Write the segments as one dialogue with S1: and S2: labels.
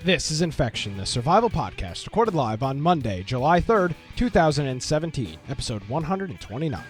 S1: This is Infection, the survival podcast, recorded live on Monday, July 3rd, 2017, episode 129.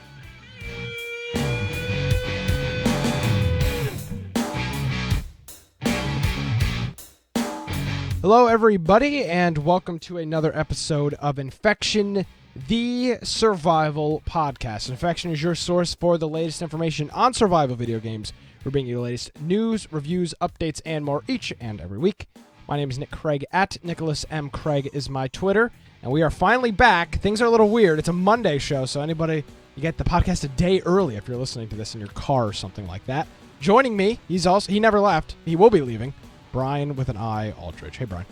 S1: Hello, everybody, and welcome to another episode of Infection, the survival podcast. Infection is your source for the latest information on survival video games. We're bringing you the latest news, reviews, updates, and more each and every week. My name is Nick Craig, at Nicholas M. Craig is my Twitter, and we are finally back. Things are a little weird. It's a Monday show, so you get the podcast a day early if you're listening to this in your car or something like that. Joining me, he never left. He will be leaving. Brian with an I, Aldridge. Hey, Brian.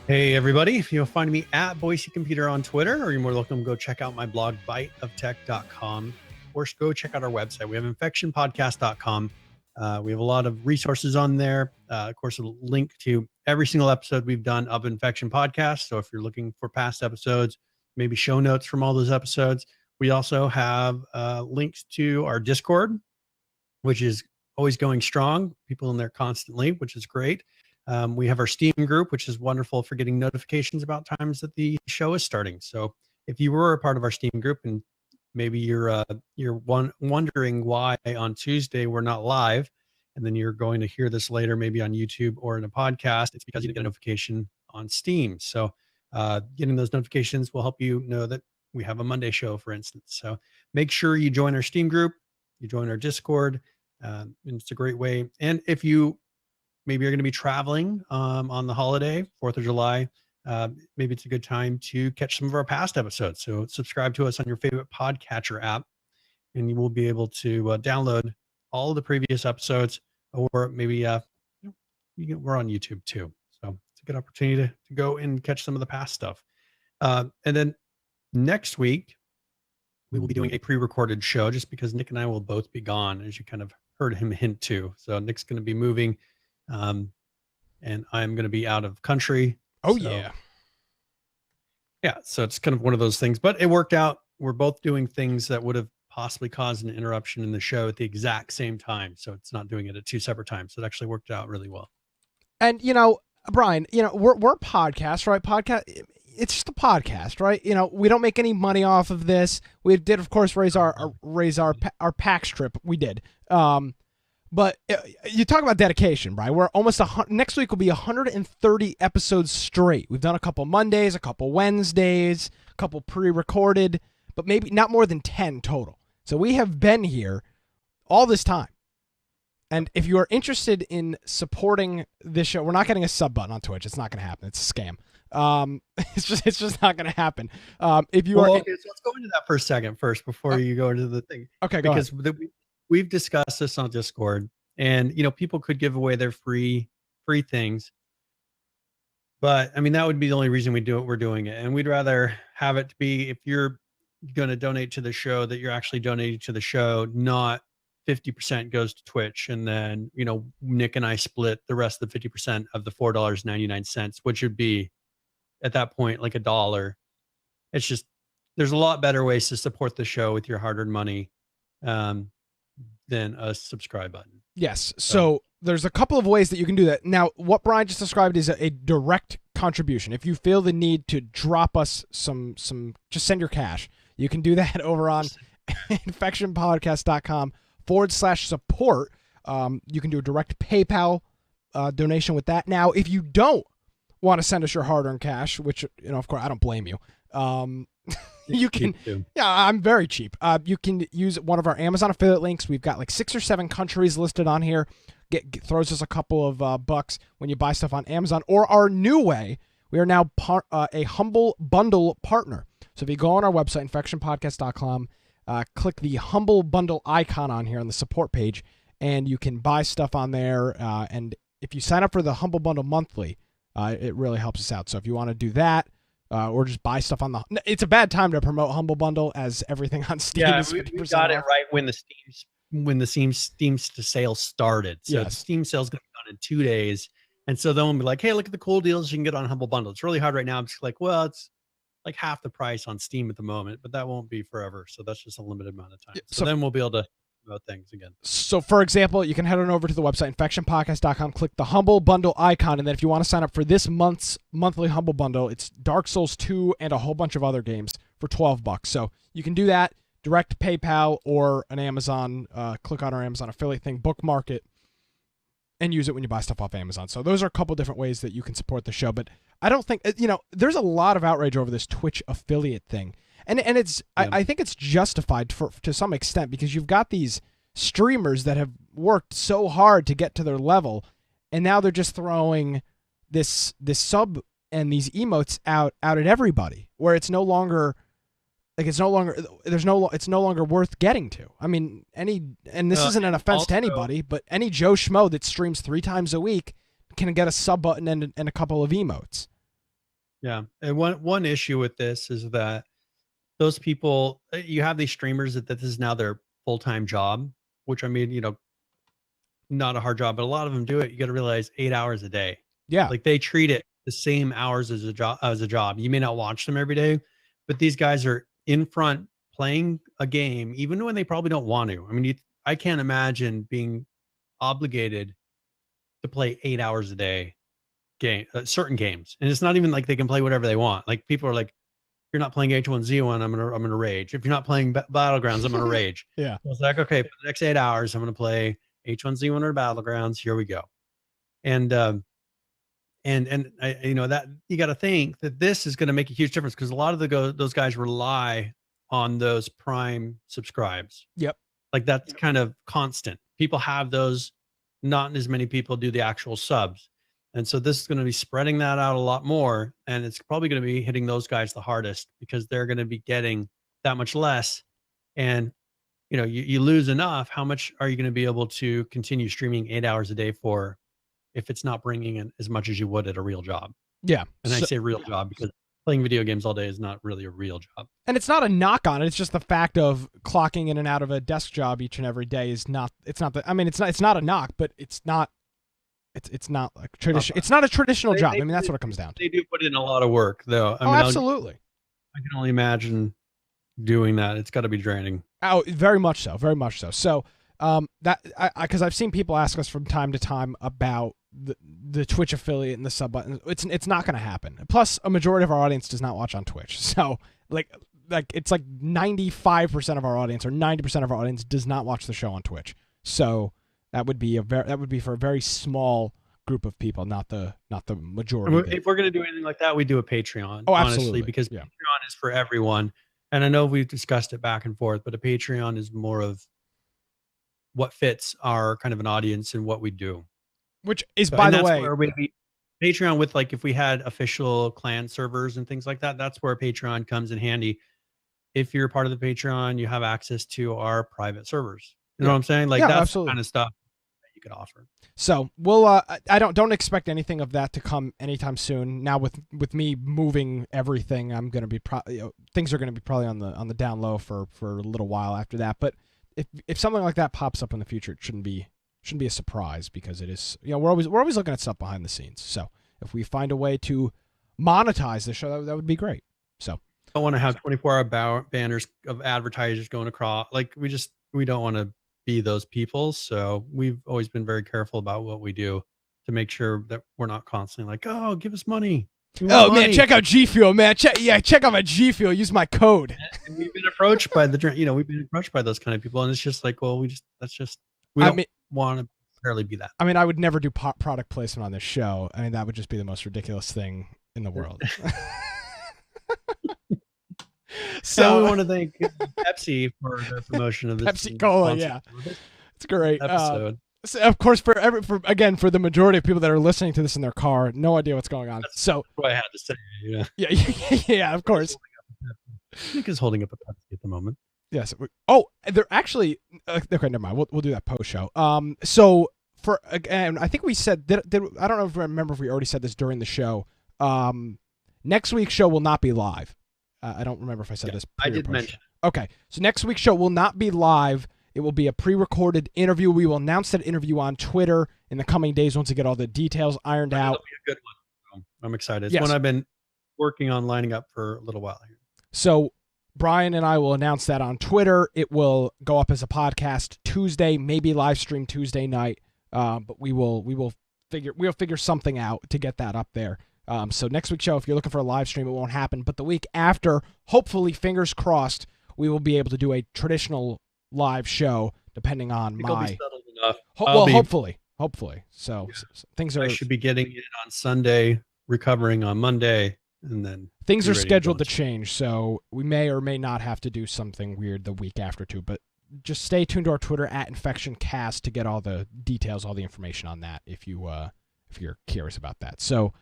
S2: Hey, everybody. If you'll find me at Boise Computer on Twitter, or you're more welcome to go check out my blog, biteoftech.com, or go check out our website. We have infectionpodcast.com. We have a lot of resources on there. Of course, a link to every single episode we've done of Infection Podcast. So if you're looking for past episodes, maybe show notes from all those episodes. We also have links to our Discord, which is always going strong. People in there constantly, which is great. We have our Steam group, which is wonderful for getting notifications about times that the show is starting. So if you were a part of our Steam group and maybe you're wondering why on Tuesday we're not live, and then you're going to hear this later, maybe on YouTube or in a podcast, it's because you didn't get a notification on Steam. So getting those notifications will help you know that we have a Monday show, for instance. So make sure you join our Steam group, you join our Discord, and it's a great way. And if you maybe you're going to be traveling on the holiday, 4th of July, maybe it's a good time to catch some of our past episodes. So subscribe to us on your favorite podcatcher app, and you will be able to download all of the previous episodes, or maybe we're on YouTube too. So it's a good opportunity to go and catch some of the past stuff. And then next week, we will be doing a pre-recorded show just because Nick and I will both be gone, as you kind of heard him hint to. So Nick's going to be moving, and I'm going to be out of country.
S1: Oh,
S2: so,
S1: yeah.
S2: Yeah, so it's kind of one of those things, but it worked out. We're both doing things that would have possibly caused an interruption in the show at the exact same time. So it's not doing it at two separate times. So it actually worked out really well.
S1: And, Brian, we're a podcast, right? It's just a podcast, right? We don't make any money off of this. We did, of course, raise our PAX trip. We did. But you talk about dedication, Brian. We're almost next week will be 130 episodes straight. We've done a couple Mondays, a couple Wednesdays, a couple pre-recorded, but maybe not more than 10 total. So we have been here all this time. And if you are interested in supporting this show, we're not getting a sub button on Twitch. It's not going to happen. It's a scam. It's just not going to happen. Okay,
S2: so let's go into that for a second first before you go into the thing.
S1: Okay, go ahead.
S2: We've discussed this on Discord, and people could give away their free things, but I mean that would be the only reason we're doing it, and we'd rather have it to be, if you're going to donate to the show, that you're actually donating to the show, not 50% goes to Twitch, and then Nick and I split the rest of the 50% of the $4.99, which would be at that point like $1. It's just, there's a lot better ways to support the show with your hard-earned money than a subscribe button. Yes.
S1: So there's a couple of ways that you can do that. Now, what Brian just described is a direct contribution. If you feel the need to drop us some, just send your cash. You can do that over on infectionpodcast.com/support. You can do a direct PayPal donation with that. Now, if you don't want to send us your hard-earned cash, which, of course, I don't blame you. You can, I'm very cheap. You can use one of our Amazon affiliate links. We've got like 6 or 7 countries listed on here. Throws us a couple of bucks when you buy stuff on Amazon. Or our new way, we are now a Humble Bundle partner. So if you go on our website, infectionpodcast.com, click the Humble Bundle icon on here on the support page, and you can buy stuff on there. And if you sign up for the Humble Bundle monthly, it really helps us out. So if you want to do that, or just buy stuff on it's a bad time to promote Humble Bundle, as everything on Steam is 50%
S2: we got
S1: off.
S2: it right when the Steam sale started. So
S1: yes.
S2: The Steam sale is going to be done in 2 days. And so they'll be like, hey, look at the cool deals you can get on Humble Bundle. It's really hard right now. I'm just like, well, it's like half the price on Steam at the moment, but that won't be forever. So that's just a limited amount of time. So then we'll be able to about things again.
S1: So, for example, you can head on over to the website, infectionpodcast.com, click the Humble Bundle icon, and then if you want to sign up for this month's monthly Humble Bundle, it's Dark Souls 2 and a whole bunch of other games for $12. So you can do that, direct PayPal or an Amazon, click on our Amazon affiliate thing, bookmark it, and use it when you buy stuff off Amazon. So those are a couple different ways that you can support the show. But I don't think, there's a lot of outrage over this Twitch affiliate thing. And it's, yeah. I think it's justified to some extent, because you've got these streamers that have worked so hard to get to their level, and now they're just throwing this sub and these emotes out at everybody, where it's no longer worth getting to. I mean, this isn't an offense to anybody, but any Joe Schmo that streams 3 times a week can get a sub button and a couple of emotes.
S2: Yeah, and one issue with this is that those people, you have these streamers that this is now their full-time job, which, I mean, not a hard job, but a lot of them do it. You got to realize 8 hours a day.
S1: Yeah.
S2: Like, they treat it the same hours as a job. You may not watch them every day, but these guys are in front playing a game, even when they probably don't want to. I mean, I can't imagine being obligated to play 8 hours a day certain games. And it's not even like they can play whatever they want. Like, people are like, you're not playing H1Z1, I'm gonna rage. If you're not playing Battlegrounds, I'm gonna rage.
S1: Yeah.
S2: So it's like, okay, for the next 8 hours, I'm gonna play H1Z1 or Battlegrounds. Here we go. And that you got to think that this is going to make a huge difference, because a lot of those guys rely on those Prime subscribes.
S1: Yep.
S2: Like, that's kind of constant. People have those. Not as many people do the actual subs. And so this is going to be spreading that out a lot more. And it's probably going to be hitting those guys the hardest, because they're going to be getting that much less. And, you lose enough. How much are you going to be able to continue streaming 8 hours a day for, if it's not bringing in as much as you would at a real job?
S1: Yeah.
S2: And I say real job because playing video games all day is not really a real job.
S1: And it's not a knock on it. It's just the fact of clocking in and out of a desk job each and every day it's not a knock, but it's not like tradition. It's not a traditional job. That's what it comes down to.
S2: They do put in a lot of work, though.
S1: Absolutely.
S2: I can only imagine doing that. It's got to be draining.
S1: Oh, very much so. Very much so. So, because I've seen people ask us from time to time about the Twitch affiliate and the sub button. It's not going to happen. Plus, a majority of our audience does not watch on Twitch. So, like it's like 95% of our audience or 90% of our audience does not watch the show on Twitch. So that would be for a very small group of people, not the majority.
S2: If we're going to do anything like that, we do a Patreon.
S1: Oh,
S2: honestly,
S1: absolutely.
S2: Because Patreon is for everyone. And I know we've discussed it back and forth, but a Patreon is more of what fits our kind of an audience and what we do.
S1: Which is, by the way,
S2: where Patreon with, like, if we had official clan servers and things like that, that's where Patreon comes in handy. If you're part of the Patreon, you have access to our private servers. You know what I'm saying? Like, that's absolutely the kind of stuff that you could offer.
S1: So we'll, I don't expect anything of that to come anytime soon. Now with me moving everything, I'm going to be things are going to be probably on the down low for a little while after that. But if something like that pops up in the future, it shouldn't be a surprise, because it is, we're always looking at stuff behind the scenes. So if we find a way to monetize the show, that would be great. So
S2: I don't want to have 24-hour banners of advertisers going across. Like, we don't want to be those people. So we've always been very careful about what we do to make sure that we're not constantly like, oh, give us money.
S1: Oh, man, check out G Fuel, man. Check out my G Fuel. Use my code.
S2: And we've been approached by those kind of people. And it's just like, well, we don't want to necessarily be that.
S1: I mean, I would never do product placement on this show. I mean, that would just be the most ridiculous thing in the world.
S2: So we want to thank Pepsi for their promotion of this
S1: Pepsi Cola. Yeah, it's great
S2: episode.
S1: So of course, for the majority of people that are listening to this in their car, no idea what's going on.
S2: That's what I had to say.
S1: Yeah, of course.
S2: Nick is holding up a Pepsi at the moment.
S1: Yes. Oh, they're actually okay. Never mind. We'll do that post show. So again, I think we said that. I don't know if I remember if we already said this during the show. Next week's show will not be live. I don't remember if I said this.
S2: I did mention.
S1: Okay, so next week's show will not be live. It will be a pre-recorded interview. We will announce that interview on Twitter in the coming days once we get all the details ironed out.
S2: It'll be a good one. I'm excited. It's one I've been working on lining up for a little while here.
S1: So Brian and I will announce that on Twitter. It will go up as a podcast Tuesday, maybe live stream Tuesday night. But we'll figure something out to get that up there. So next week's show, if you're looking for a live stream, it won't happen. But the week after, hopefully, fingers crossed, we will be able to do a traditional live show, depending on
S2: It'll be settled enough.
S1: Hopefully. So things are.
S2: I should be getting it on Sunday, recovering on Monday, and then
S1: things are scheduled to change. So we may or may not have to do something weird the week after too. But just stay tuned to our Twitter @InfectionCast to get all the details, all the information on that if you're curious about that. So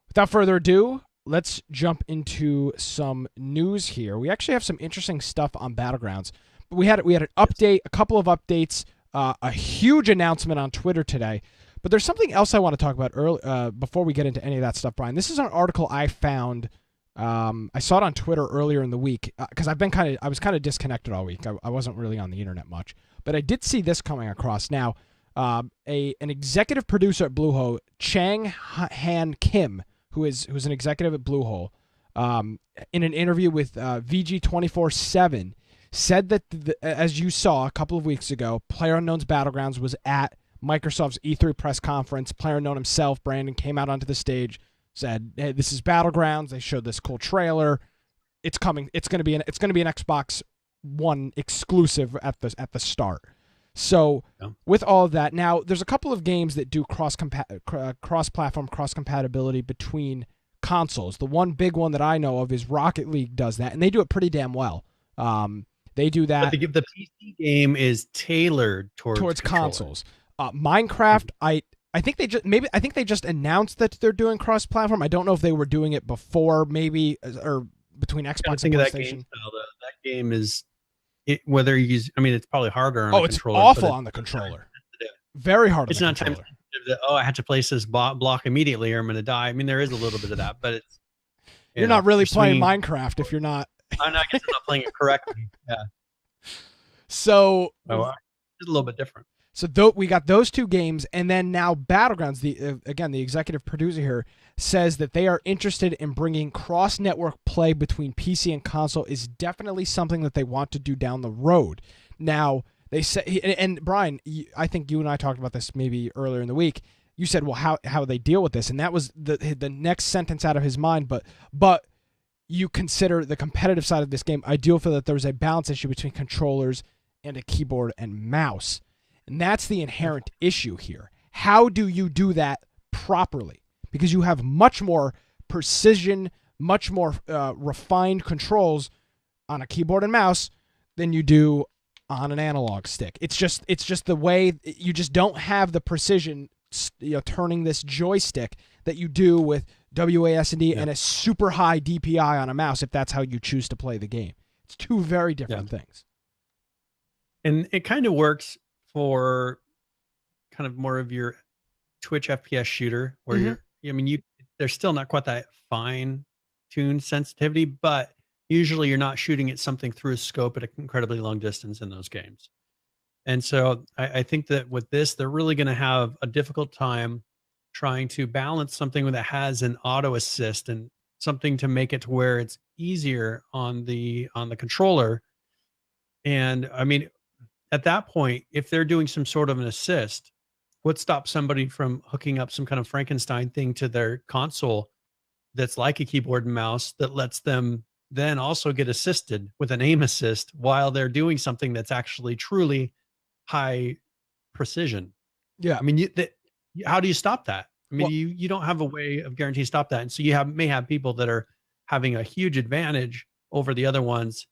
S1: without further ado, let's jump into some news here. We actually have some interesting stuff on Battlegrounds. But we had an update, a couple of updates, a huge announcement on Twitter today. But there's something else I want to talk about before we get into any of that stuff, Brian. This is an article I found. I saw it on Twitter earlier in the week because I was kind of disconnected all week. I wasn't really on the internet much, but I did see this coming across. Now, an executive producer at Bluehole, Chang Han Kim, who's an executive at Bluehole, in an interview with VG 24/7, said that as you saw a couple of weeks ago, PlayerUnknown's Battlegrounds was at Microsoft's E3 press conference. PlayerUnknown himself, Brandon, came out onto the stage, said, "Hey, this is Battlegrounds." They showed this cool trailer. It's coming. It's going to be an Xbox One exclusive at the start. So with all of that, now there's a couple of games that do cross-platform, cross-compatibility between consoles. The one big one that I know of is Rocket League does that, and they do it pretty damn well. They do that.
S2: But the PC game is tailored towards
S1: consoles. Minecraft, I think they just announced that they're doing cross-platform. I don't know if they were doing it before, maybe, or between Xbox and PlayStation.
S2: That game style. That game is whether you use. I mean, it's probably harder on the controller.
S1: Oh, it's awful on the controller. Very hard.
S2: It's not time sensitive. I had to place this block immediately, or I'm going to die. I mean, there is a little bit of that, but it's
S1: you're not really playing Minecraft if you're not.
S2: I guess I'm not playing it correctly. Yeah.
S1: So
S2: it's a little bit different.
S1: So we got those two games, and then now Battlegrounds, the executive producer here, says that they are interested in bringing cross-network play between PC and console is definitely something that they want to do down the road. Now, they say, and Brian, I think you and I talked about this maybe earlier in the week. You said, well, how they deal with this, and that was the next sentence out of his mind, but you consider the competitive side of this game ideal for that there's a balance issue between controllers and a keyboard and mouse. And that's the inherent issue here. How do you do that properly? Because you have much more precision, much more refined controls on a keyboard and mouse than you do on an analog stick. It's just the way you just don't have the precision, turning this joystick that you do with WASD and a super high DPI on a mouse if that's how you choose to play the game. It's two very different things.
S2: And it kind of works for kind of more of your Twitch FPS shooter where they're still not quite that fine tuned sensitivity, but usually you're not shooting at something through a scope at an incredibly long distance in those games. And so I think that with this, they're really going to have a difficult time trying to balance something that has an auto assist and something to make it to where it's easier on the controller. And I mean, at that point, if they're doing some sort of an assist, what stops somebody from hooking up some kind of Frankenstein thing to their console that's like a keyboard and mouse that lets them then also get assisted with an aim assist while they're doing something that's actually truly high precision?
S1: Yeah.
S2: I mean, how do you stop that? I mean, you don't have a way of guaranteeing stop that. And so you may have people that are having a huge advantage over the other ones,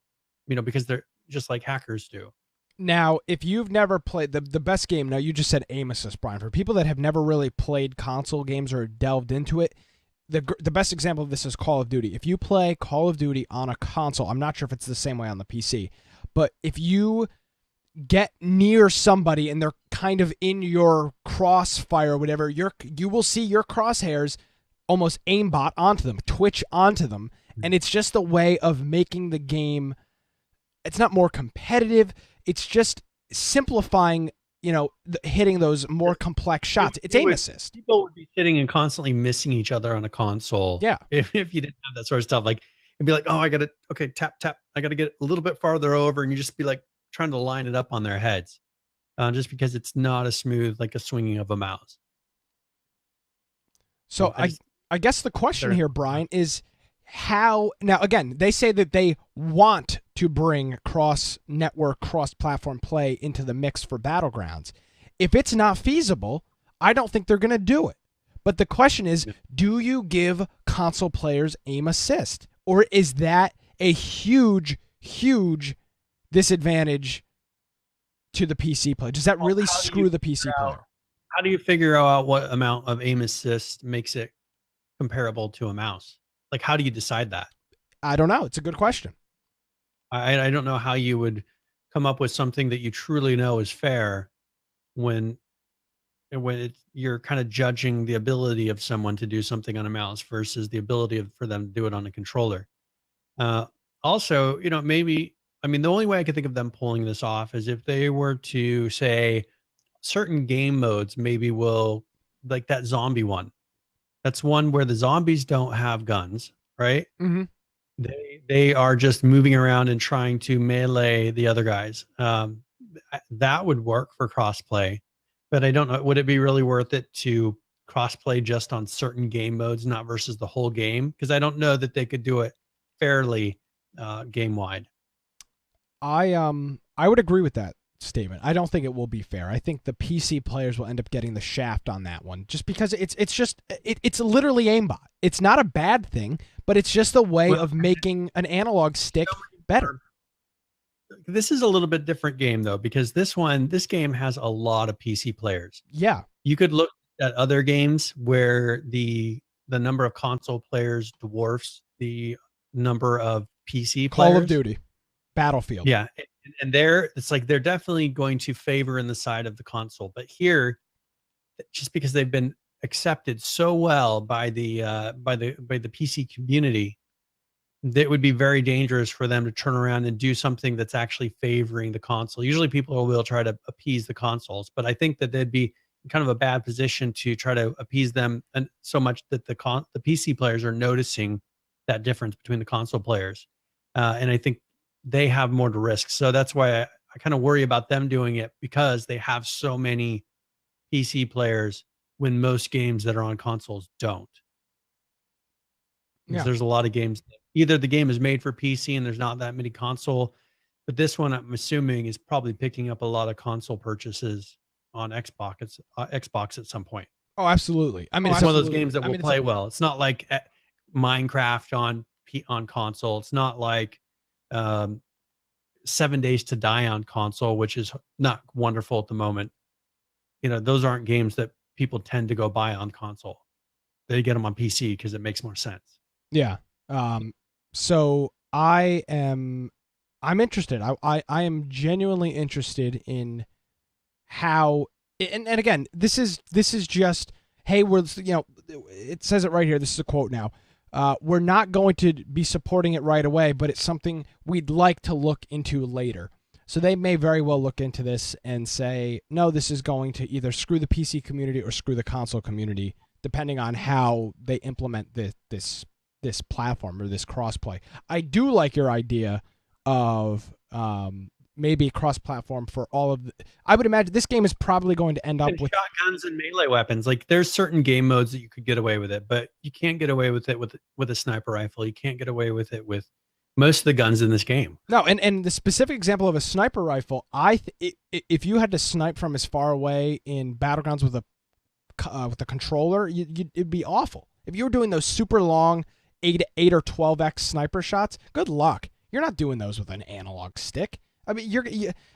S2: because they're just like hackers do.
S1: Now, if you've never played the best game, now you just said aim assist, Brian. For people that have never really played console games or delved into it, the best example of this is Call of Duty. If you play Call of Duty on a console, I'm not sure if it's the same way on the PC, but if you get near somebody and they're kind of in your crossfire or whatever, you will see your crosshairs almost aimbot onto them, twitch onto them, and it's just a way of making the game. It's not more competitive. It's just simplifying, hitting those more complex shots. It's aim assist.
S2: People would be sitting and constantly missing each other on a console.
S1: Yeah.
S2: If you didn't have that sort of stuff, like and be like, oh, I got to, okay, tap, tap. I got to get a little bit farther over. And you just be like trying to line it up on their heads, just because it's not as smooth like a swinging of a mouse.
S1: So I guess the question here, Brian, is how, now again, they say that they want to bring cross-network, cross-platform play into the mix for Battlegrounds. If it's not feasible, I don't think they're going to do it. But the question is, do you give console players aim assist? Or is that a huge, huge disadvantage to the PC player? Does that really screw the PC player?
S2: How do you figure out what amount of aim assist makes it comparable to a mouse? Like, how do you decide that?
S1: I don't know. It's a good question.
S2: I don't know how you would come up with something that you truly know is fair when you're kind of judging the ability of someone to do something on a mouse versus the ability for them to do it on a controller. Also, maybe, I mean, the only way I could think of them pulling this off is if they were to say certain game modes maybe will, like that zombie one. That's one where the zombies don't have guns, right?
S1: Mm-hmm.
S2: They are just moving around and trying to melee the other guys. That would work for crossplay, but I don't know. Would it be really worth it to crossplay just on certain game modes, not versus the whole game? Because I don't know that they could do it fairly game wide.
S1: I would agree with that statement. I don't think it will be fair. I think the PC players will end up getting the shaft on that one, just because it's literally aimbot. It's not a bad thing, but it's just a way of making an analog stick better.
S2: This is a little bit different game though, because this game has a lot of PC players.
S1: Yeah.
S2: You could look at other games where the number of console players dwarfs the number of PC players.
S1: Call of Duty, Battlefield.
S2: Yeah. And it's like they're definitely going to favor in the side of the console. But here, just because they've been accepted so well by the PC community, that would be very dangerous for them to turn around and do something that's actually favoring the console. Usually people will try to appease the consoles, but I think that they'd be kind of a bad position to try to appease them, and so much that the PC players are noticing that difference between the console players. And I think they have more to risk. So that's why I kind of worry about them doing it, because they have so many PC players when most games that are on consoles don't. Yeah. There's a lot of games that either the game is made for PC and there's not that many console, but this one I'm assuming is probably picking up a lot of console purchases on Xbox at some point.
S1: Oh, absolutely. I mean,
S2: it's one of those games that will play well. It's not like Minecraft on console. It's not like 7 Days to Die on console, which is not wonderful at the moment. Those aren't games that people tend to go buy on console. They get them on PC because it makes more sense.
S1: Yeah. So I'm interested. I am genuinely interested in how, and again, this is just, hey, it says it right here. This is a quote now. We're not going to be supporting it right away, but it's something we'd like to look into later. So they may very well look into this and say, no, this is going to either screw the PC community or screw the console community, depending on how they implement this platform or this crossplay. I do like your idea of maybe cross-platform for all of I would imagine this game is probably going to end up with
S2: shotguns and melee weapons. Like, there's certain game modes that you could get away with it, but you can't get away with it with a sniper rifle. You can't get away with it with most of the guns in this game.
S1: No, and the specific example of a sniper rifle, if you had to snipe from as far away in Battlegrounds with a controller, it'd be awful. If you were doing those super long 8 or 12x sniper shots, good luck. You're not doing those with an analog stick. I mean,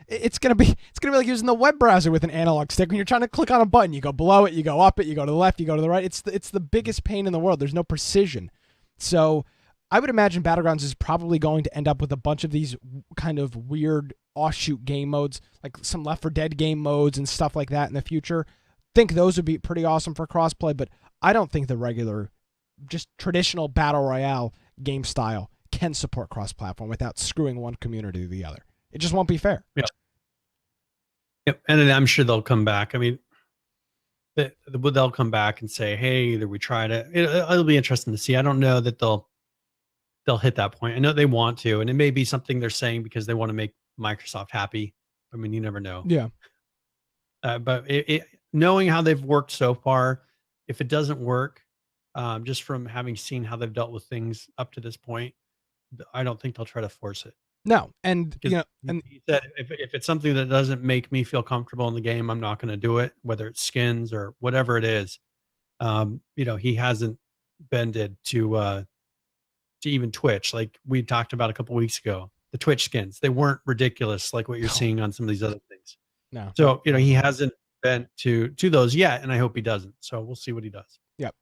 S1: it's gonna be like using the web browser with an analog stick. When you're trying to click on a button, you go below it, you go up it, you go to the left, you go to the right. It's the biggest pain in the world. There's no precision. So I would imagine Battlegrounds is probably going to end up with a bunch of these kind of weird offshoot game modes, like some Left 4 Dead game modes and stuff like that in the future. Think those would be pretty awesome for crossplay, but I don't think the regular, just traditional battle royale game style can support cross-platform without screwing one community to the other. It just won't be fair.
S2: Yeah. Yep. And I'm sure they'll come back. I mean, they'll come back and say, hey, either we tried it. It'll be interesting to see. I don't know that they'll hit that point. I know they want to, and it may be something they're saying because they want to make Microsoft happy. I mean, you never know.
S1: Yeah.
S2: But knowing how they've worked so far, if it doesn't work, just from having seen how they've dealt with things up to this point, I don't think they'll try to force it.
S1: No, and
S2: you know, and he said if it's something that doesn't make me feel comfortable in the game, I'm not going to do it. Whether it's skins or whatever it is, he hasn't bended to even Twitch, like we talked about a couple weeks ago. The Twitch skins, they weren't ridiculous like what you're seeing on some of these other things.
S1: No.
S2: So he hasn't bent to those yet, and I hope he doesn't. So we'll see what he does.
S1: Yep.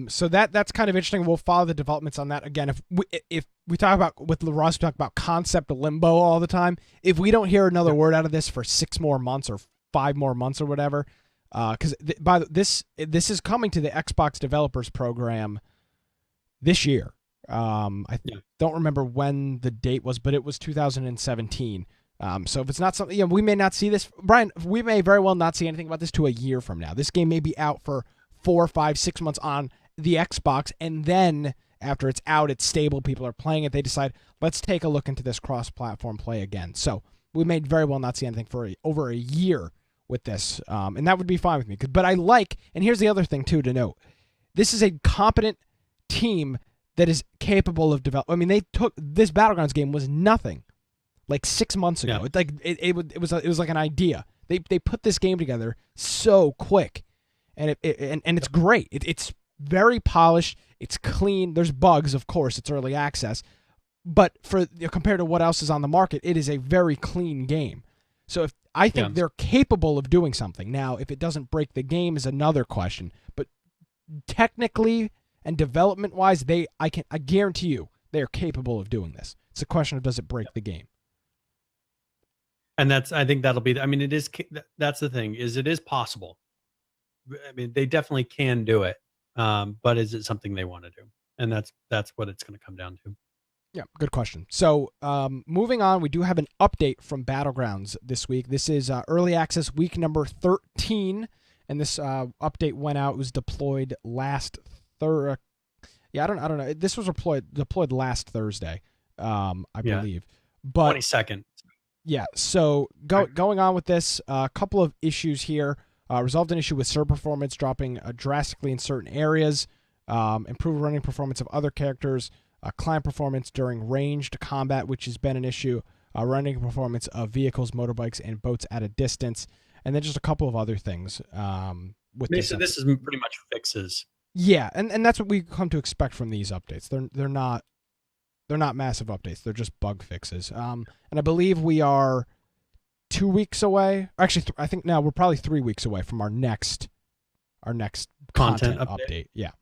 S1: So that's kind of interesting. We'll follow the developments on that. Again, if we talk about with Ross, we talk about concept limbo all the time. If we don't hear another word out of this for 6 more months or 5 more months or whatever, because this is coming to the Xbox Developers Program this year. I don't remember when the date was, but it was 2017. So if it's not something, we may not see this, Brian. We may very well not see anything about this to a year from now. This game may be out for 4, 5, 6 months on the Xbox, and then after it's out, it's stable, people are playing it, they decide, let's take a look into this cross-platform play again. So we may very well not see anything for over a year with this, and that would be fine with me. But I like, and here's the other thing too to note, this is a competent team that is capable of developing. I mean, they took this Battlegrounds game was nothing like 6 months ago.
S2: Yeah.
S1: It was like an idea. They put this game together so quick. And it's great. It's very polished. It's clean. There's bugs, of course. It's early access, but compared to what else is on the market, it is a very clean game. So I think they're capable of doing something. Now, if it doesn't break the game is another question. But technically and development-wise, I guarantee you they are capable of doing this. It's a question of does it break the game.
S2: And I think that'll be. I mean, it is. That's the thing. It is possible. I mean, they definitely can do it, but is it something they want to do? And that's what it's going to come down to.
S1: Yeah, good question. So moving on, we do have an update from Battlegrounds this week. This is early access week number 13, and this update went out. It was deployed last Thursday. I don't know. This was deployed last Thursday, I believe. But
S2: 22nd.
S1: Yeah. So going on with this, a couple of issues here. Resolved an issue with server performance dropping drastically in certain areas, improved running performance of other characters, client performance during ranged combat, which has been an issue, running performance of vehicles, motorbikes, and boats at a distance, and then just a couple of other things.
S2: This is pretty much fixes.
S1: Yeah, and that's what we come to expect from these updates. They're not massive updates. They're just bug fixes. And I believe we are 2 weeks away. Actually, I think now we're probably 3 weeks away from our next content update. Yeah.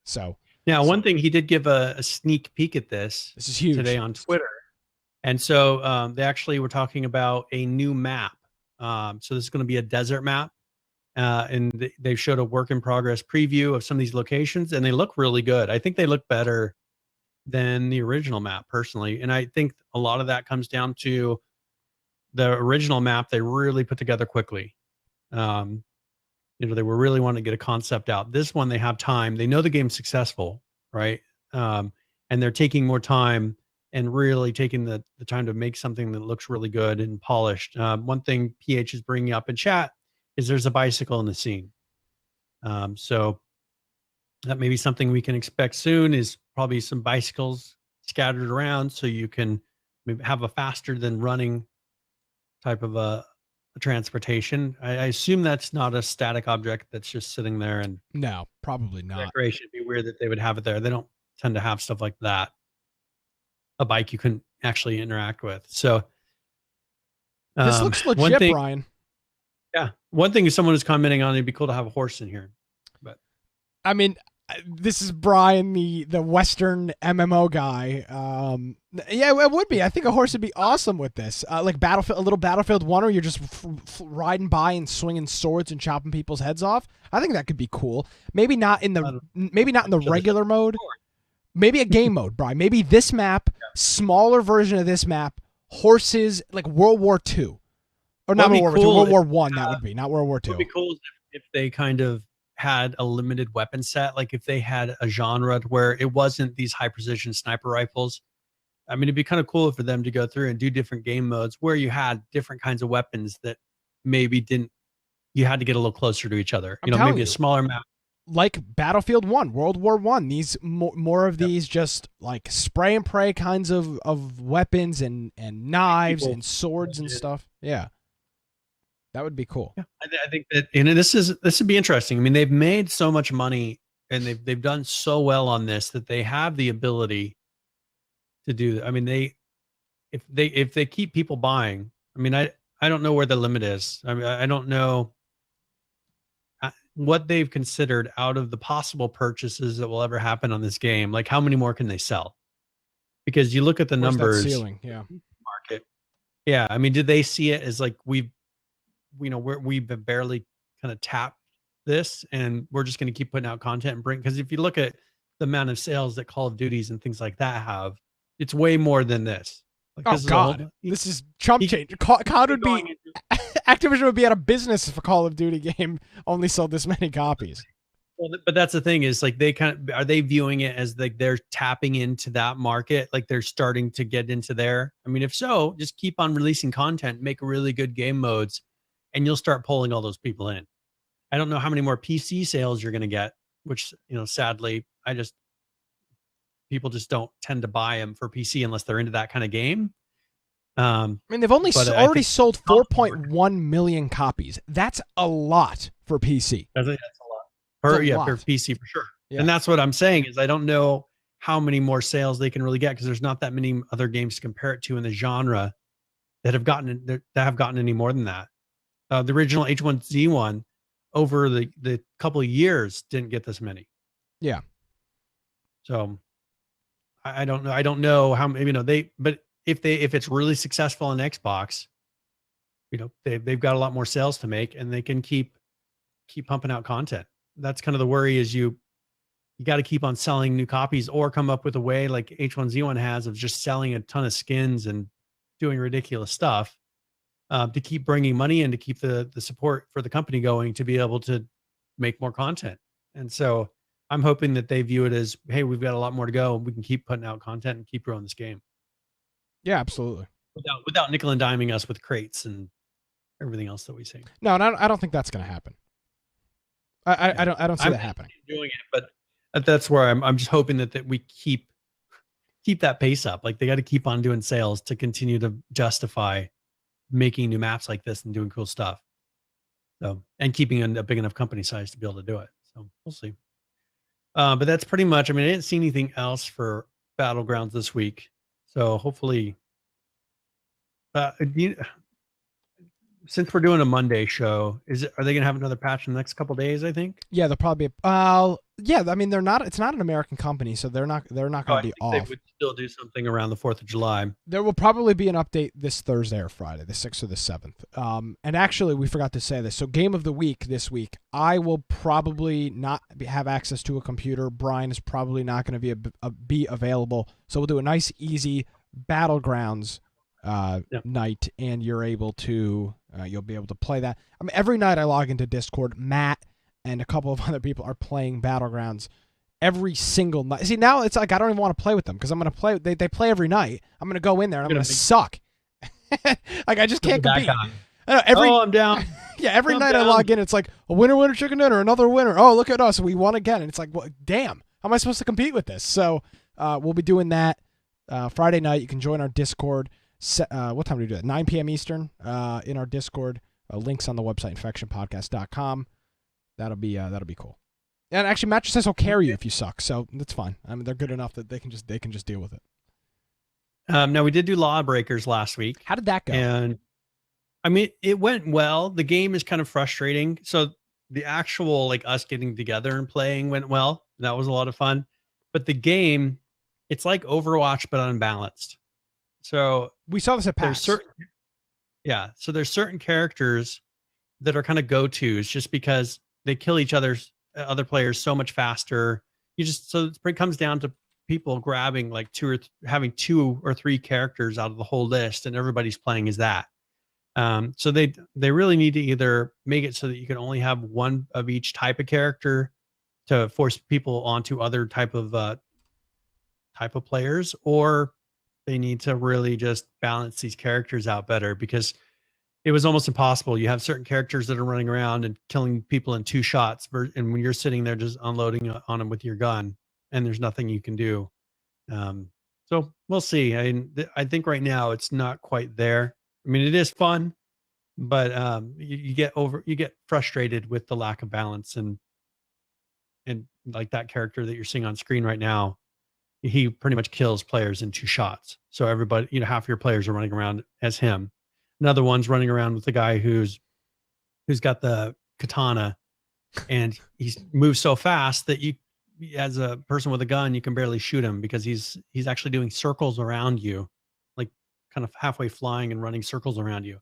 S1: So
S2: now, one thing he did give a sneak peek at this.
S1: This is huge
S2: today on Twitter, and so they actually were talking about a new map. So this is going to be a desert map, and they showed a work in progress preview of some of these locations, and they look really good. I think they look better than the original map, personally, and I think a lot of that comes down to the original map they really put together quickly. They were really wanting to get a concept out. This one, they have time. They know the game's successful, right? And they're taking more time and really taking the time to make something that looks really good and polished. One thing PH is bringing up in chat is there's a bicycle in the scene. So that may be something we can expect soon, is probably some bicycles scattered around so you can maybe have a faster than running type of a transportation. I assume that's not a static object that's just sitting there. And
S1: no, probably not.
S2: Decoration. It'd be weird that they would have it there. They don't tend to have stuff like that. A bike you can actually interact with. So
S1: this looks legit, Brian.
S2: Yeah. One thing is someone is commenting on, it'd be cool to have a horse in here. But
S1: I mean, this is Brian, the Western MMO guy. Yeah, it would be. I think a horse would be awesome with this. Like a little Battlefield 1 where you're just riding by and swinging swords and chopping people's heads off. I think that could be cool. Maybe not in the regular mode. Maybe a game mode, Brian. Maybe this map, smaller version of this map, horses like World War II. Or not World War II, World War I, that would be, not World War II.
S2: It would be cool if they kind of had a limited weapon set, like if they had a genre where it wasn't these high precision sniper rifles, I mean, it'd be kind of cool for them to go through and do different game modes where you had different kinds of weapons that maybe didn't, you had to get a little closer to each other.
S1: I'm
S2: Maybe
S1: telling
S2: a smaller map.
S1: Like Battlefield 1, World War 1, these more of these just like spray and pray kinds of weapons and knives and swords and stuff. Yeah. That would be cool.
S2: Yeah, I think that, and this would be interesting. I mean, they've made so much money and they've done so well on this that they have the ability to do that. I mean, if they keep people buying, I mean, I don't know where the limit is. I mean, I don't know what they've considered out of the possible purchases that will ever happen on this game. Like, how many more can they sell? Because you look at the numbers.
S1: That ceiling? Yeah.
S2: Market. Yeah. I mean, did they see it as like we've barely kind of tapped this, and we're just going to keep putting out content and bring? Because if you look at the amount of sales that Call of Duties and things like that have, it's way more than this. Like,
S1: oh God, this is chump change. COD would be Activision would be out of business if a Call of Duty game only sold this many copies.
S2: Well, but that's the thing is, like, are they viewing it as like they're tapping into that market? Like they're starting to get into there. I mean, if so, just keep on releasing content, make really good game modes, and you'll start pulling all those people in. I don't know how many more PC sales you're going to get, which, sadly, people just don't tend to buy them for PC unless they're into that kind of game.
S1: I mean, they've already sold 4.1 million copies. That's a lot for PC.
S2: I think that's a lot. For PC for sure. Yeah. And that's what I'm saying is I don't know how many more sales they can really get because there's not that many other games to compare it to in the genre that have gotten any more than that. The original H1Z1 over the couple of years didn't get this many.
S1: Yeah.
S2: So I don't know. I don't know how but if it's really successful on Xbox, they've got a lot more sales to make and they can keep pumping out content. That's kind of the worry is you got to keep on selling new copies or come up with a way like H1Z1 has of just selling a ton of skins and doing ridiculous stuff to keep bringing money in, to keep the support for the company going, to be able to make more content. And so I'm hoping that they view it as, hey, we've got a lot more to go. We can keep putting out content and keep growing this game.
S1: Yeah, absolutely.
S2: Without nickel and diming us with crates and everything else that we see.
S1: No, I don't think that's going to happen. I don't see that happening.
S2: Doing it, but that's where I'm just hoping that we keep that pace up. Like they got to keep on doing sales to continue to justify making new maps like this and doing cool stuff. So, and keeping a big enough company size to be able to do it. So we'll see. But that's pretty much, I mean, I didn't see anything else for Battlegrounds this week. So hopefully, since we're doing a Monday show, are they going to have another patch in the next couple of days? I think.
S1: Yeah, they'll probably. Yeah, I mean, it's not an American company, so they're not going to be off. They
S2: would still do something around the 4th of July.
S1: There will probably be an update this Thursday or Friday, the 6th or the 7th. And actually, we forgot to say this. So, game of the week this week, I will probably not have access to a computer. Brian is probably not going to be available. So we'll do a nice, easy Battlegrounds night, and you'll be able to play that. I mean, every night I log into Discord, Matt and a couple of other people are playing Battlegrounds every single night. See, now it's like I don't even want to play with them because I'm going to play. They play every night. I'm going to go in there and I'm going to suck. Like I just can't compete.
S2: I'm down.
S1: Yeah, every night I log in, it's like a winner, chicken dinner, another winner. Oh, look at us, we won again. And it's like, well, damn, how am I supposed to compete with this? So we'll be doing that Friday night. You can join our Discord. What time do we do that? 9 p.m. Eastern in our Discord. Links on the website, infectionpodcast.com. That'll be cool. And actually, Matt just says he'll carry you if you suck, so that's fine. I mean, they're good enough that they can just deal with it.
S2: Now we did do Lawbreakers last week.
S1: How did that go?
S2: And I mean, it went well. The game is kind of frustrating. So the actual us getting together and playing went well. That was a lot of fun. But the game, it's like Overwatch but unbalanced. So
S1: we saw this at PAX.
S2: So there's certain characters that are kind of go-tos just because they kill other players so much faster. So it comes down to people grabbing having 2 or 3 characters out of the whole list, and everybody's playing as that. So they really need to either make it so that you can only have one of each type of character to force people onto other type of players, or they need to really just balance these characters out better, because it was almost impossible. You have certain characters that are running around and killing people in 2 shots, and when you're sitting there just unloading on them with your gun, and there's nothing you can do. So we'll see. I think right now it's not quite there. I mean, it is fun, but you get frustrated with the lack of balance, and like that character that you're seeing on screen right now, he pretty much kills players in 2 shots. So everybody, half your players are running around as him. Another one's running around with the guy who's got the katana, and he moves so fast that you, as a person with a gun, you can barely shoot him, because he's actually doing circles around you, like kind of halfway flying and running circles around you.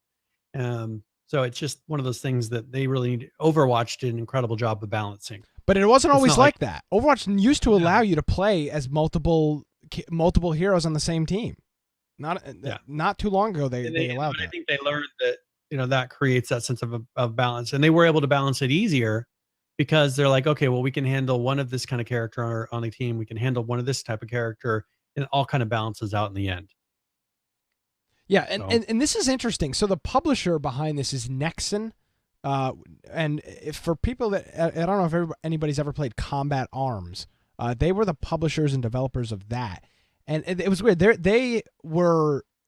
S2: So it's just one of those things that they really need. Overwatch did an incredible job of balancing.
S1: But it wasn't always like that. Overwatch used to allow you to play as multiple heroes on the same team. Not too long ago they allowed that.
S2: I think they learned that that creates that sense of balance, and they were able to balance it easier because they're like, okay, well, we can handle one of this kind of character on the team, we can handle one of this type of character, and it all kind of balances out in the end.
S1: Yeah, and this is interesting. So the publisher behind this is Nexen. And for people that I don't know if anybody's ever played Combat Arms, they were the publishers and developers of that, and it was weird.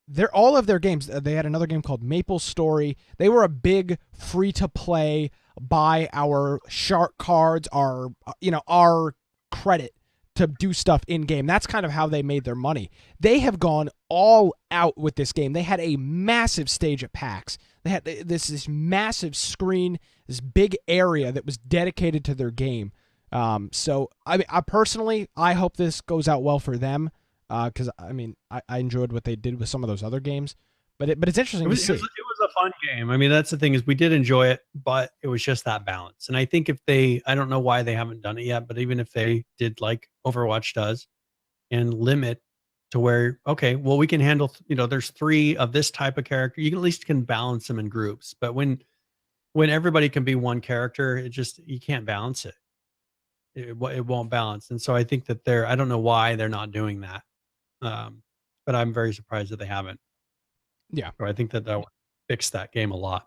S1: They're all of their games. They had another game called Maple Story. They were a big free to play, buy our shark cards, our credit to do stuff in game. That's kind of how they made their money. They have gone all out with this game. They had a massive stage at PAX. They had this massive screen, this big area that was dedicated to their game. So I personally, I hope this goes out well for them, because I enjoyed what they did with some of those other games. But it's interesting to see.
S2: It was a fun game. I mean, that's the thing, is we did enjoy it, but it was just that balance. And I think I don't know why they haven't done it yet, but even if they did, like Overwatch does, and limit to where, okay, well, we can handle, there's 3 of this type of character. You can at least balance them in groups. But when everybody can be one character, you can't balance it. It won't balance. And so I think that I don't know why they're not doing that. But I'm very surprised that they haven't.
S1: Yeah.
S2: So I think that would fix that game a lot.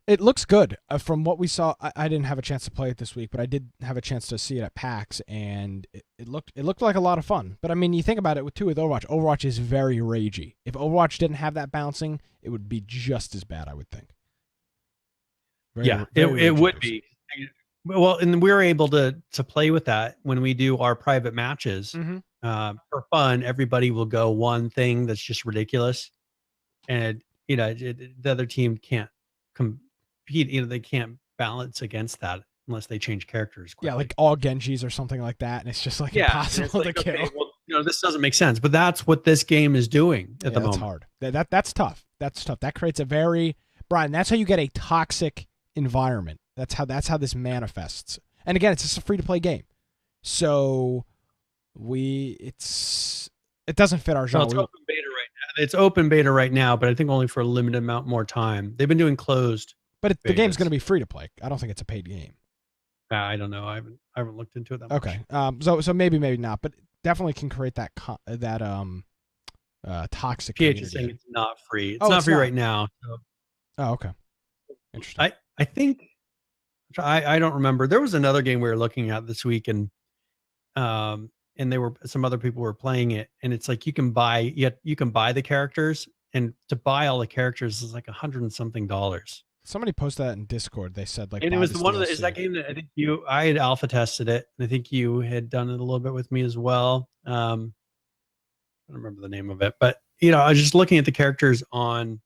S1: It looks good. From what we saw, I didn't have a chance to play it this week, but I did have a chance to see it at PAX, and it looked like a lot of fun. But I mean, you think about it with Overwatch. Overwatch is very ragey. If Overwatch didn't have that bouncing, it would be just as bad, I would think.
S2: It would be. Well, and we're able to play with that when we do our private matches.
S1: Mm-hmm.
S2: For fun, everybody will go one thing that's just ridiculous, and the other team can't compete. They can't balance against that unless they change characters quickly.
S1: Yeah, like all Genjis or something like that, and it's just like impossible to kill.
S2: Okay, well, this doesn't make sense, but that's what this game is doing at the moment.
S1: That's hard. That's tough. That's tough. That creates Brian, that's how you get a toxic environment. That's how this manifests. And again, it's just a free to play game. So it doesn't fit our genre.
S2: Well, it's open beta right now. It's open beta right now, but I think only for a limited amount more time. They've been doing closed. But
S1: the game's going to be free to play. I don't think it's a paid game.
S2: I don't know. I haven't looked into it that much.
S1: Okay. So maybe not, but definitely can create that toxic.
S2: PH is saying it's not free. It's not free right now. So.
S1: Oh, okay. Interesting.
S2: I think I don't remember. There was another game we were looking at this week, and some other people were playing it, and it's like you can buy the characters, and to buy all the characters is like $100 and something.
S1: Somebody posted that in Discord. They said and
S2: it was is that game that I think I had alpha tested it, and I think you had done it a little bit with me as well. I don't remember the name of it, but I was just looking at the characters on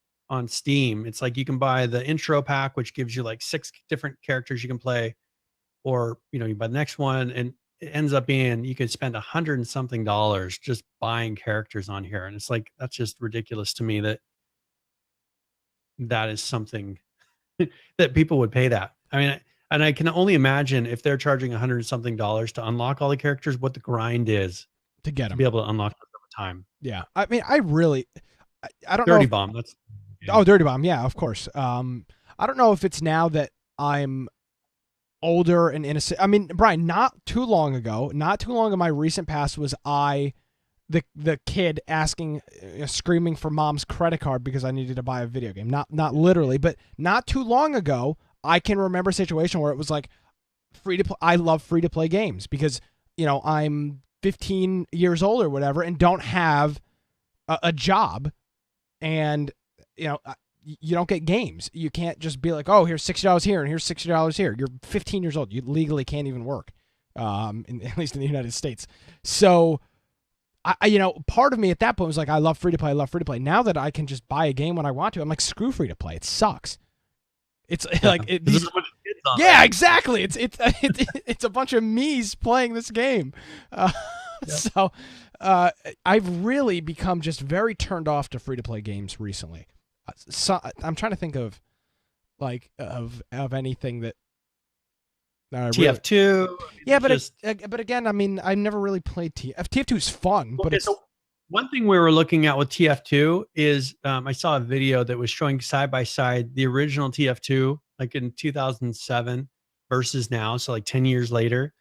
S2: Steam. It's like you can buy the intro pack, which gives you like 6 different characters you can play, or you buy the next one, and it ends up being you could spend $100 and something just buying characters on here, and it's like that's just ridiculous to me that is something that people would pay that. I mean, and I can only imagine if they're charging $100 and something to unlock all the characters, what the grind is
S1: to get them,
S2: to be able to unlock them over time.
S1: Yeah, I mean, I don't
S2: Dirty
S1: know.
S2: Bomb. game.
S1: Oh, Dirty Bomb. Yeah, of course. I don't know if it's now that I'm older and innocent. I mean, Brian, not too long in my recent past was I the kid asking, screaming for mom's credit card because I needed to buy a video game. Not literally, but not too long ago, I can remember a situation where it was like free to play. I love free to play games because, I'm 15 years old or whatever and don't have a job, and you don't get games. You can't just be like, oh, here's $60 here and here's $60 here. You're 15 years old. You legally can't even work, at least in the United States. So, part of me at that point was like, I love free to play. Now that I can just buy a game when I want to, I'm like, screw free to play. It sucks. It's like exactly. It's a bunch of me's playing this game. So I've really become just very turned off to free to play games recently. So I'm trying to think of anything that
S2: TF2.
S1: Yeah, but again, I mean, I've never really played TF2 is fun, but it's
S2: one thing we were looking at with TF2 is I saw a video that was showing side by side the original TF2 like in 2007 versus now, so like 10 years later,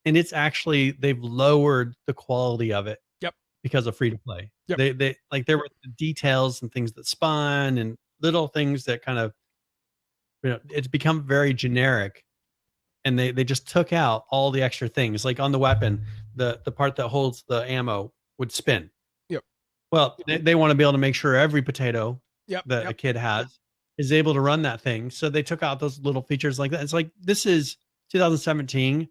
S2: and it's actually they've lowered the quality of it.
S1: Yep.
S2: Because of free to play.
S1: Yep.
S2: They like there were details and things that spun and little things that kind of it's become very generic. And they just took out all the extra things, like on the weapon, the part that holds the ammo would spin.
S1: Yep.
S2: Well, they want to be able to make sure every potato that a kid has is able to run that thing. So they took out those little features like that. It's like, this is 2017,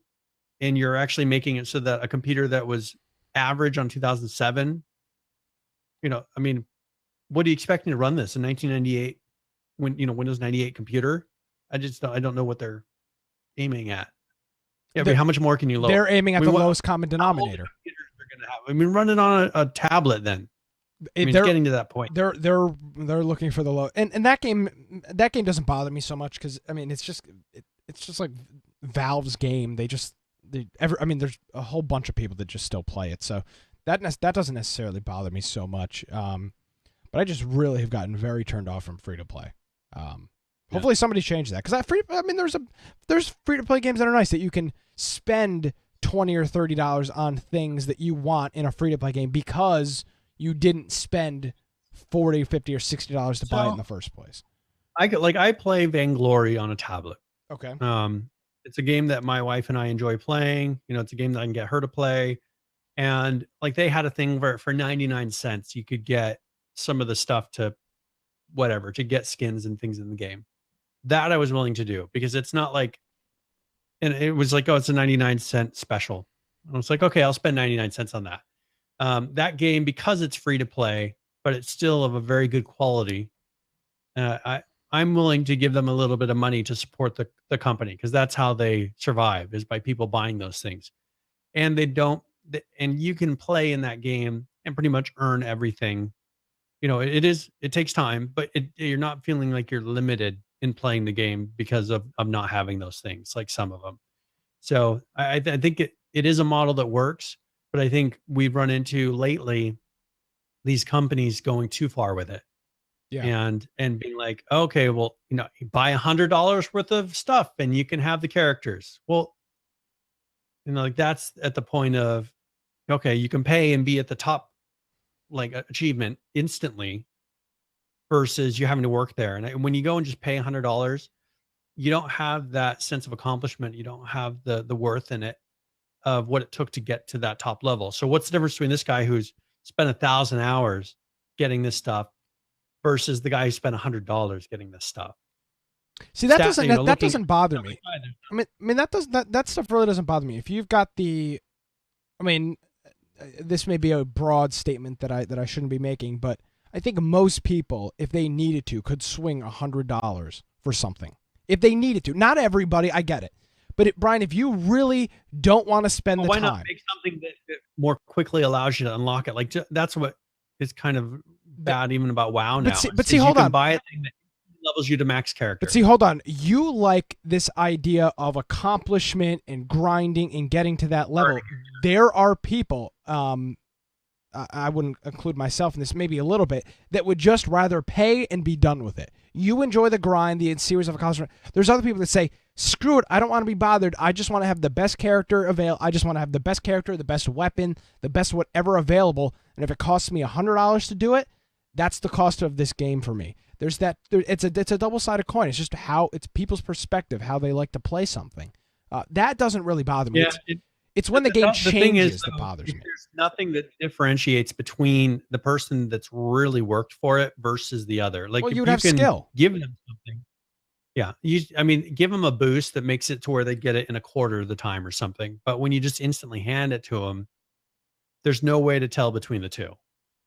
S2: and you're actually making it so that a computer that was average on 2007, I mean, what are you expecting to run this in 1998 when, Windows 98 computer? I don't know what they're aiming at. Yeah, but how much more can you lower?
S1: They're aiming at the lowest common denominator.
S2: I mean, run it on a tablet then. It's getting to that point.
S1: They're looking for the low, and that game doesn't bother me so much because I mean it's just like Valve's game. There's a whole bunch of people that just still play it, so that doesn't necessarily bother me so much. But I just really have gotten very turned off from free to play. Hopefully somebody changed that because there's free to play games that are nice that you can spend $20 or $30 on things that you want in a free to play game because you didn't spend $40, $50, or $60 to buy it in the first place.
S2: I play Vainglory on a tablet.
S1: Okay.
S2: It's a game that my wife and I enjoy playing. It's a game that I can get her to play, and like they had a thing where for 99 cents you could get some of the stuff to get skins and things in the game. That I was willing to do because it's not like, and it was like, oh, it's a 99-cent special. I was like, okay, I'll spend 99 cents on that. That game, because it's free to play, but it's still of a very good quality. I'm willing to give them a little bit of money to support the company because that's how they survive, is by people buying those things. And and you can play in that game and pretty much earn everything. It takes time, but you're not feeling like you're limited in playing the game because of not having those things, like some of them. So I think it is a model that works, but I think we've run into lately these companies going too far with it.
S1: Yeah.
S2: And being like, okay, well, you buy $100 worth of stuff and you can have the characters. Well, like that's at the point of, okay, you can pay and be at the top like achievement instantly versus you having to work there. And when you go and just pay $100, you don't have that sense of accomplishment. You don't have the worth in it of what it took to get to that top level. So what's the difference between this guy who's spent 1,000 hours getting this stuff versus the guy who spent $100 getting this stuff?
S1: See, that doesn't bother me. I mean that stuff really doesn't bother me. If you've got this may be a broad statement that I shouldn't be making, but I think most people, if they needed to, could swing $100 for something. If they needed to. Not everybody, I get it. But Brian, if you really don't want to spend the time, why not
S2: make something that more quickly allows you to unlock it? Like that's what is kind of bad even about WoW now.
S1: But see, hold on.
S2: Buy a thing that levels you to max character.
S1: But see, hold on. You like this idea of accomplishment and grinding and getting to that level. There are people, I wouldn't include myself in this, maybe a little bit, that would just rather pay and be done with it. You enjoy the grind, the series of accomplishments. There's other people that say, screw it, I don't want to be bothered. I just want to have the best character I just want to have the best character, the best weapon, the best whatever available. And if it costs me $100 to do it, that's the cost of this game for me. It's a double-sided coin. It's just it's people's perspective, how they like to play something. That doesn't really bother me.
S2: Yeah,
S1: it's when the game changes
S2: that
S1: bothers me.
S2: There's nothing that differentiates between the person that's really worked for it versus the other. Like,
S1: well,
S2: if
S1: you would
S2: you
S1: have
S2: can
S1: skill.
S2: give them something. Yeah, give them a boost that makes it to where they get it in a quarter of the time or something. But when you just instantly hand it to them, there's no way to tell between the two.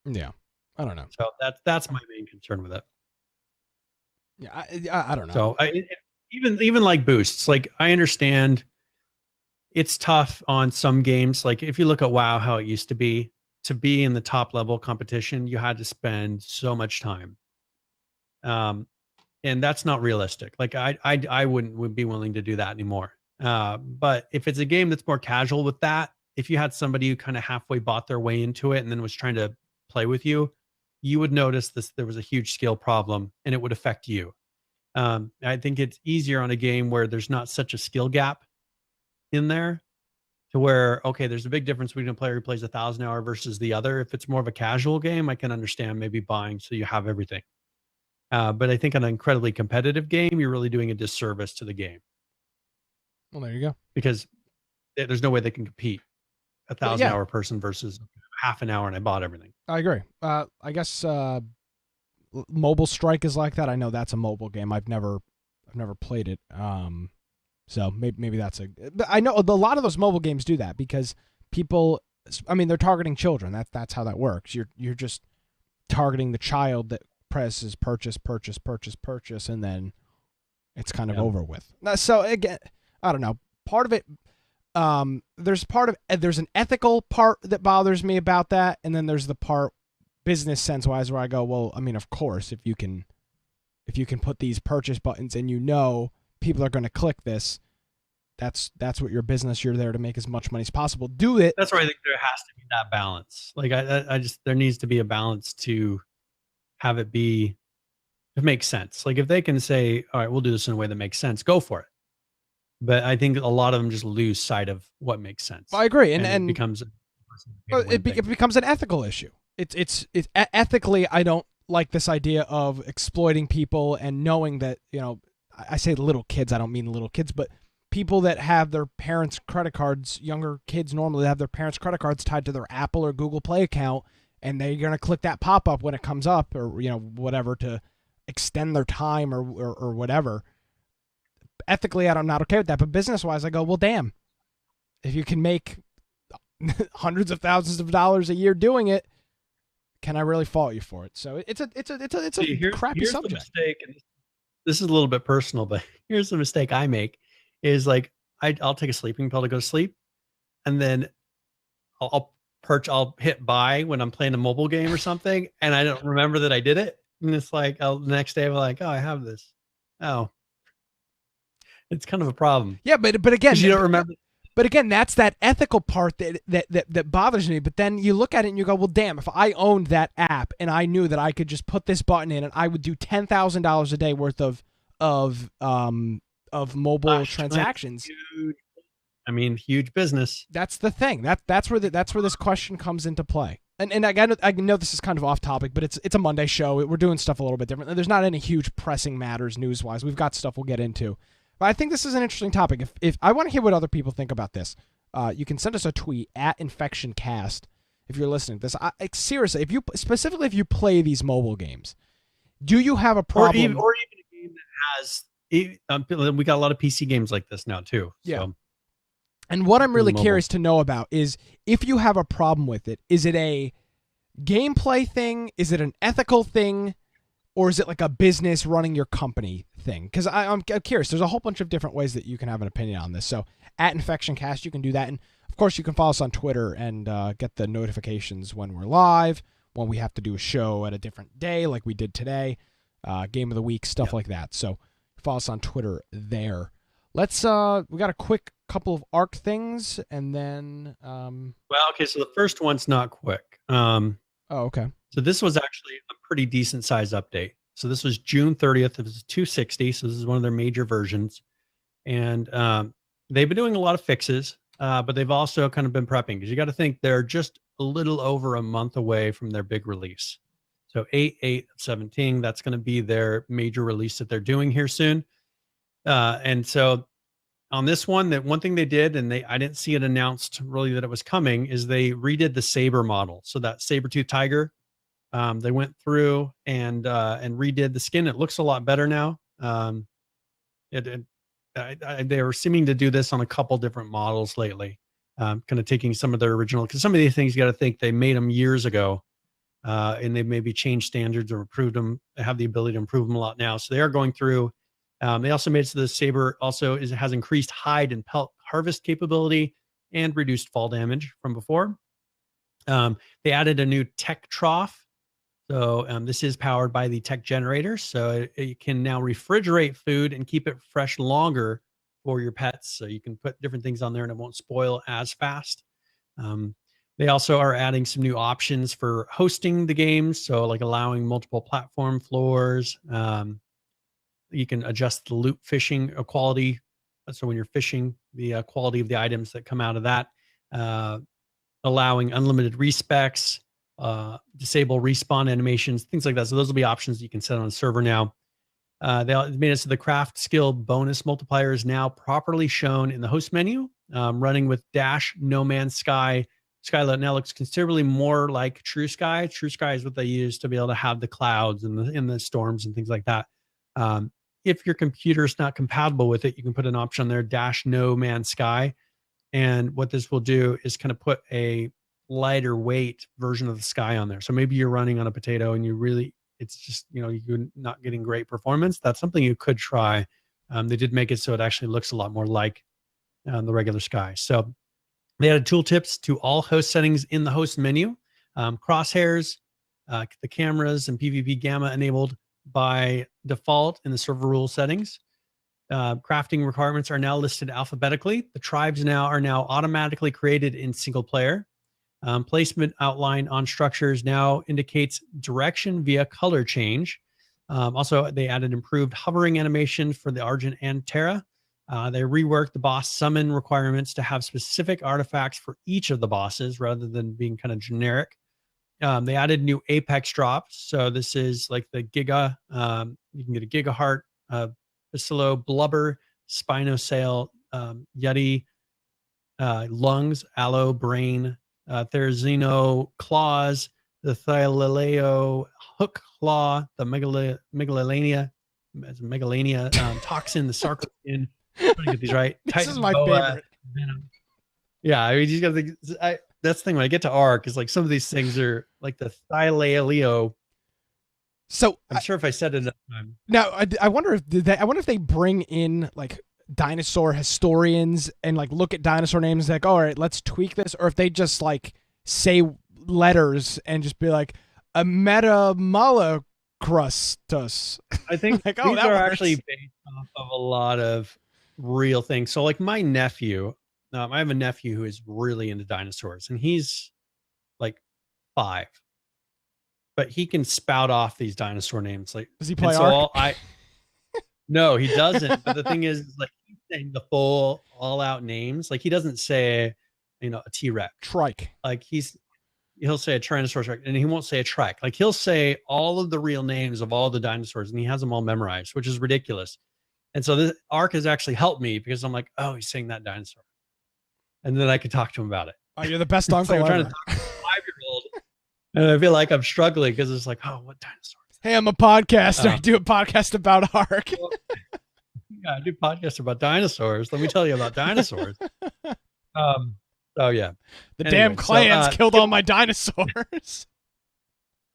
S1: Yeah, I don't know.
S2: So that's my main concern with it.
S1: Yeah, I don't know.
S2: So even like boosts, like I understand it's tough on some games. Like if you look at WoW, how it used to be in the top level competition, you had to spend so much time. And that's not realistic. Like I would be willing to do that anymore. But if it's a game that's more casual with that, if you had somebody who kind of halfway bought their way into it and then was trying to play with you, you would notice there was a huge skill problem and it would affect you. I think it's easier on a game where there's not such a skill gap in there, to where, okay, there's a big difference between a player who plays 1,000 hour versus the other. If it's more of a casual game, I can understand maybe buying so you have everything. But I think on an incredibly competitive game, you're really doing a disservice to the game.
S1: Well, there you go.
S2: Because there's no way they can compete. 1,000 hour person versus half an hour and I bought everything.
S1: I agree. I guess Mobile Strike is like that. I know that's a mobile game. I've never played it. So maybe that's but I know a lot of those mobile games do that because people, I mean, they're targeting children. That's how that works. You're just targeting the child that presses purchase, and then it's kind of over with. So again, I don't know. Part of it, there's an ethical part that bothers me about that, and then there's the part business sense wise where I go, well, I mean, of course, if you can put these purchase buttons and people are going to click this, that's what your business, you're there to make as much money as possible. Do it.
S2: That's where I think there has to be that balance. Like I just, there needs to be a balance to have it make sense. Like if they can say, all right, we'll do this in a way that makes sense, go for it. But I think a lot of them just lose sight of what makes sense.
S1: I agree. And
S2: it becomes
S1: it becomes an ethical issue. It's ethically, I don't like this idea of exploiting people and knowing that, I say little kids, I don't mean little kids, but people that have their parents' credit cards, younger kids normally have their parents' credit cards tied to their Apple or Google Play account, and they're going to click that pop-up when it comes up or, whatever to extend their time or whatever. Ethically, I'm not okay with that, but business-wise, I go, well, damn. If you can make hundreds of thousands of dollars a year doing it, can I really fault you for it? So it's a crappy subject.
S2: The mistake, and this is a little bit personal, but here's the mistake I make is like I'll take a sleeping pill to go to sleep, and then I'll hit buy when I'm playing a mobile game or something, and I don't remember that I did it, and it's like the next day I'm like, oh, I have this. Oh, it's kind of a problem.
S1: Yeah, but again,
S2: you don't remember.
S1: But again, that's that ethical part that bothers me. But then you look at it and you go, well, damn, if I owned that app and I knew that I could just put this button in and I would do $10,000 a day worth of mobile transactions.
S2: Huge business.
S1: That's the thing. That's where this question comes into play. And I know this is kind of off topic, but it's a Monday show. We're doing stuff a little bit different. There's not any huge pressing matters news wise. We've got stuff we'll get into. But I think this is an interesting topic. If I want to hear what other people think about this, you can send us a tweet at InfectionCast if you're listening to this. Seriously, if you play these mobile games, do you have a problem?
S2: Or even a game that has. We got a lot of PC games like this now too.
S1: Yeah.
S2: So.
S1: And what I'm really curious to know about is if you have a problem with it, is it a gameplay thing? Is it an ethical thing? Or is it like a business running your company thing? Because I'm curious. There's a whole bunch of different ways that you can have an opinion on this. So at InfectionCast, you can do that. And, of course, you can follow us on Twitter and get the notifications when we're live, when we have to do a show at a different day like we did today, game of the week, stuff like that. So follow us on Twitter there. We got a quick couple of Arc things, and then
S2: Well, okay, so the first one's not quick.
S1: oh, okay.
S2: So this was actually a pretty decent size update. So this was June 30th. It was 260. So this is one of their major versions. And they've been doing a lot of fixes, but they've also kind of been prepping, because you got to think they're just a little over a month away from their big release. So 8/8/17, that's going to be their major release that they're doing here soon. And so on this one, that one thing they did, and I didn't see it announced really that it was coming, is they redid the saber model. So that saber-tooth tiger, they went through and redid the skin. It looks a lot better now. They were seeming to do this on a couple different models lately, kind of taking some of their original, because some of these things you got to think they made them years ago, and they maybe changed standards or improved them, have the ability to improve them a lot now. So they are going through. They also made so the saber also has increased hide and pelt harvest capability and reduced fall damage from before. They added a new tech trough. So this is powered by the tech generator. So it can now refrigerate food and keep it fresh longer for your pets. So you can put different things on there and it won't spoil as fast. They also are adding some new options for hosting the games. So like allowing multiple platform floors. You can adjust the loot fishing quality. So when you're fishing, the quality of the items that come out of that, allowing unlimited respecs, disable respawn animations, things like that. So those will be options you can set on a server now. They made it so the craft skill bonus multiplier is now properly shown in the host menu, running with Dash, No Man's Sky. Skylight now looks considerably more like True Sky. True Sky is what they use to be able to have the clouds and the storms and things like that. If your computer is not compatible with it, you can put an option on there, Dash, No Man's Sky. And what this will do is kind of put a lighter weight version of the sky on there. So maybe you're running on a potato and it's just, you're not getting great performance. That's something you could try. They did make it so it actually looks a lot more like the regular sky. So they added tooltips to all host settings in the host menu. Crosshairs, the cameras and PvP gamma enabled by default in the server rule settings. Crafting requirements are now listed alphabetically. The tribes are now automatically created in single player. Placement outline on structures now indicates direction via color change. Also, they added improved hovering animation for the Argent and Terra. They reworked the boss summon requirements to have specific artifacts for each of the bosses rather than being kind of generic. They added new Apex drops. So this is like the Giga. You can get a Giga Heart, Bacillo, Blubber, Spinosail, Yeti, Lungs, Aloe, Brain, Therizino, Claws, the Thyleleo, Hook Claw, the Megalania, Toxin, the Sarcopin. I'm trying to get these right.
S1: This is my favorite.
S2: Venom. Yeah, I mean, you got to think. That's the thing when I get to Arc is like some of these things are like the Thyleleo.
S1: So
S2: I'm sure if I said it enough time.
S1: Now I wonder if they bring in like dinosaur historians and like look at dinosaur names like, all right, let's tweak this, or if they just like say letters and just be like a Metamolocrustus.
S2: I think
S1: like,
S2: these are actually based off of a lot of real things. So like my nephew, I have a nephew who is really into dinosaurs and he's like 5, but he can spout off these dinosaur names. Like,
S1: does he play Ark?
S2: No, he doesn't. But the thing is like he's saying the full all out names. Like he doesn't say, a T-Rex.
S1: Trike.
S2: Like he'll say a Tyrannosaurus and he won't say a trike. Like he'll say all of the real names of all the dinosaurs and he has them all memorized, which is ridiculous. And so this Arc has actually helped me because I'm like, oh, he's saying that dinosaur. And then I could talk to him about it.
S1: Oh, you're the best uncle
S2: I'm
S1: ever.
S2: trying to talk to a 5-year-old and I feel like I'm struggling because it's like, oh, what dinosaur?
S1: Hey, I'm a podcaster. I do a podcast about Ark.
S2: Well, yeah, I do podcasts about dinosaurs. Let me tell you about dinosaurs. Oh yeah.
S1: The damn clans killed all my dinosaurs.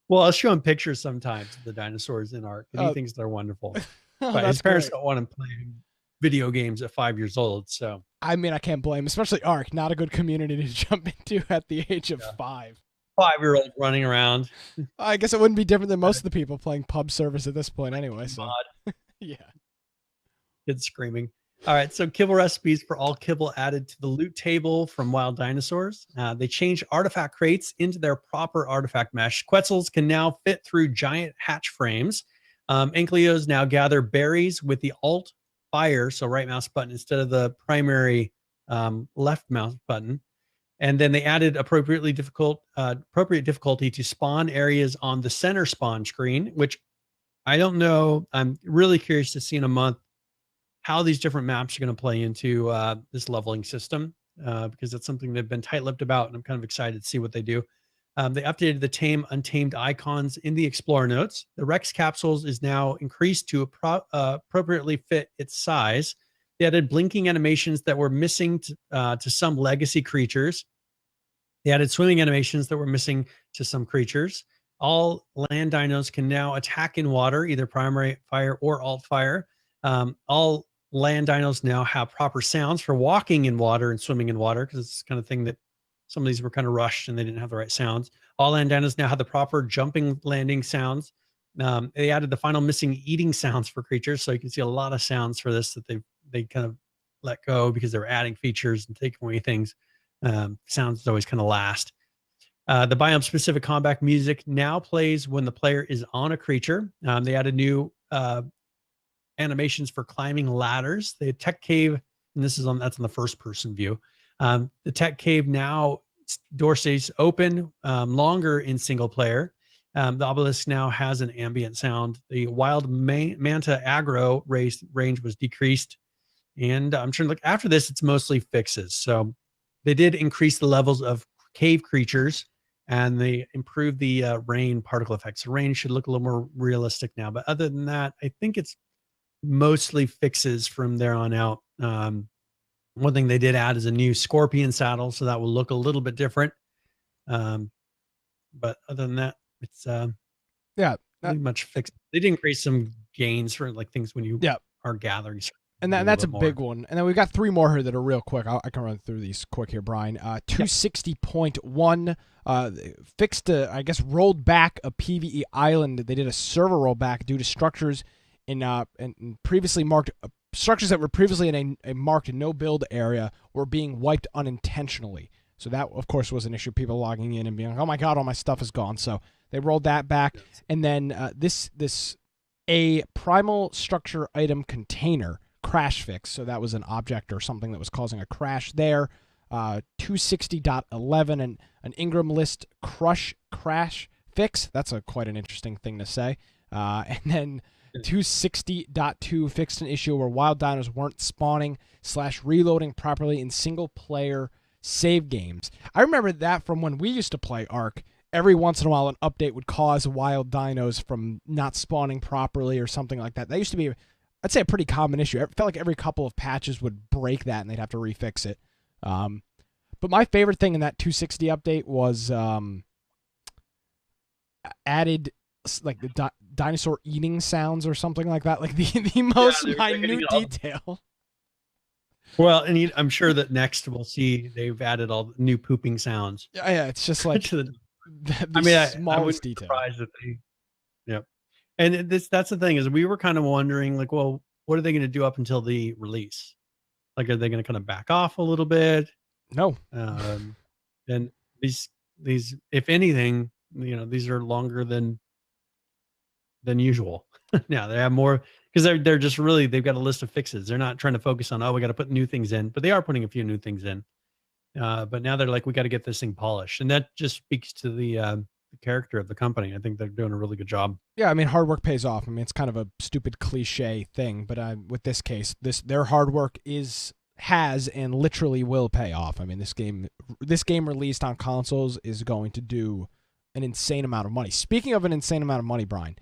S2: Well, I'll show him pictures sometimes of the dinosaurs in Ark, and he thinks they're wonderful. But his parents don't want him playing video games at 5 years old. So
S1: I mean, I can't blame, especially Ark. Not a good community to jump into at the age of 5.
S2: 5-year-old running around.
S1: I guess it wouldn't be different than most of the people playing pub service at this point, anyway. So yeah,
S2: kids screaming. All right, so kibble recipes for all kibble added to the loot table from Wild Dinosaurs. They changed artifact crates into their proper artifact mesh. Quetzals can now fit through giant hatch frames. Ankylos now gather berries with the Alt Fire, so right mouse button instead of the primary left mouse button. And then they added appropriate difficulty to spawn areas on the center spawn screen, which I don't know. I'm really curious to see in a month how these different maps are going to play into this leveling system, because it's something they've been tight-lipped about, and I'm kind of excited to see what they do. They updated the tame untamed icons in the Explorer notes. The Rex capsules is now increased to appropriately fit its size. They added blinking animations that were missing to some legacy creatures. They added swimming animations that were missing to some creatures. All land dinos can now attack in water, either primary fire or alt fire. All land dinos now have proper sounds for walking in water and swimming in water, because it's the kind of thing that some of these were kind of rushed and they didn't have the right sounds. All land dinos now have the proper jumping landing sounds. They added the final missing eating sounds for creatures, so you can see a lot of sounds for this that they kind of let go because they were adding features and taking away things. Sounds always kind of last. The biome specific combat music now plays when the player is on a creature. They added new animations for climbing ladders. The tech cave, and that's on the first person view. The tech cave now door stays open longer in single player. The obelisk now has an ambient sound. The wild manta aggro range was decreased, and I'm sure after this it's mostly fixes. So they did increase the levels of cave creatures, and they improved the rain particle effects. The rain should look a little more realistic now, but other than that, I think it's mostly fixes from there on out. One thing they did add is a new scorpion saddle, so that will look a little bit different. But other than that, it's pretty much fixed. They did increase some gains for like things when you are gathering.
S1: And that's a big one. And then we've got three more here that are real quick. I can run through these quick here, Brian. 260.1 fixed, I guess, rolled back a PvE island. They did a server rollback due to structures in previously marked structures that were previously in a marked no build area were being wiped unintentionally. So that, of course, was an issue. People logging in and being like, "Oh my god, all my stuff is gone." So they rolled that back. Yes. And then a primal structure item container crash fix. So that was an object or something that was causing a crash there. 260.11 and an Ingram list crash fix. That's quite an interesting thing to say. And then 260.2 fixed an issue where wild dinos weren't spawning / reloading properly in single player save games. I remember that from when we used to play Ark. Every once in a while, an update would cause wild dinos from not spawning properly or something like that. That used to be, I'd say, a pretty common issue. It felt like every couple of patches would break that and they'd have to refix it. But my favorite thing in that 260 update was added like the dinosaur eating sounds or something like that, like the most minute detail.
S2: Well, and I'm sure that next we'll see they've added all the new pooping sounds.
S1: Yeah, it's just like the smallest detail.
S2: Surprised that they, yep. And that's the thing is we were kind of wondering like, well, what are they going to do up until the release? Like, are they going to kind of back off a little bit?
S1: No.
S2: And these, if anything, these are longer than usual. Now they have more because they're just really, they've got a list of fixes. They're not trying to focus on, we got to put new things in, but they are putting a few new things in. But now they're like, we got to get this thing polished. And that just speaks to the character of the company. I think they're doing a really good job.
S1: Yeah. I mean, hard work pays off. I mean, it's kind of a stupid cliche thing, but with this case, their hard work has and literally will pay off. I mean, this game released on consoles is going to do an insane amount of money. Speaking of an insane amount of money, Brian,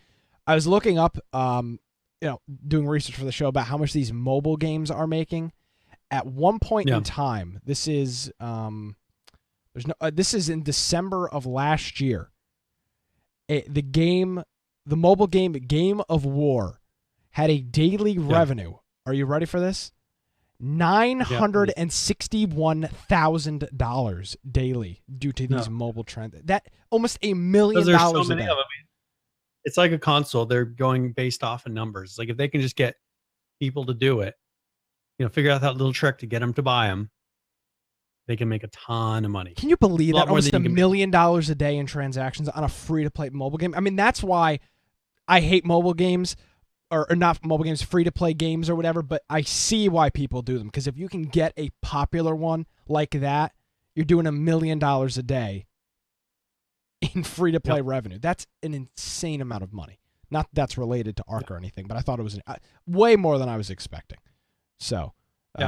S1: I was looking up, doing research for the show about how much these mobile games are making. At one point in time, this is this is in December of last year. The mobile game Game of War had a daily revenue. Are you ready for this? $961,000 daily due to these mobile trends. That almost $1 million.
S2: There's so many of them. It's like a console. They're going based off of numbers. Like if they can just get people to do it, figure out that little trick to get them to buy them, they can make a ton of money.
S1: Can you believe
S2: A lot
S1: that?
S2: more
S1: Almost
S2: than
S1: $1
S2: you can
S1: million a day in transactions on a free-to-play mobile game. I mean, that's why I hate mobile games, or not mobile games, free-to-play games or whatever, but I see why people do them. Because if you can get a popular one like that, you're doing $1 million a day in free-to-play revenue. That's an insane amount of money. Not that that's related to Ark or anything, but I thought it was way more than I was expecting. So,
S2: you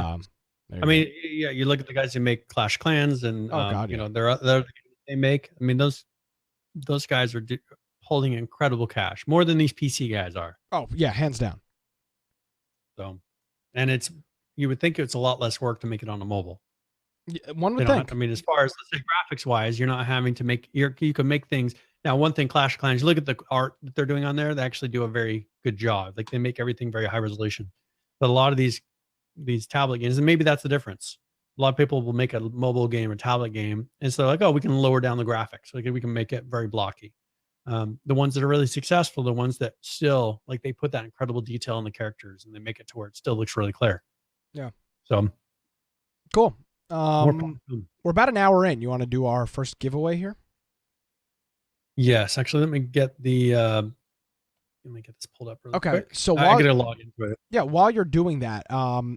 S2: look at the guys who make Clash Clans and they're they make. I mean, those guys are holding incredible cash, more than these PC guys are.
S1: Oh yeah, hands down.
S2: So, and you would think it's a lot less work to make it on a mobile.
S1: Yeah, one would think.
S2: I mean, as far as let's say graphics wise, you're not having to make you can make things. Now, one thing, Clash of Clans, you look at the art that they're doing on there, they actually do a very good job. Like they make everything very high resolution. But a lot of these tablet games, and maybe that's the difference. A lot of people will make a mobile game or tablet game, and so like, oh, we can lower down the graphics. Like we can make it very blocky. The ones that are really successful, the ones that still like they put that incredible detail in the characters and they make it to where it still looks really clear.
S1: Yeah.
S2: So
S1: cool. We're about an hour in. You want to do our first giveaway here?
S2: Yes, actually, let me get this pulled up really quick.
S1: So
S2: I gotta log into it.
S1: Yeah, while you're doing that,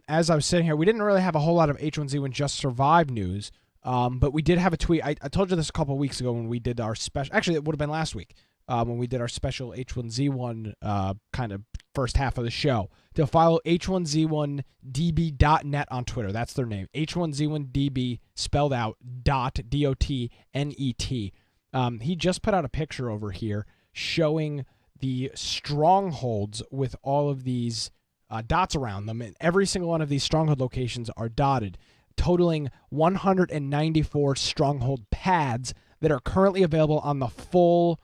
S1: as I was sitting here, we didn't really have a whole lot of H1Z1 Just Survive news, but we did have a tweet. I told you this a couple of weeks ago when we did our special. Actually, it would have been last week when we did our special H1Z1 kind of first half of the show. To follow H1Z1DB.net on Twitter. That's their name. H1Z1DB spelled out .DOTNET. He just put out a picture over here showing the strongholds with all of these dots around them, and every single one of these stronghold locations are dotted, totaling 194 stronghold pads that are currently available on the full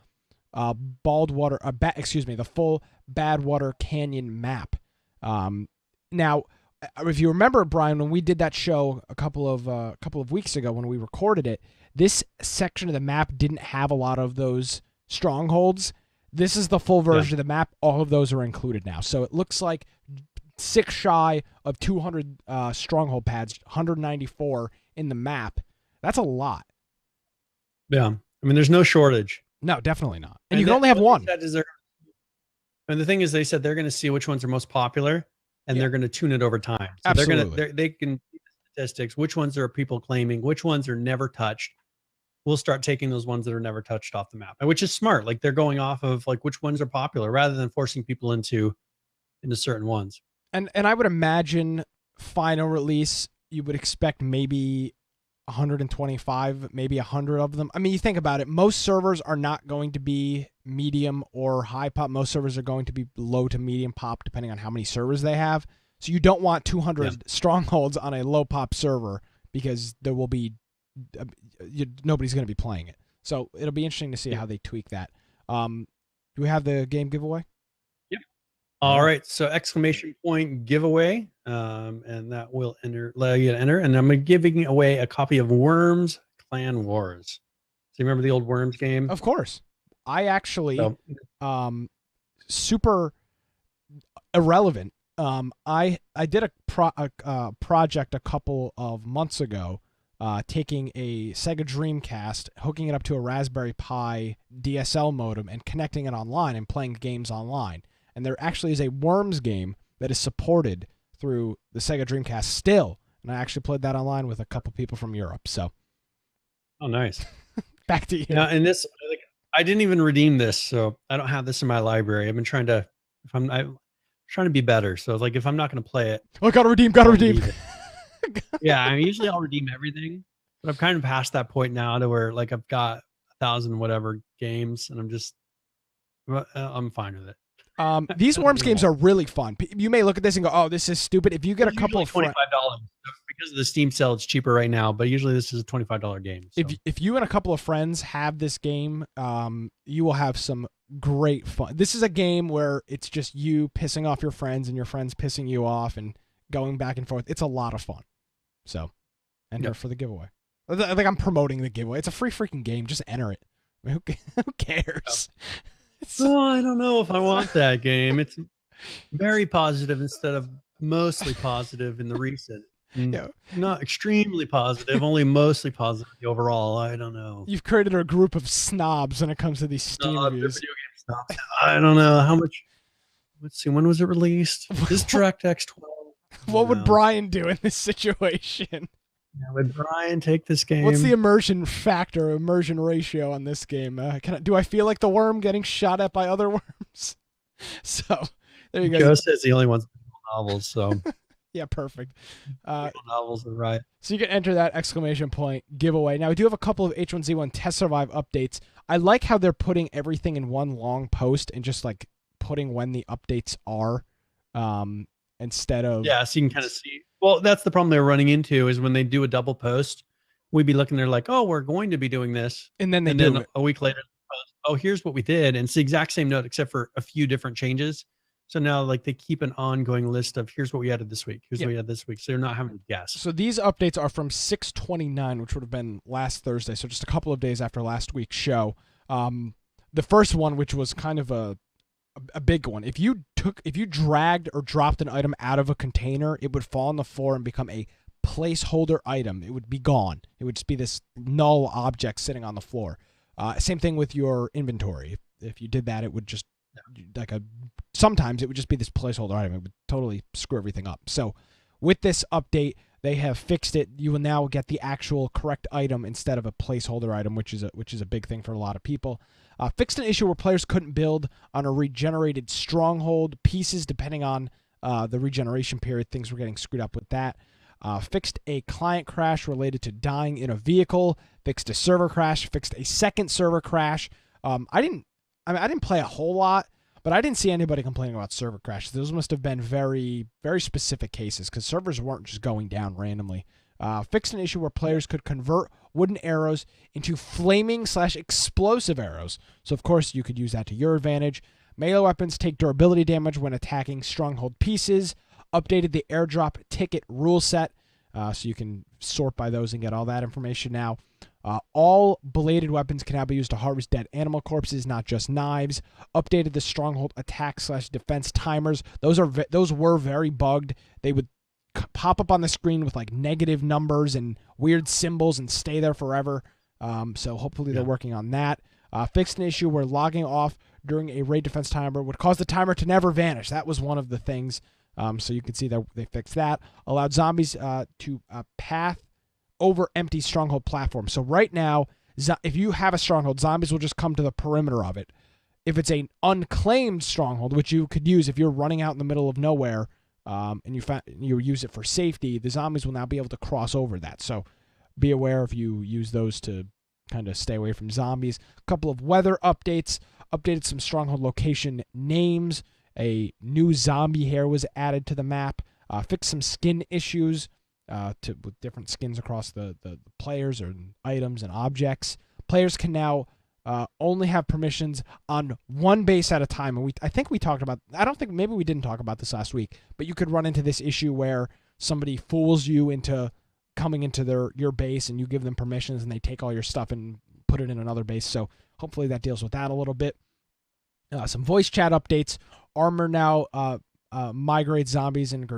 S1: the full Badwater Canyon map. Now, if you remember, Brian, when we did that show a couple of weeks ago when we recorded it, this section of the map didn't have a lot of those strongholds. This is the full version of the map. All of those are included now. So it looks like 6 shy of 200 stronghold pads, 194 in the map. That's a lot.
S2: Yeah. I mean, there's no shortage.
S1: No, definitely not. And you can only have one.
S2: And the thing is, they said they're going to see which ones are most popular, and they're going to tune it over time. So
S1: Absolutely.
S2: they can see the statistics, which ones are people claiming, which ones are never touched. We'll start taking those ones that are never touched off the map, which is smart. Like they're going off of like which ones are popular rather than forcing people into certain ones.
S1: And I would imagine final release, you would expect maybe 125, maybe 100 of them. I mean, you think about it, most servers are not going to be medium or high pop. Most servers are going to be low to medium pop, depending on how many servers they have. So you don't want 200 strongholds on a low pop server because there will be nobody's going to be playing it. So it'll be interesting to see how they tweak that. Do we have the game giveaway?
S2: Yep. All right. So ! giveaway. And that will allow you to enter. And I'm giving away a copy of Worms Clan Wars. So you remember the old Worms game?
S1: Of course. I actually, super irrelevant. I did a project a couple of months ago, taking a Sega Dreamcast, hooking it up to a Raspberry Pi DSL modem, and connecting it online and playing games online. And there actually is a Worms game that is supported through the Sega Dreamcast still, and I actually played that online with a couple people from Europe. So,
S2: oh, nice.
S1: Back to you.
S2: Now, and this, I didn't even redeem this, so I don't have this in my library. I've been trying to, I'm trying to be better. So, like, if I'm not going to play it,
S1: gotta redeem.
S2: Yeah, I mean, usually I'll redeem everything, but I'm kind of past that point now to where, like, I've got 1,000 whatever games, and I'm fine with it.
S1: These Worms games are really fun. You may look at this and go, "Oh, this is stupid." If you get a couple of
S2: $25 because of the Steam sale, it's cheaper right now. But usually, this is a $25 game. So.
S1: If you and a couple of friends have this game, you will have some great fun. This is a game where it's just you pissing off your friends and your friends pissing you off and going back and forth. It's a lot of fun. So, enter for the giveaway. Like I'm promoting the giveaway. It's a free freaking game. Just enter it. I mean, who cares?
S2: Oh, I don't know if I want that game. It's very positive instead of mostly positive in the recent.
S1: Yeah.
S2: Not extremely positive, only mostly positive overall. I don't know.
S1: You've created a group of snobs when it comes to these Steam
S2: No, the
S1: reviews.
S2: video game stuff. I don't know how much. Let's see. When was it released? This DirectX 12.
S1: What would Brian do in this situation?
S2: Yeah, would Brian take this game?
S1: What's the immersion factor, immersion ratio on this game? Do I feel like the worm getting shot at by other worms? So there you go.
S2: Joe says he only wants novels, so
S1: yeah, perfect.
S2: Novels are right.
S1: So you can enter that exclamation point giveaway. Now we do have a couple of H1Z1 Test Survive updates. I like how they're putting everything in one long post and just like putting when the updates are, instead of
S2: so you can kind of see. Well, that's the problem they're running into is when they do a double post, we'd be looking there like, oh, we're going to be doing this,
S1: and then do it.
S2: A week later, oh, here's what we did, and it's the exact same note except for a few different changes. So now, like, they keep an ongoing list of here's what we added this week, here's what we had this week, so you're not having to guess.
S1: So these updates are from 6/29, which would have been last Thursday, so just a couple of days after last week's show. The first one, which was kind of a big one, if you dragged or dropped an item out of a container, it would fall on the floor and become a placeholder item. It would be gone. It would just be this null object sitting on the floor. Same thing with your inventory. If you did that, it would just sometimes it would just be this placeholder item. It would totally screw everything up. So with this update, they have fixed it. You will now get the actual correct item instead of a placeholder item, which is a big thing for a lot of people. Fixed an issue where players couldn't build on a regenerated stronghold pieces depending on the regeneration period. Things were getting screwed up with that. Fixed a client crash related to dying in a vehicle. Fixed a server crash. Fixed a second server crash. I didn't play a whole lot, but I didn't see anybody complaining about server crashes. Those must have been very, very specific cases because servers weren't just going down randomly. Fixed an issue where players could convert wooden arrows into flaming/explosive arrows. So, of course, you could use that to your advantage. Melee weapons take durability damage when attacking stronghold pieces. Updated the airdrop ticket rule set, so you can sort by those and get all that information now. All bladed weapons can now be used to harvest dead animal corpses, not just knives. Updated the stronghold attack/defense timers. Those were very bugged. They would pop up on the screen with like negative numbers and weird symbols and stay there forever. So hopefully they're working on that. Fixed an issue where logging off during a raid defense timer would cause the timer to never vanish. That was one of the things. So you can see that they fixed that. Allowed zombies to path over empty stronghold platforms. So right now, if you have a stronghold, zombies will just come to the perimeter of it. If it's an unclaimed stronghold, which you could use if you're running out in the middle of nowhere, and you use it for safety, the zombies will now be able to cross over that. So be aware if you use those to kind of stay away from zombies. A couple of weather updates. Updated some stronghold location names. A new zombie hair was added to the map. Fixed some skin issues with different skins across the players or items and objects. Players can now only have permissions on one base at a time. And I think we talked about, I don't think, maybe we didn't talk about this last week, but you could run into this issue where somebody fools you into coming into your base and you give them permissions and they take all your stuff and put it in another base. So hopefully that deals with that a little bit. Some voice chat updates. Armor now migrates zombies and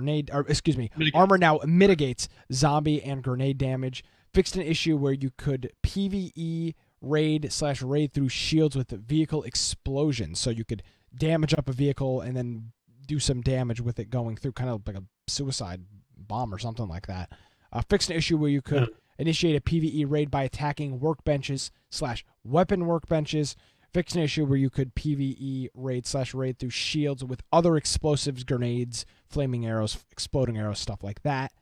S1: armor now mitigates zombie and grenade damage. Fixed an issue where you could PvE raid through shields with vehicle explosions. So you could damage up a vehicle and then do some damage with it going through, kind of like a suicide bomb or something like that. Fixed an issue where you could initiate a PvE raid by attacking workbenches /weapon workbenches. Fixed an issue where you could PvE raid through shields with other explosives, grenades, flaming arrows, exploding arrows, stuff like that.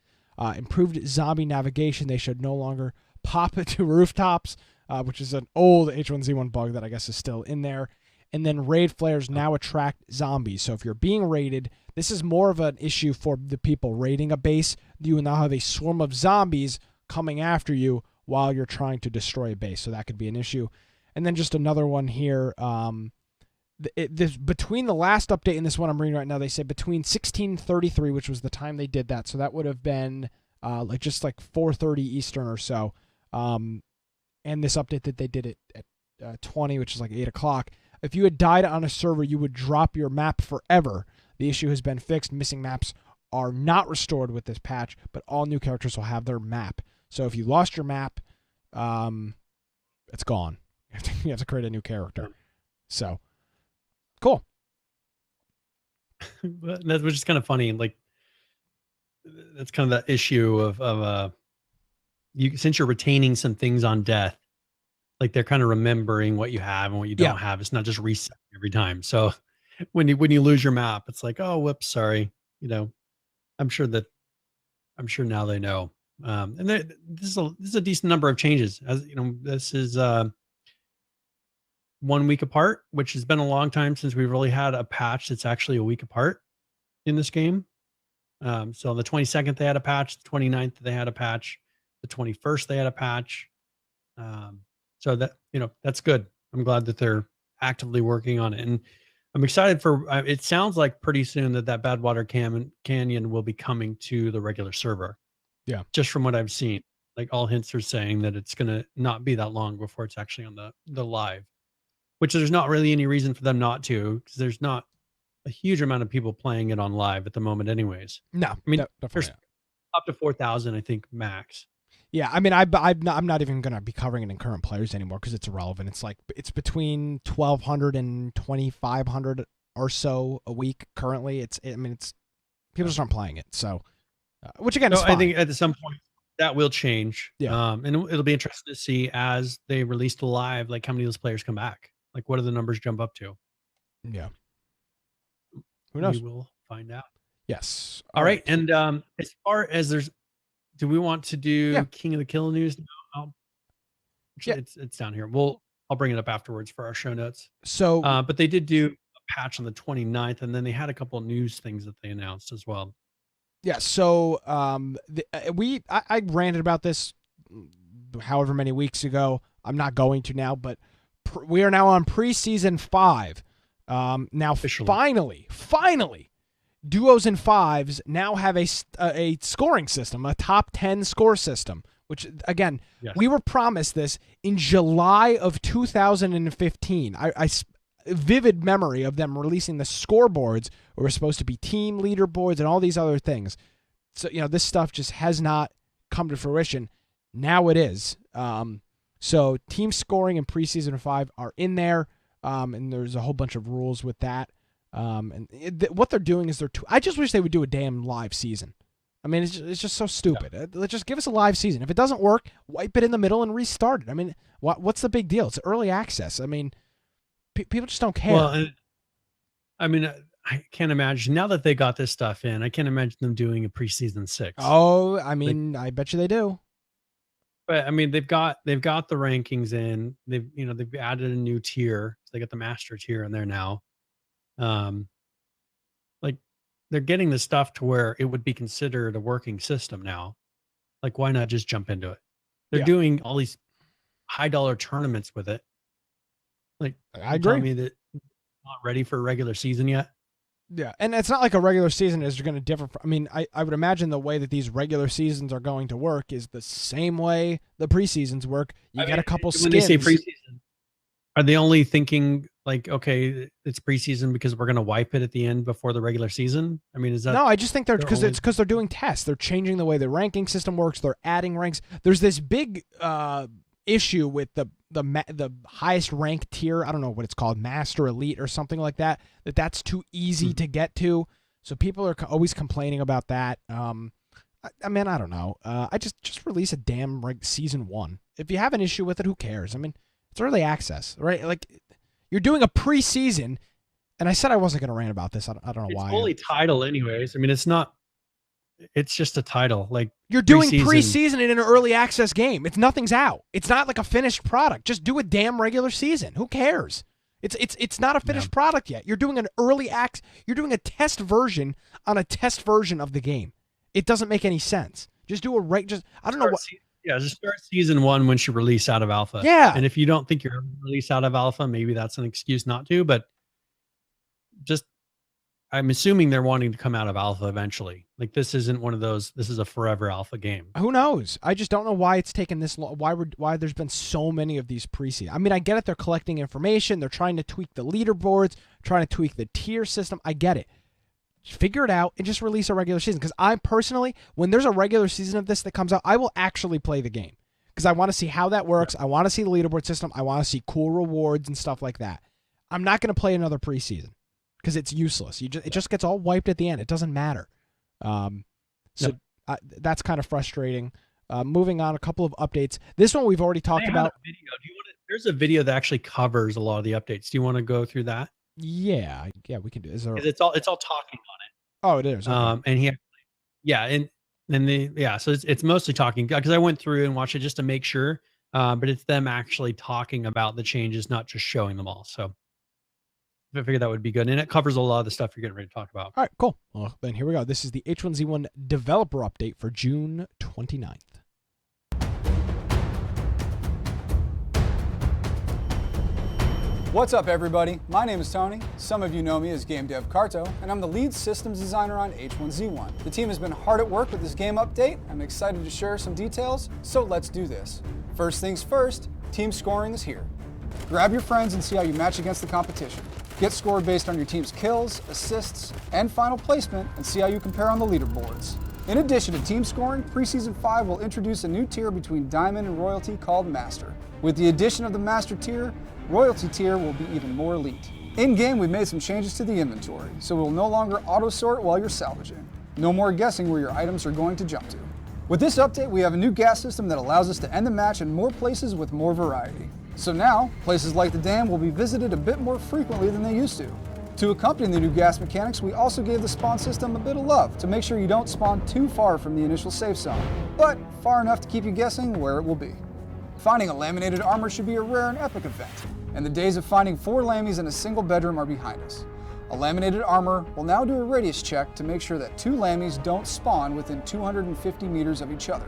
S1: Improved zombie navigation. They should no longer pop into rooftops, which is an old H1Z1 bug that I guess is still in there. And then raid flares now attract zombies. So if you're being raided, this is more of an issue for the people raiding a base. You will now have a swarm of zombies coming after you while you're trying to destroy a base. So that could be an issue. And then just another one here. Between the last update and this one I'm reading right now, they say between 16:33, which was the time they did that. So that would have been like 4:30 Eastern or so. And this update that they did at 20, which is like 8 o'clock. If you had died on a server, you would drop your map forever. The issue has been fixed. Missing maps are not restored with this patch, but all new characters will have their map. So if you lost your map, it's gone. You have to create a new character. So, cool.
S2: That was just kind of funny. Like, that's kind of the issue of you, since you're retaining some things on death, like they're kind of remembering what you have and what you don't have. It's not just reset every time. So when you lose your map, it's like, oh, whoops, sorry. You know, I'm sure now they know. And this is a decent number of changes. As you know, this is 1 week apart, which has been a long time since we've really had a patch that's actually a week apart in this game. So on the 22nd, they had a patch, the 29th, they had a patch, the 21st, they had a patch. So that, you know, that's good. I'm glad that they're actively working on it. And I'm excited for, it sounds like pretty soon that Badwater Canyon will be coming to the regular server.
S1: Yeah.
S2: Just from what I've seen, like all hints are saying that it's going to not be that long before it's actually on the live, which there's not really any reason for them not to, because there's not a huge amount of people playing it on live at the moment anyways.
S1: No,
S2: I mean,
S1: definitely
S2: there's up to 4,000, I think, max.
S1: Yeah, I mean, I'm not even going to be covering it in current players anymore because it's irrelevant. It's like it's between 1,200 and 2,500 or so a week currently. It's people just aren't playing it. So, which again is fine.
S2: I think at some point that will change.
S1: Yeah.
S2: And it'll be interesting to see as they release the live, like how many of those players come back. Like, what do the numbers jump up to?
S1: Yeah. Who knows?
S2: We will find out.
S1: Yes.
S2: All right. And as far as do we want to do King of the Kill news now? It's down here. I'll bring it up afterwards for our show notes.
S1: So,
S2: but they did do a patch on the 29th, and then they had a couple of news things that they announced as well.
S1: Yeah. So, I ranted about this however many weeks ago. I'm not going to now, but we are now on preseason 5. Now officially. Finally, duos and fives now have a scoring system, a top 10 score system, which again, we were promised this in July of 2015. I vivid memory of them releasing the scoreboards where were supposed to be team leaderboards and all these other things. So, you know, this stuff just has not come to fruition. Now it is. So team scoring in preseason 5 are in there. And there's a whole bunch of rules with that. What they're doing is I just wish they would do a damn live season. I mean, it's just so stupid. Yeah. Let's just give us a live season. If it doesn't work, wipe it in the middle and restart it. I mean, what's the big deal? It's early access. I mean, people just don't care.
S2: Well, I mean, I can't imagine now that they got this stuff in. I can't imagine them doing a preseason 6.
S1: Oh, I mean, I bet you they do.
S2: But I mean, they've got the rankings in. They've added a new tier. So they got the master tier in there now. Like they're getting the stuff to where it would be considered a working system now. Like, why not just jump into it? They're doing all these $high tournaments with it. Like,
S1: I agree.
S2: Tell me that not ready for a regular season yet.
S1: Yeah, and it's not like a regular season is going to differ. I mean, I would imagine the way that these regular seasons are going to work is the same way the preseasons work. You get a couple skins.
S2: When they say preseason, are they only thinking like, okay, it's preseason because we're going to wipe it at the end before the regular season? I mean, is that?
S1: No, I just think because they're doing tests. They're changing the way the ranking system works. They're adding ranks. There's this big issue with the highest rank tier. I don't know what it's called, Master Elite or something like that. That's too easy to get to. So people are always complaining about that. I mean, I don't know. I just release a damn season 1. If you have an issue with it, who cares? I mean, it's early access, right? Like you're doing a preseason, and I said I wasn't going to rant about this. I don't know why.
S2: It's only title, anyways. I mean, it's not. It's just a title. Like
S1: you're doing preseason in an early access game. Nothing's out. It's not like a finished product. Just do a damn regular season. Who cares? It's not a finished product yet. You're doing an early access. You're doing a test version on a test version of the game. It doesn't make any sense. Just do a I don't know what.
S2: Just start season 1 when you release out of alpha.
S1: Yeah.
S2: And if you don't think you're released out of alpha, maybe that's an excuse not to. But just. I'm assuming they're wanting to come out of alpha eventually. Like this isn't one of those. This is a forever alpha game.
S1: Who knows? I just don't know why it's taken this long. Why there's been so many of these preseason. I mean, I get it. They're collecting information. They're trying to tweak the leaderboards, trying to tweak the tier system. I get it. Figure it out and just release a regular season. Because I personally, when there's a regular season of this that comes out, I will actually play the game. Because I want to see how that works. I want to see the leaderboard system. I want to see cool rewards and stuff like that. I'm not going to play another preseason because it's useless. It just gets all wiped at the end. It doesn't matter. That's kind of frustrating. Moving on, a couple of updates. This one we've already talked about.
S2: There's a video that actually covers a lot of the updates. Do you want to go through that?
S1: Yeah, we can do. Is there?
S2: It's all talking on it.
S1: Oh, it is. Okay.
S2: So it's mostly talking, because I went through and watched it just to make sure. But it's them actually talking about the changes, not just showing them all. So I figured that would be good, and it covers a lot of the stuff you're getting ready to talk about.
S1: All right, cool. Well, then here we go. This is the H1Z1 developer update for June 29th.
S3: What's up, everybody? My name is Tony. Some of you know me as Game Dev Carto, and I'm the lead systems designer on H1Z1. The team has been hard at work with this game update. I'm excited to share some details, so let's do this. First things first, team scoring is here. Grab your friends and see how you match against the competition. Get scored based on your team's kills, assists, and final placement, and see how you compare on the leaderboards. In addition to team scoring, Preseason 5 will introduce a new tier between Diamond and Royalty called Master. With the addition of the Master tier, Royalty tier will be even more elite. In-game, we've made some changes to the inventory, so it will no longer auto-sort while you're salvaging. No more guessing where your items are going to jump to. With this update, we have a new gas system that allows us to end the match in more places with more variety. So now, places like the dam will be visited a bit more frequently than they used to. To accompany the new gas mechanics, we also gave the spawn system a bit of love to make sure you don't spawn too far from the initial safe zone, but far enough to keep you guessing where it will be. Finding a laminated armor should be a rare and epic event, and the days of finding 4 lammies in a single bedroom are behind us. A laminated armor will now do a radius check to make sure that 2 lammies don't spawn within 250 meters of each other.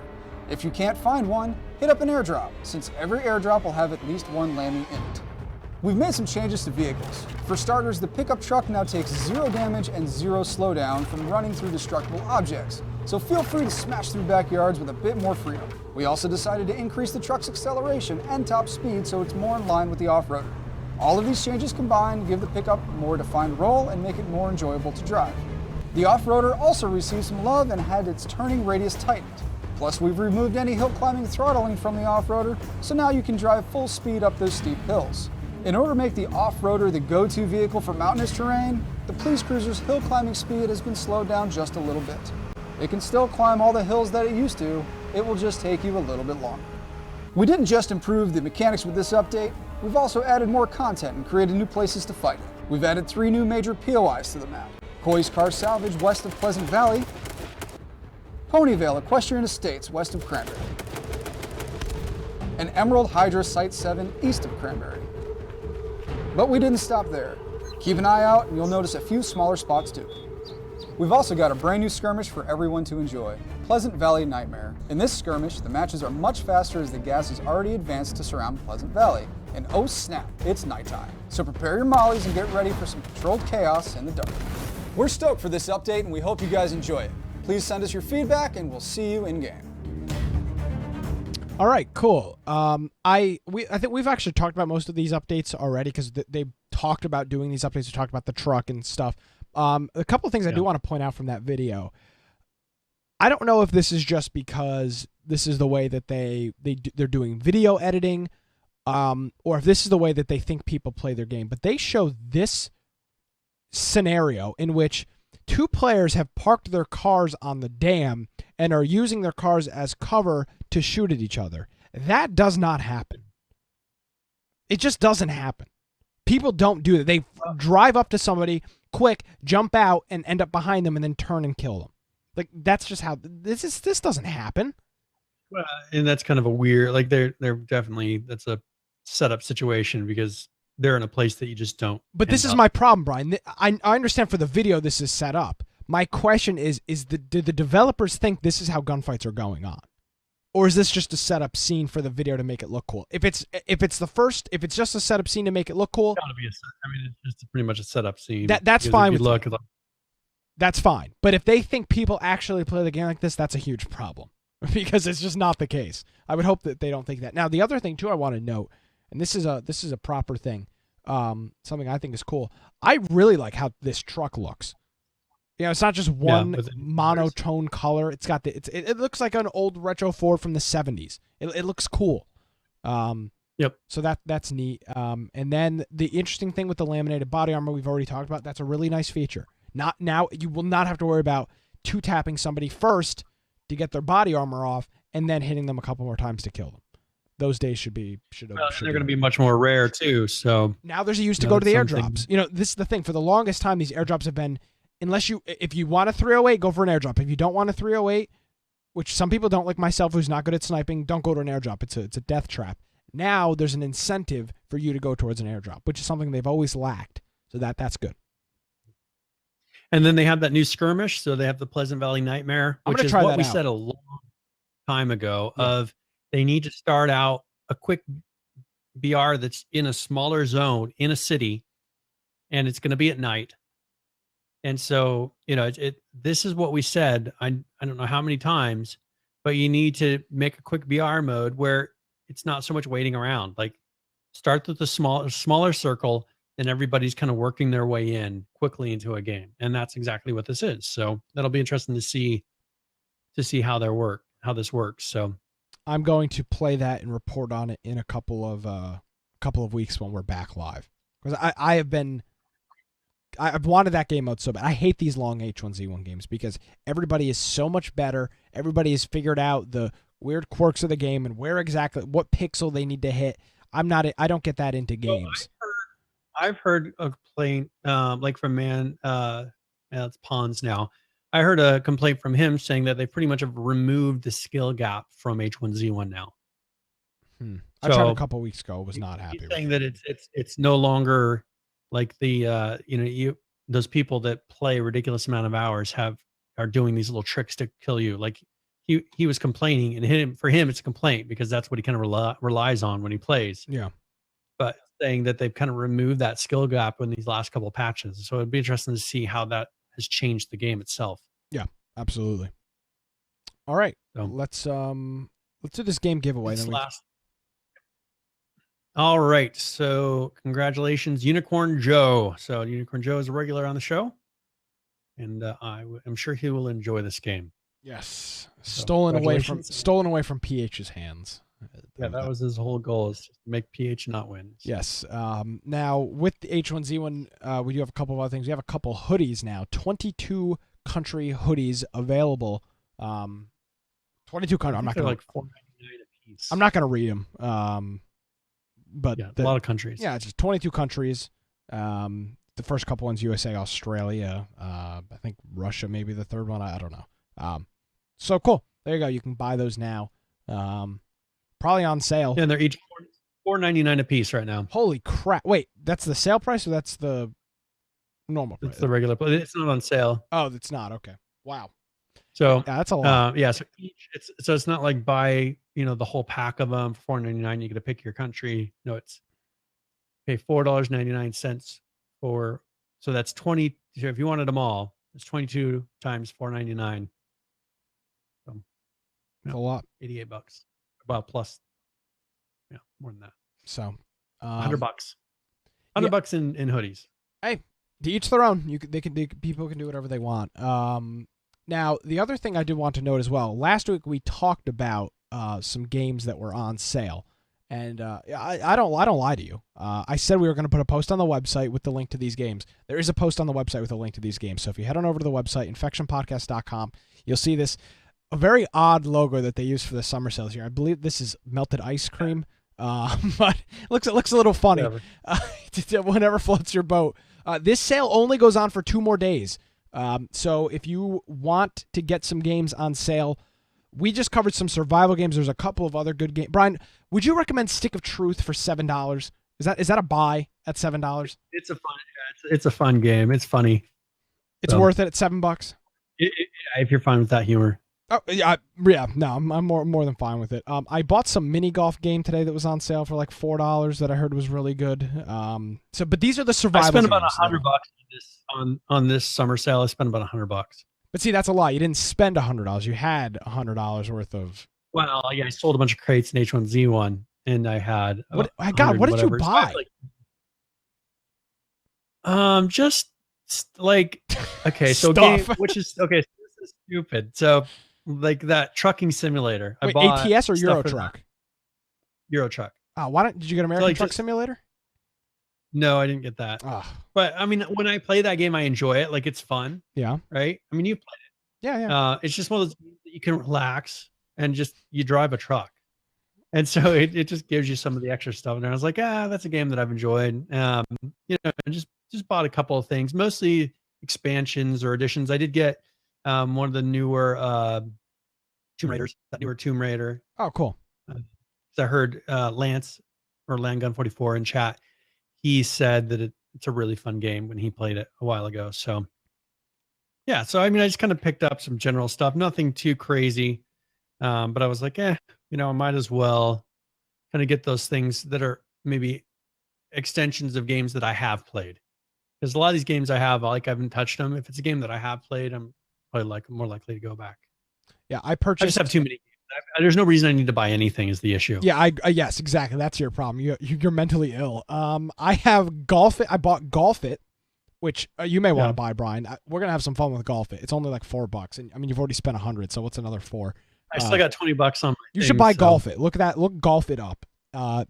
S3: If you can't find one, hit up an airdrop, since every airdrop will have at least 1 lammy in it. We've made some changes to vehicles. For starters, the pickup truck now takes 0 damage and 0 slowdown from running through destructible objects, so feel free to smash through backyards with a bit more freedom. We also decided to increase the truck's acceleration and top speed so it's more in line with the off-roader. All of these changes combined give the pickup a more defined role and make it more enjoyable to drive. The off-roader also received some love and had its turning radius tightened. Plus, we've removed any hill climbing throttling from the off-roader, so now you can drive full speed up those steep hills. In order to make the off-roader the go-to vehicle for mountainous terrain, the Police Cruiser's hill climbing speed has been slowed down just a little bit. It can still climb all the hills that it used to, it will just take you a little bit longer. We didn't just improve the mechanics with this update, we've also added more content and created new places to fight it. We've added 3 new major POIs to the map: Coy's Car Salvage west of Pleasant Valley, Ponyvale Equestrian Estates west of Cranberry, and Emerald Hydra Site 7 east of Cranberry. But we didn't stop there. Keep an eye out and you'll notice a few smaller spots too. We've also got a brand new skirmish for everyone to enjoy, Pleasant Valley Nightmare. In this skirmish, the matches are much faster as the gas is already advanced to surround Pleasant Valley. And oh snap, it's nighttime. So prepare your mollies and get ready for some controlled chaos in the dark. We're stoked for this update and we hope you guys enjoy it. Please send us your feedback and we'll see you in game.
S1: All right, cool. I think we've actually talked about most of these updates already because they talked about doing these updates. We talked about the truck and stuff. A couple of things I do want to point out from that video. I don't know if this is just because this is the way that they're doing video editing, or if this is the way that they think people play their game. But they show this scenario in which 2 players have parked their cars on the dam and are using their cars as cover to shoot at each other. That does not happen. It just doesn't happen. People don't do that. They drive up to somebody quick, jump out, and end up behind them and then turn and kill them. Like, that's just how this doesn't happen.
S2: Well, and that's kind of a weird, like they're definitely, that's a setup situation because they're in a place that you just don't.
S1: But this is my problem, Brian. I understand for the video this is set up. My question is did the developers think this is how gunfights are going on? Or is this just a setup scene for the video to make it look cool? If it's just a setup scene to make it look cool,
S2: it's gotta be it's just pretty much a setup scene.
S1: That's fine with me. That's fine. But if they think people actually play the game like this, that's a huge problem because it's just not the case. I would hope that they don't think that. Now, the other thing too I want to note, and this is a proper thing, something I think is cool. I really like how this truck looks. You know, it's not just one
S2: with the
S1: monotone color. It's got it looks like an old retro Ford from the 70s. It looks cool.
S2: Yep.
S1: So that's neat. And then the interesting thing with the laminated body armor we've already talked about, that's a really nice feature. Now you will not have to worry about two-tapping somebody first to get their body armor off and then hitting them a couple more times to kill them. Those days should be.
S2: They're going to be much more rare too. So
S1: now there's a use to go to the airdrops. You know, this is the thing. For the longest time, these airdrops have been, if you want a 308, go for an airdrop. If you don't want a 308, which some people don't, like myself, who's not good at sniping, don't go to an airdrop. It's a death trap. Now there's an incentive for you to go towards an airdrop, which is something they've always lacked. So that's good.
S2: And then they have that new skirmish. So they have the Pleasant Valley Nightmare, which is what we said a long time ago of they need to start out a quick BR that's in a smaller zone in a city, and it's going to be at night. And so, you know, this is what we said. I don't know how many times, but you need to make a quick BR mode where it's not so much waiting around. Like start with the smaller circle, and everybody's kind of working their way in quickly into a game. And that's exactly what this is. So that'll be interesting to see how this works. So
S1: I'm going to play that and report on it in a couple of weeks when we're back live. Because I've wanted that game mode so bad. I hate these long H1Z1 games because everybody is so much better. Everybody has figured out the weird quirks of the game and what pixel they need to hit. I don't get that into games.
S2: I've heard a complaint, like from it's Pawns now. I heard a complaint from him saying that they pretty much have removed the skill gap from H1Z1 now.
S1: I tried a couple weeks ago. Was not happy.
S2: He's saying that it's no longer like the those people that play a ridiculous amount of hours are doing these little tricks to kill you. Like he was complaining, and for him it's a complaint because that's what he kind of relies on when he plays.
S1: Yeah.
S2: But saying that they've kind of removed that skill gap in these last couple of patches. So it'd be interesting to see how that has changed the game itself.
S1: Yeah, absolutely. All right. So, let's do this game giveaway.
S2: All right. So congratulations, Unicorn Joe. So Unicorn Joe is a regular on the show, and I'm sure he will enjoy this game.
S1: Yes. Stolen away from PH's hands.
S2: Yeah, that was his whole goal, is to make PH not win. So.
S1: Yes. Now, with the H1Z1, we do have a couple of other things. We have a couple hoodies now. 22 country hoodies available. 22 country. I'm not going to like $4.99 a piece. I'm not going to read them. But
S2: yeah, a lot of countries.
S1: Yeah, it's just 22 countries. The first couple ones, USA, Australia. I think Russia, maybe the third one. I don't know. So cool. There you go. You can buy those now. Probably on sale.
S2: Yeah, and they're each $4.99 a piece right now.
S1: Holy crap. Wait, that's the sale price or that's the normal price?
S2: It's the regular price. It's not on sale.
S1: Oh, it's not. Okay. Wow.
S2: So
S1: yeah, that's a lot.
S2: So it's not like buy, the whole pack of them for $4.99. You get to pick your country. No, it's pay $4.99 for, so that's 20. So if you wanted them all, it's 22 times $4.99. So
S1: that's a lot.
S2: $88. Well, plus, more than that.
S1: So,
S2: $100. $100 in hoodies.
S1: Hey, to each their own. People can do whatever they want. Now, the other thing I did want to note as well. Last week we talked about some games that were on sale, and I don't lie to you. I said we were going to put a post on the website with the link to these games. There is a post on the website with a link to these games. So if you head on over to the website, infectionpodcast.com, you'll see this. A very odd logo that they use for the summer sales here. I believe this is melted ice cream, but it looks a little funny. Whatever floats your boat. This sale only goes on for 2 more days. So if you want to get some games on sale, we just covered some survival games. There's a couple of other good games. Brian, would you recommend Stick of Truth for $7? Is that a buy at $7?
S2: It's a fun game. It's funny.
S1: It's worth it at $7.
S2: If you're fine with that humor.
S1: Oh yeah, no, I'm more than fine with it. I bought some mini golf game today that was on sale for like $4 that I heard was really good. But these are the survival.
S2: I spent about $100 on this summer sale. I spent about $100.
S1: But see, that's a lot. You didn't spend $100. You had $100 worth of.
S2: Well, yeah, I sold a bunch of crates in H1Z1, and I had.
S1: What did you buy?
S2: Just like, okay, so
S1: Stuff.
S2: game, which is okay. So this is stupid. So like that trucking simulator.
S1: Wait,
S2: I bought
S1: ATS or
S2: stuff
S1: Euro
S2: for
S1: Truck?
S2: that. Euro Truck.
S1: Did you get American
S2: like,
S1: Truck
S2: just-
S1: Simulator?
S2: No, I didn't get that. But I mean, when I play that game, I enjoy it. Like it's fun.
S1: Yeah.
S2: Right. I mean, you play
S1: Yeah.
S2: it. It's just one of those games that you can relax and just you drive a truck. And so it just gives you some of the extra stuff. And I was like, that's a game that I've enjoyed. And just bought a couple of things, mostly expansions or additions. I did get one of the newer Tomb Raiders, that newer Tomb Raider.
S1: Oh, cool.
S2: So I heard Lance or Landgun 44 in chat. He said that it's a really fun game when he played it a while ago. So yeah, so I mean, I just kind of picked up some general stuff, nothing too crazy. But I was like, I might as well kind of get those things that are maybe extensions of games that I have played. Because a lot of these games I haven't touched them. If it's a game that I have played, I'm probably more likely to go back.
S1: Yeah, I
S2: just have too many games. There's no reason I need to buy anything is the issue.
S1: Yeah, yes, exactly. That's your problem. You're mentally ill. I have Golf It. I bought Golf It, which you may want to buy, Brian. We're gonna have some fun with Golf It. It's only like $4, and I mean you've already spent $100, so what's another $4?
S2: I still got $20 on my
S1: You should buy Golf It. Look at that. Look Golf It up.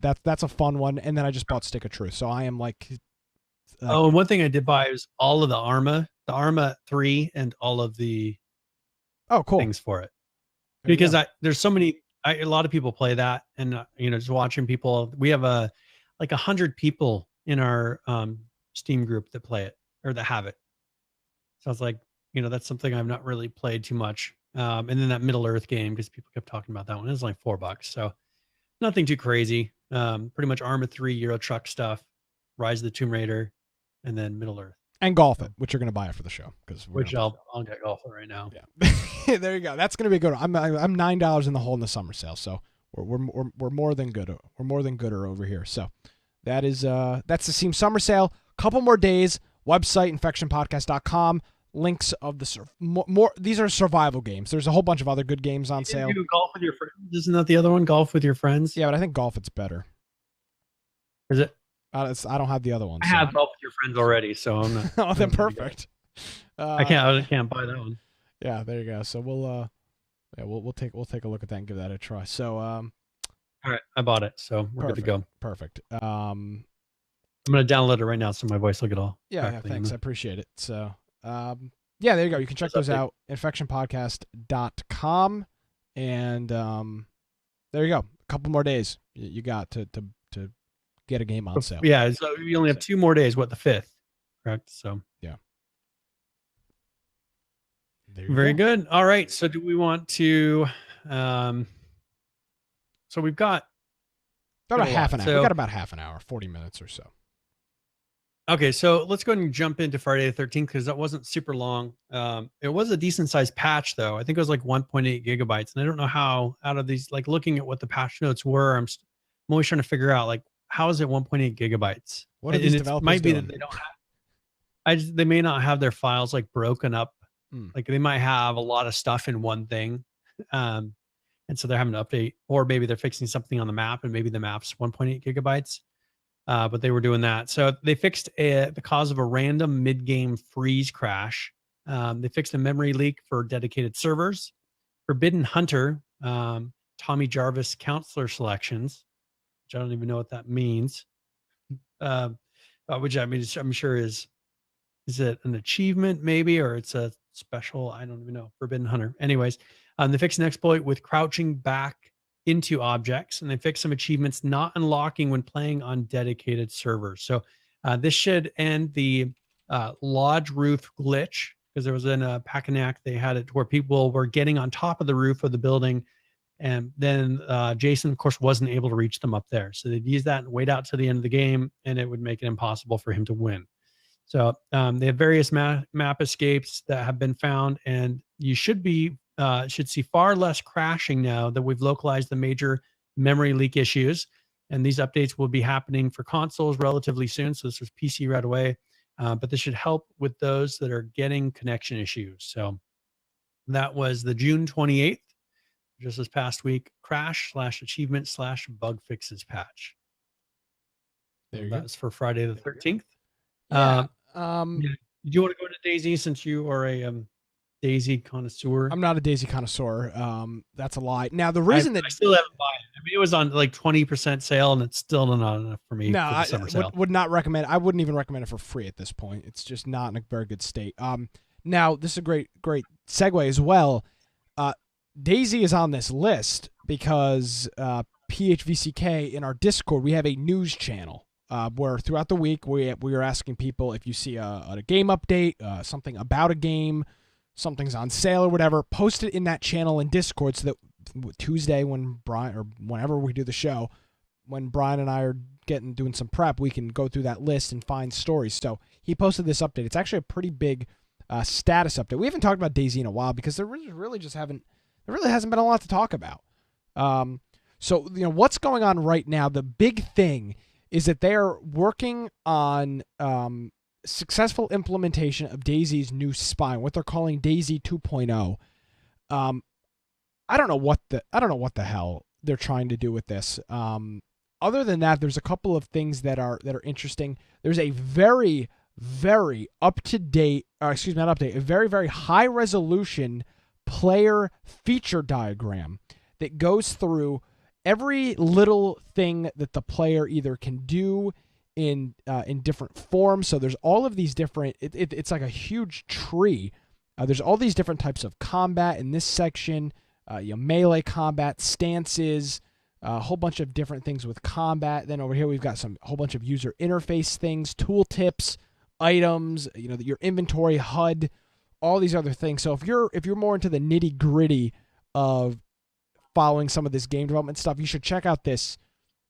S1: That's a fun one. And then I just bought Stick of Truth. So I am like.
S2: And one thing I did buy was all of the Arma 3, and all of the things for it. Because there's so many. A lot of people play that, and just watching people. We have 100 people in our Steam group that play it or that have it. So it's like, that's something I've not really played too much. And then that Middle Earth game, because people kept talking about that one. It was like $4, so nothing too crazy. Pretty much Arma 3, Euro Truck stuff, Rise of the Tomb Raider, and then Middle Earth.
S1: And Golf It, which you're going to buy it for the show,
S2: which I'll get Golf It right now.
S1: Yeah, there you go. That's going to be a good one. I'm $9 in the hole in the summer sale, so we're more than good. We're more than gooder over here. So that's the Steam summer sale. Couple more days. Website infectionpodcast.com. Links of the more. These are survival games. There's a whole bunch of other good games on sale.
S2: Do Golf with your friends? Isn't that the other one? Golf with your friends?
S1: Yeah, but I think Golf It's better.
S2: Is it?
S1: I don't have the other one.
S2: I have Golf with your friends already, so I'm not.
S1: Oh, then perfect.
S2: I can't buy that one.
S1: Yeah, there you go. So we'll take a look at that and give that a try. So
S2: all right, I bought it, so we're good to go.
S1: Perfect.
S2: I'm gonna download it right now, so my voice will get all.
S1: Yeah, thanks. I appreciate it. So yeah, there you go. You can check those out. infectionpodcast.com, and there you go. A couple more days you got to get a game on sale.
S2: Yeah, so you only have 2 more days. What, the 5th? Correct. So
S1: yeah.
S2: Very good. All right. So do we want to? So we've got
S1: about half an hour. We got about half an hour, 40 minutes or so.
S2: Okay, so let's go ahead and jump into Friday the 13th because that wasn't super long. It was a decent sized patch though. I think it was like 1.8 gigabytes, and I don't know how out of these, like looking at what the patch notes were, I'm always trying to figure out like how is it 1.8 gigabytes?
S1: What are these developers
S2: might be
S1: doing?
S2: that they don't have. They may not have their files like broken up. Like they might have a lot of stuff in one thing, and so they're having to update, or maybe they're fixing something on the map, and maybe the map's 1.8 gigabytes. But they were doing that. So they fixed the cause of a random mid-game freeze crash. They fixed a memory leak for dedicated servers. Forbidden Hunter, Tommy Jarvis counselor selections, which I don't even know what that means. Which I mean, I'm sure is it an achievement maybe, or it's a special? I don't even know. Forbidden Hunter. Anyways, they fixed an exploit with crouching back into objects, and they fixed some achievements not unlocking when playing on dedicated servers. So this should end the lodge roof glitch, because there was in a Pacanac, they had it where people were getting on top of the roof of the building, and then Jason, of course, wasn't able to reach them up there. So they'd use that and wait out to the end of the game, and it would make it impossible for him to win. So they have various map escapes that have been found, and you should see far less crashing now that we've localized the major memory leak issues. And these updates will be happening for consoles relatively soon. So this was PC right away, but this should help with those that are getting connection issues. So that was the June 28th, just this past week, crash/achievement/bug fixes patch.
S1: There you
S2: go. That was for Friday the 13th.
S1: Yeah.
S2: You Did you want to go into Daisy since you are a Daisy connoisseur?
S1: I'm not a Daisy connoisseur. That's a lie. Now the
S2: I
S1: reason that
S2: still haven't bought it. I mean, it was on like 20% sale, and it's still not enough for me
S1: no,
S2: for the
S1: I
S2: summer sale.
S1: would not recommend. I wouldn't even recommend it for free at this point. It's just not in a very good state. Now this is a great segue as well. Daisy is on this list because PHVCK in our Discord, we have a news channel where throughout the week we are asking people if you see a game update, something about a game, something's on sale or whatever, post it in that channel in Discord so that Tuesday when Brian, or whenever we do the show, when Brian and I are doing some prep, we can go through that list and find stories. So he posted this update. It's actually a pretty big status update. We haven't talked about Daisy in a while because there really hasn't been a lot to talk about. So what's going on right now, the big thing is that they're working on successful implementation of Daisy's new spine, what they're calling Daisy 2.0. I don't know what the hell they're trying to do with this. Other than that, there's a couple of things that are interesting. There's a very, very up-to-date, a very, very high-resolution player feature diagram that goes through every little thing that the player either can do in different forms. So there's all of these different, it's like a huge tree. There's all these different types of combat in this section, melee combat, stances, a whole bunch of different things with combat. Then over here we've got a whole bunch of user interface things, tooltips, items, your inventory, HUD, all these other things. So if you're more into the nitty gritty of following some of this game development stuff, you should check out this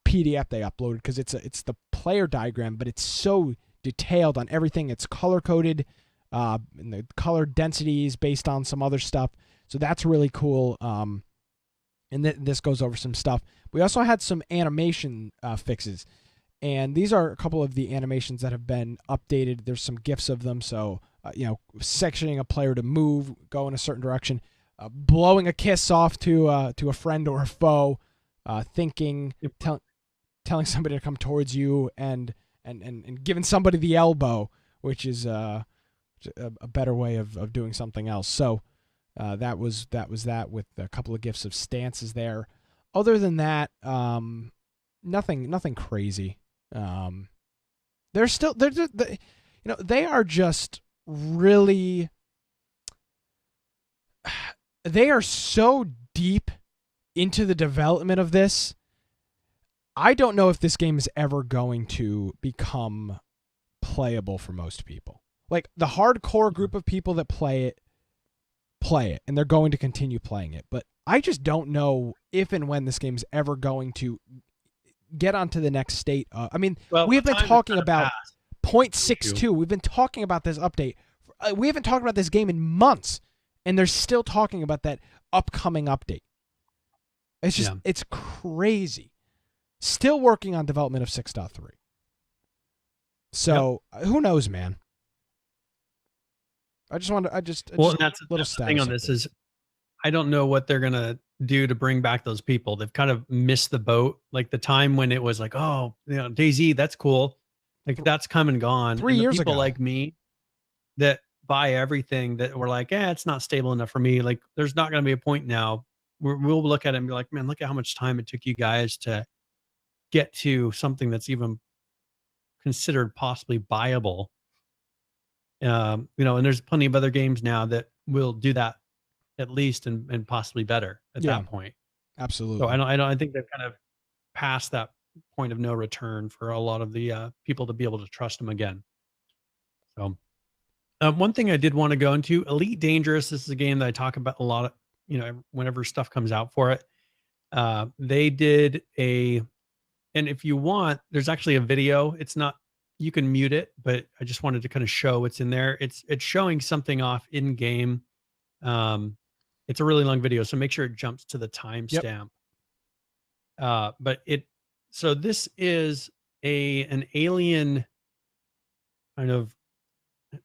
S1: PDF they uploaded because it's the player diagram, but it's so detailed on everything. It's color coded, and the color densities based on some other stuff. So that's really cool. And this goes over some stuff. We also had some animation fixes, and these are a couple of the animations that have been updated. There's some GIFs of them. So sectioning a player to move, go in a certain direction, blowing a kiss off to a friend or a foe, thinking, telling somebody to come towards you, and giving somebody the elbow, which is a better way of doing something else. So that was that with a couple of GIFs of stances there. Other than that, nothing crazy. They are just really, they are so deep into the development of this. I don't know if this game is ever going to become playable for most people. Like the hardcore group of people that play it, and they're going to continue playing it. But I just don't know if and when this game is ever going to get onto the next state. We've been talking about 0.62. We've been talking about this update. We haven't talked about this game in months, and they're still talking about that upcoming update. It's just, it's crazy. Still working on development of 6.3. So who knows, man? That's
S2: the thing on this is, I don't know what they're gonna do to bring back those people. They've kind of missed the boat. Like the time when it was like, oh, DayZ, that's cool. Like that's come and gone.
S1: 3 years
S2: people
S1: ago,
S2: like me that buy everything that were like, it's not stable enough for me. Like there's not gonna be a point now where we'll look at it and be like, man, look at how much time it took you guys to get to something that's even considered possibly buyable. And there's plenty of other games now that will do that at least and possibly better at that point.
S1: Absolutely.
S2: So I think they've kind of passed that point of no return for a lot of the people to be able to trust them again. So one thing I did want to go into, Elite Dangerous, this is a game that I talk about a lot of, whenever stuff comes out for it. They did and if you want, there's actually a video. It's not, you can mute it, but I just wanted to kind of show what's in there. It's showing something off in game. It's a really long video, so make sure it jumps to the timestamp. So this is an alien kind of.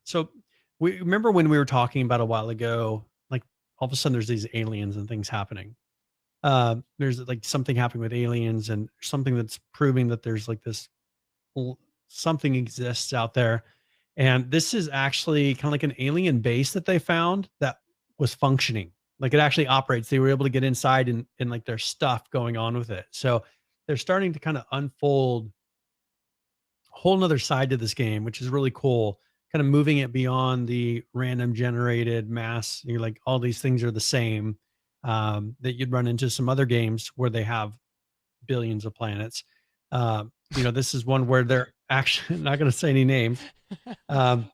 S2: So we remember when we were talking about a while ago, like all of a sudden there's these aliens and things happening. There's like something happening with aliens and something that's proving that there's like this something exists out there. And this is actually kind of like an alien base that they found that was functioning. Like it actually operates. They were able to get inside and like there's stuff going on with it. So they're starting to kind of unfold a whole nother side to this game, which is really cool. Kind of moving it beyond the random generated mass. You're like, all these things are the same, that you'd run into some other games where they have billions of planets. This is one where they're actually not going to say any names. But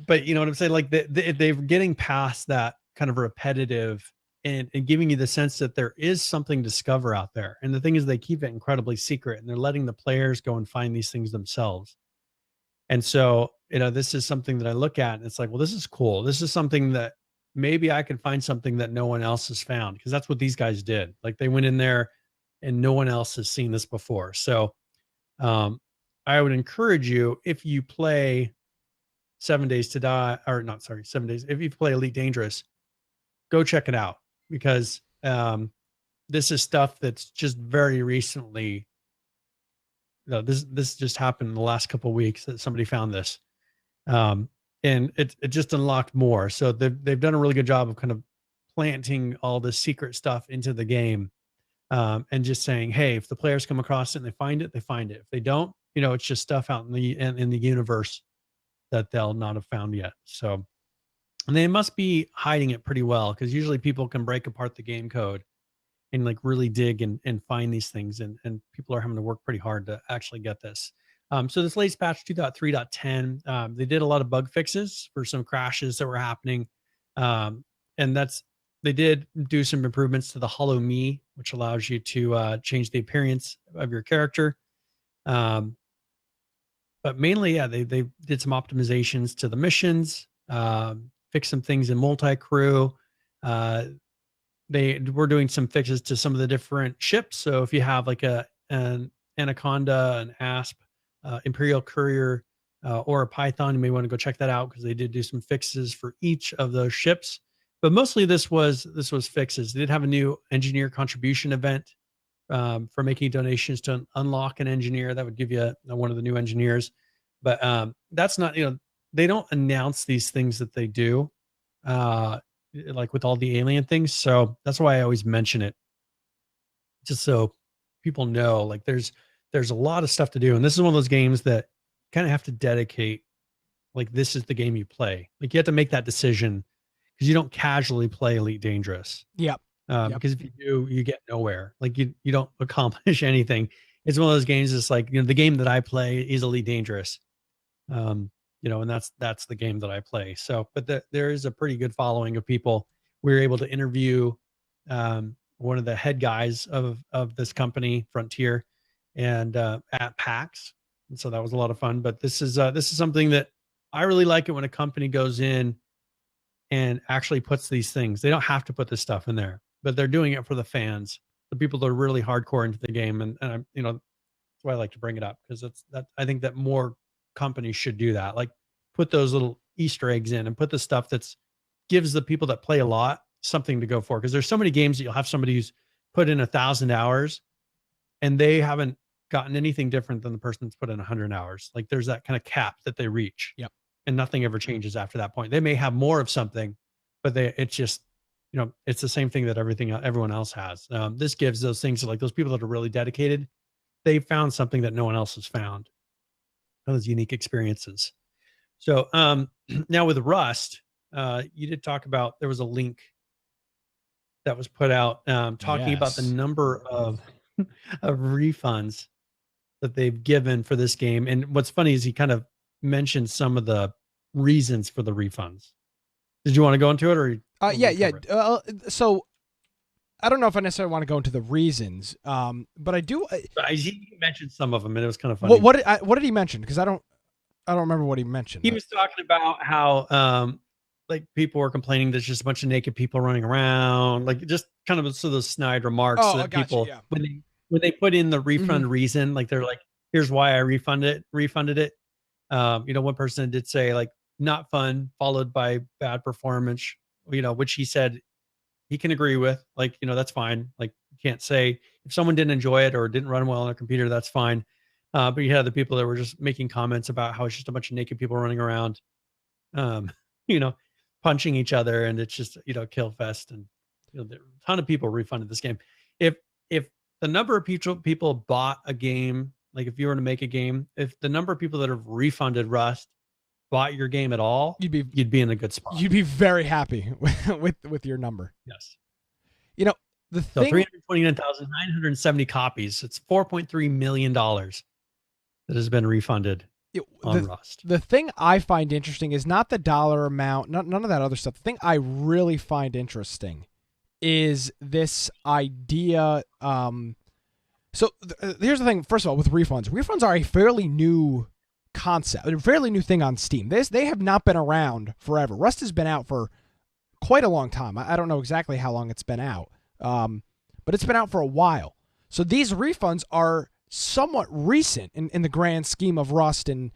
S2: you know what I'm saying? Like they're getting past that kind of repetitive and giving you the sense that there is something to discover out there. And the thing is, they keep it incredibly secret and they're letting the players go and find these things themselves. And so, this is something that I look at and it's like, well, this is cool. This is something that maybe I can find something that no one else has found, because that's what these guys did. Like they went in there and no one else has seen this before. So I would encourage you, if you play 7 Days to Die, or not, sorry, 7 Days, if you play Elite Dangerous, go check it out, because this is stuff that's just very recently, this just happened in the last couple of weeks that somebody found this. And it just unlocked more. So they've done a really good job of kind of planting all this secret stuff into the game, and just saying, hey, if the players come across it and they find it, they find it. If they don't, it's just stuff out in the universe that they'll not have found yet. So, and they must be hiding it pretty well, because usually people can break apart the game code and like really dig and find these things. And people are having to work pretty hard to actually get this. So this latest patch 2.3.10, they did a lot of bug fixes for some crashes that were happening. And they did do some improvements to the Hollow Me, which allows you to change the appearance of your character. But mainly, yeah, they did some optimizations to the missions, fixed some things in multi-crew. They were doing some fixes to some of the different ships. So if you have like an Anaconda, an Asp, Imperial Courier, or a Python, you may want to go check that out, because they did do some fixes for each of those ships. But mostly this was fixes. They did have a new engineer contribution event for making donations to unlock an engineer. That would give you one of the new engineers. But that's not, they don't announce these things that they do, like with all the alien things. So that's why I always mention it, just so people know, like there's a lot of stuff to do. And this is one of those games that kind of have to dedicate, like this is the game you play. Like you have to make that decision, because you don't casually play Elite Dangerous.
S1: Yep.
S2: Because if you do, you get nowhere. Like you don't accomplish anything. It's one of those games that's like, the game that I play is Elite Dangerous. And that's the game that I play. So, but there is a pretty good following of people. We were able to interview one of the head guys of this company, Frontier, and at PAX. And so that was a lot of fun. But this is something that I really like it when a company goes in and actually puts these things. They don't have to put this stuff in there, but they're doing it for the fans, the people that are really hardcore into the game. And I'm, that's why I like to bring it up, because I think that more companies should do that. Like put those little Easter eggs in and put the stuff that's gives the people that play a lot something to go for. Because there's so many games that you'll have somebody who's put in 1,000 hours and they haven't gotten anything different than the person that's put in 100 hours. Like there's that kind of cap that they reach.
S1: Yep.
S2: And nothing ever changes after that point. They may have more of something, but it's just, it's the same thing that everyone else has. This gives those things, like those people that are really dedicated, they found something that no one else has found. Those unique experiences. So now with Rust, you did talk about, there was a link that was put out talking about the number of refunds that they've given for this game. And what's funny is he kind of mentioned some of the reasons for the refunds. Did you want to go into it, or?
S1: Yeah. So I don't know if I necessarily want to go into the reasons, but I do.
S2: He mentioned some of them, and it was kind of funny.
S1: What did he mention? Because I don't remember what he mentioned.
S2: He was talking about how like people were complaining there's just a bunch of naked people running around, like just kind of those snide remarks that people when they put in the refund reason, like they're like, here's why I refunded it. One person did say like not fun followed by bad performance, which he said he can agree with. Like, that's fine. Like you can't say if someone didn't enjoy it or didn't run well on their computer, that's fine. But you had the people that were just making comments about how it's just a bunch of naked people running around, you know, punching each other, and it's just, you know, kill fest. And there are a ton of people refunded this game. If the number of people bought a game, like if you were to make a game, if the number of people that have refunded Rust bought your game at all, you'd be in a good spot.
S1: You'd be very happy with your number.
S2: Yes.
S1: You know, the thing,
S2: 329,970 copies. It's $4.3 million that has been refunded on Rust.
S1: The thing I find interesting is not the dollar amount, none of that other stuff. The thing I really find interesting is this idea. So here's the thing. First of all, with refunds. Refunds are a fairly new concept, a fairly new thing on Steam. They have not been around forever. Rust has been out for quite a long time. I don't know exactly how long it's been out, but it's been out for a while. So these refunds are somewhat recent in the grand scheme of Rust and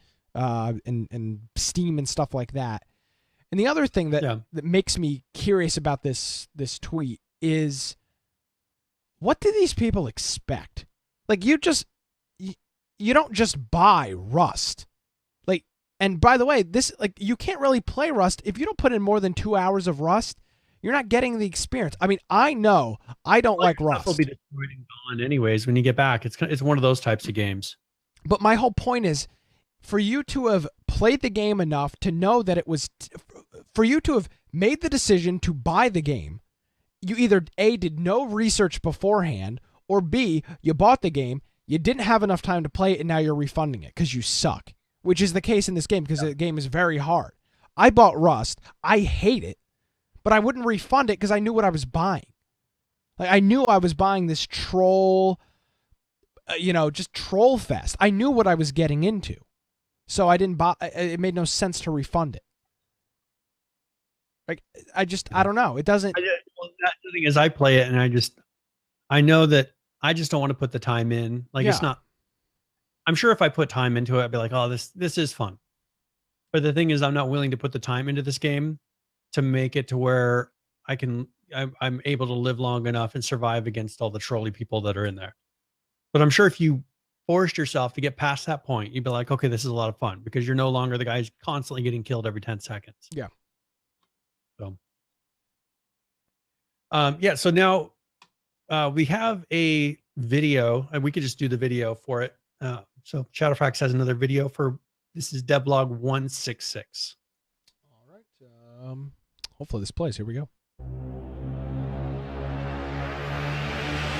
S1: Steam and stuff like that. And the other thing that makes me curious about this tweet is, what do these people expect? Like, you don't just buy Rust. Like, and by the way, you can't really play Rust if you don't put in more than 2 hours of Rust. You're not getting the experience. I mean, I know I don't like Rust.
S2: Will be destroyed and gone anyways when you get back. It's one of those types of games.
S1: But my whole point is, for you to have played the game enough to know that it was, for you to have made the decision to buy the game, you either A, did no research beforehand, or B, you bought the game, you didn't have enough time to play it, and now you're refunding it because you suck, which is the case in this game because the game is very hard. I bought Rust. I hate it, but I wouldn't refund it because I knew what I was buying. Like, I knew I was buying this troll, just troll fest. I knew what I was getting into. So I didn't buy. It made no sense to refund it. Like, I don't know. It doesn't.
S2: The thing is, I play it, and I know that I just don't want to put the time in. Like, it's not. I'm sure if I put time into it, I'd be like, oh, this is fun. But the thing is, I'm not willing to put the time into this game to make it to where I'm able to live long enough and survive against all the trolley people that are in there. But I'm sure if you forced yourself to get past that point, you'd be like, okay, this is a lot of fun because you're no longer the guy who's constantly getting killed every 10 seconds.
S1: Yeah.
S2: So, so now we have a video, and we could just do the video for it. So Shadowfax has another video this is devlog 166.
S1: All right. Hopefully this plays. Here we go.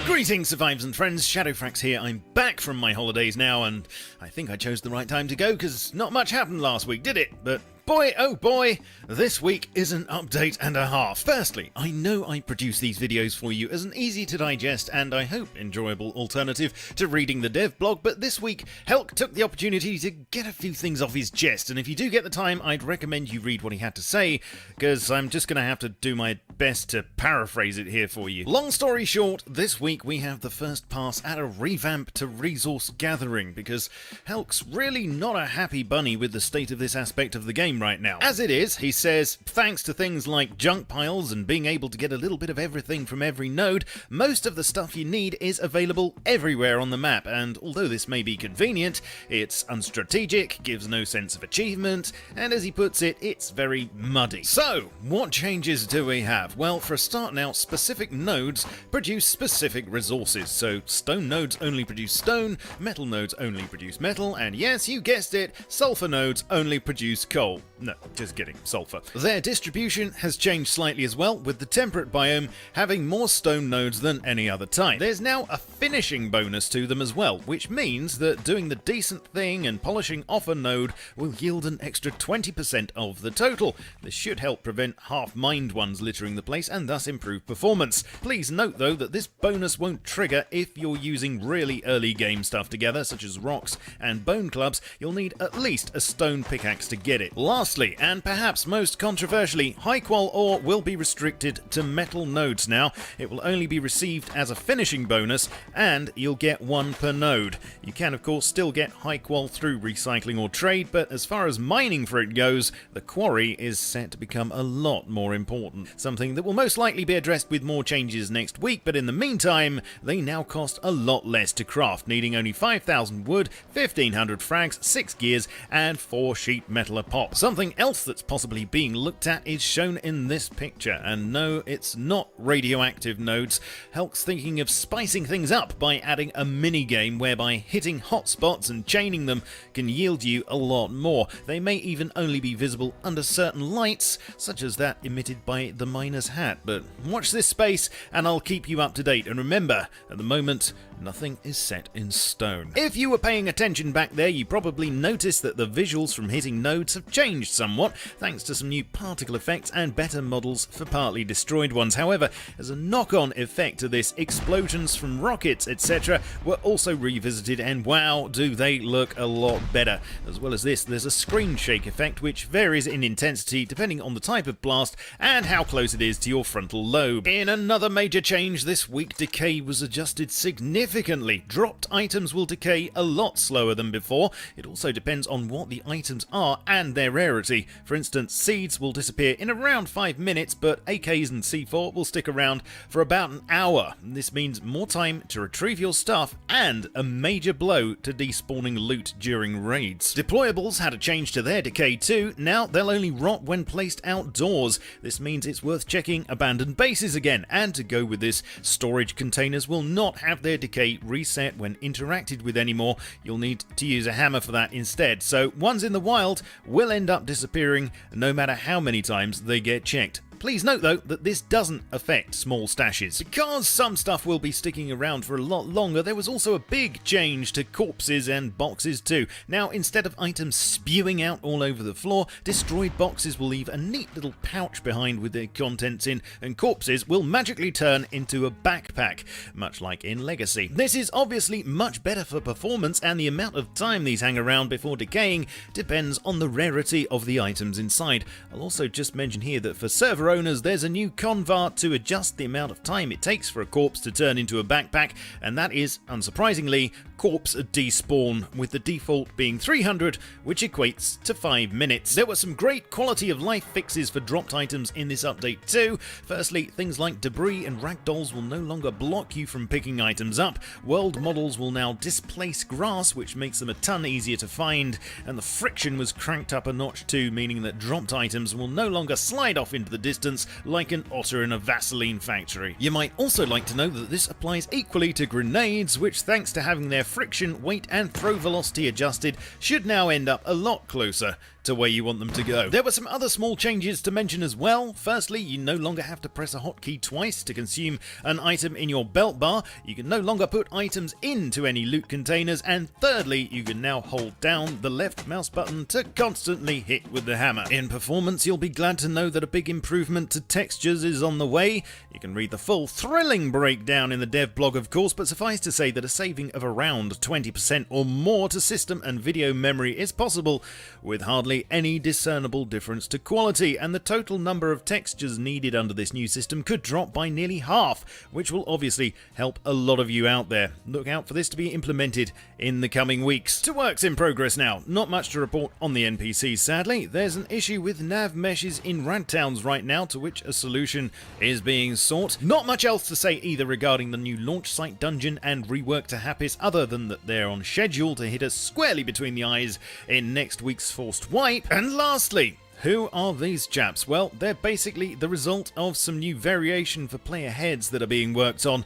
S4: Greetings, survivors and friends, Shadowfax here. I'm back from my holidays now, and I think I chose the right time to go, because not much happened last week, did it? But boy, oh boy, this week is an update and a half. Firstly, I know I produce these videos for you as an easy to digest and I hope enjoyable alternative to reading the dev blog, but this week Helk took the opportunity to get a few things off his chest, and if you do get the time, I'd recommend you read what he had to say, because I'm just going to have to do my best to paraphrase it here for you. Long story short, this week we have the first pass at a revamp to resource gathering, because Helk's really not a happy bunny with the state of this aspect of the game right now. As it is, he says, thanks to things like junk piles and being able to get a little bit of everything from every node, most of the stuff you need is available everywhere on the map, and although this may be convenient, it's unstrategic, gives no sense of achievement, and as he puts it, it's very muddy. So, what changes do we have? Well, for a start now, specific nodes produce specific resources, so stone nodes only produce stone, metal nodes only produce metal, and yes, you guessed it, sulfur nodes only produce coal. No, just kidding, sulfur. Their distribution has changed slightly as well, with the temperate biome having more stone nodes than any other type. There's now a finishing bonus to them as well, which means that doing the decent thing and polishing off a node will yield an extra 20% of the total. This should help prevent half-mined ones littering the place and thus improve performance. Please note though that this bonus won't trigger if you're using really early game stuff together, such as rocks and bone clubs. You'll need at least a stone pickaxe to get it. Last lastly, and perhaps most controversially, high-qual ore will be restricted to metal nodes now. It will only be received as a finishing bonus, and you'll get one per node. You can, of course, still get high-qual through recycling or trade, but as far as mining for it goes, the quarry is set to become a lot more important. Something that will most likely be addressed with more changes next week, but in the meantime, they now cost a lot less to craft, needing only 5,000 wood, 1,500 frags, 6 gears, and 4 sheet metal a pop. Something else that's possibly being looked at is shown in this picture, and no, it's not radioactive nodes. Helk's thinking of spicing things up by adding a mini-game whereby hitting hotspots and chaining them can yield you a lot more. They may even only be visible under certain lights, such as that emitted by the miner's hat, but watch this space and I'll keep you up to date. And remember, at the moment, nothing is set in stone. If you were paying attention back there, you probably noticed that the visuals from hitting nodes have changed somewhat, thanks to some new particle effects and better models for partly destroyed ones. However, as a knock-on effect to this, explosions from rockets, etc. were also revisited, and wow, do they look a lot better. As well as this, there's a screen shake effect which varies in intensity depending on the type of blast and how close it is to your frontal lobe. In another major change this week, decay was adjusted significantly. Dropped items will decay a lot slower than before. It also depends on what the items are and their rarity. For instance, seeds will disappear in around 5 minutes, but AKs and C4 will stick around for about an hour. This means more time to retrieve your stuff and a major blow to despawning loot during raids. Deployables had a change to their decay too. Now they'll only rot when placed outdoors. This means it's worth checking abandoned bases again, and to go with this, storage containers will not have their decay reset when interacted with anymore. You'll need to use a hammer for that instead, so ones in the wild will end up disappearing no matter how many times they get checked. Please note though that this doesn't affect small stashes. Because some stuff will be sticking around for a lot longer, there was also a big change to corpses and boxes too. Now, instead of items spewing out all over the floor, destroyed boxes will leave a neat little pouch behind with their contents in, and corpses will magically turn into a backpack, much like in Legacy. This is obviously much better for performance, and the amount of time these hang around before decaying depends on the rarity of the items inside. I'll also just mention here that for server owners, there's a new convert to adjust the amount of time it takes for a corpse to turn into a backpack, and that is, unsurprisingly, corpse despawn, with the default being 300, which equates to 5 minutes. There were some great quality of life fixes for dropped items in this update too. Firstly, things like debris and ragdolls will no longer block you from picking items up. World models will now displace grass, which makes them a ton easier to find, and the friction was cranked up a notch too, meaning that dropped items will no longer slide off into the distance like an otter in a Vaseline factory. You might also like to know that this applies equally to grenades, which, thanks to having their friction, weight and throw velocity adjusted, should now end up a lot closer to where you want them to go. There were some other small changes to mention as well. Firstly, you no longer have to press a hotkey twice to consume an item in your belt bar. You can no longer put items into any loot containers, and thirdly, you can now hold down the left mouse button to constantly hit with the hammer. In performance, you'll be glad to know that a big improvement to textures is on the way. You can read the full thrilling breakdown in the dev blog, of course, but suffice to say that a saving of around 20% or more to system and video memory is possible, with hardly any discernible difference to quality, and the total number of textures needed under this new system could drop by nearly half, which will obviously help a lot of you out there. Look out for this to be implemented in the coming weeks. To works in progress now. Not much to report on the NPCs, sadly. There's an issue with nav meshes in rad towns right now, to which a solution is being sought. Not much else to say either regarding the new launch site dungeon and rework to Happis, other than that they're on schedule to hit us squarely between the eyes in next week's Forced Wipe. And lastly, who are these chaps? Well, they're basically the result of some new variation for player heads that are being worked on.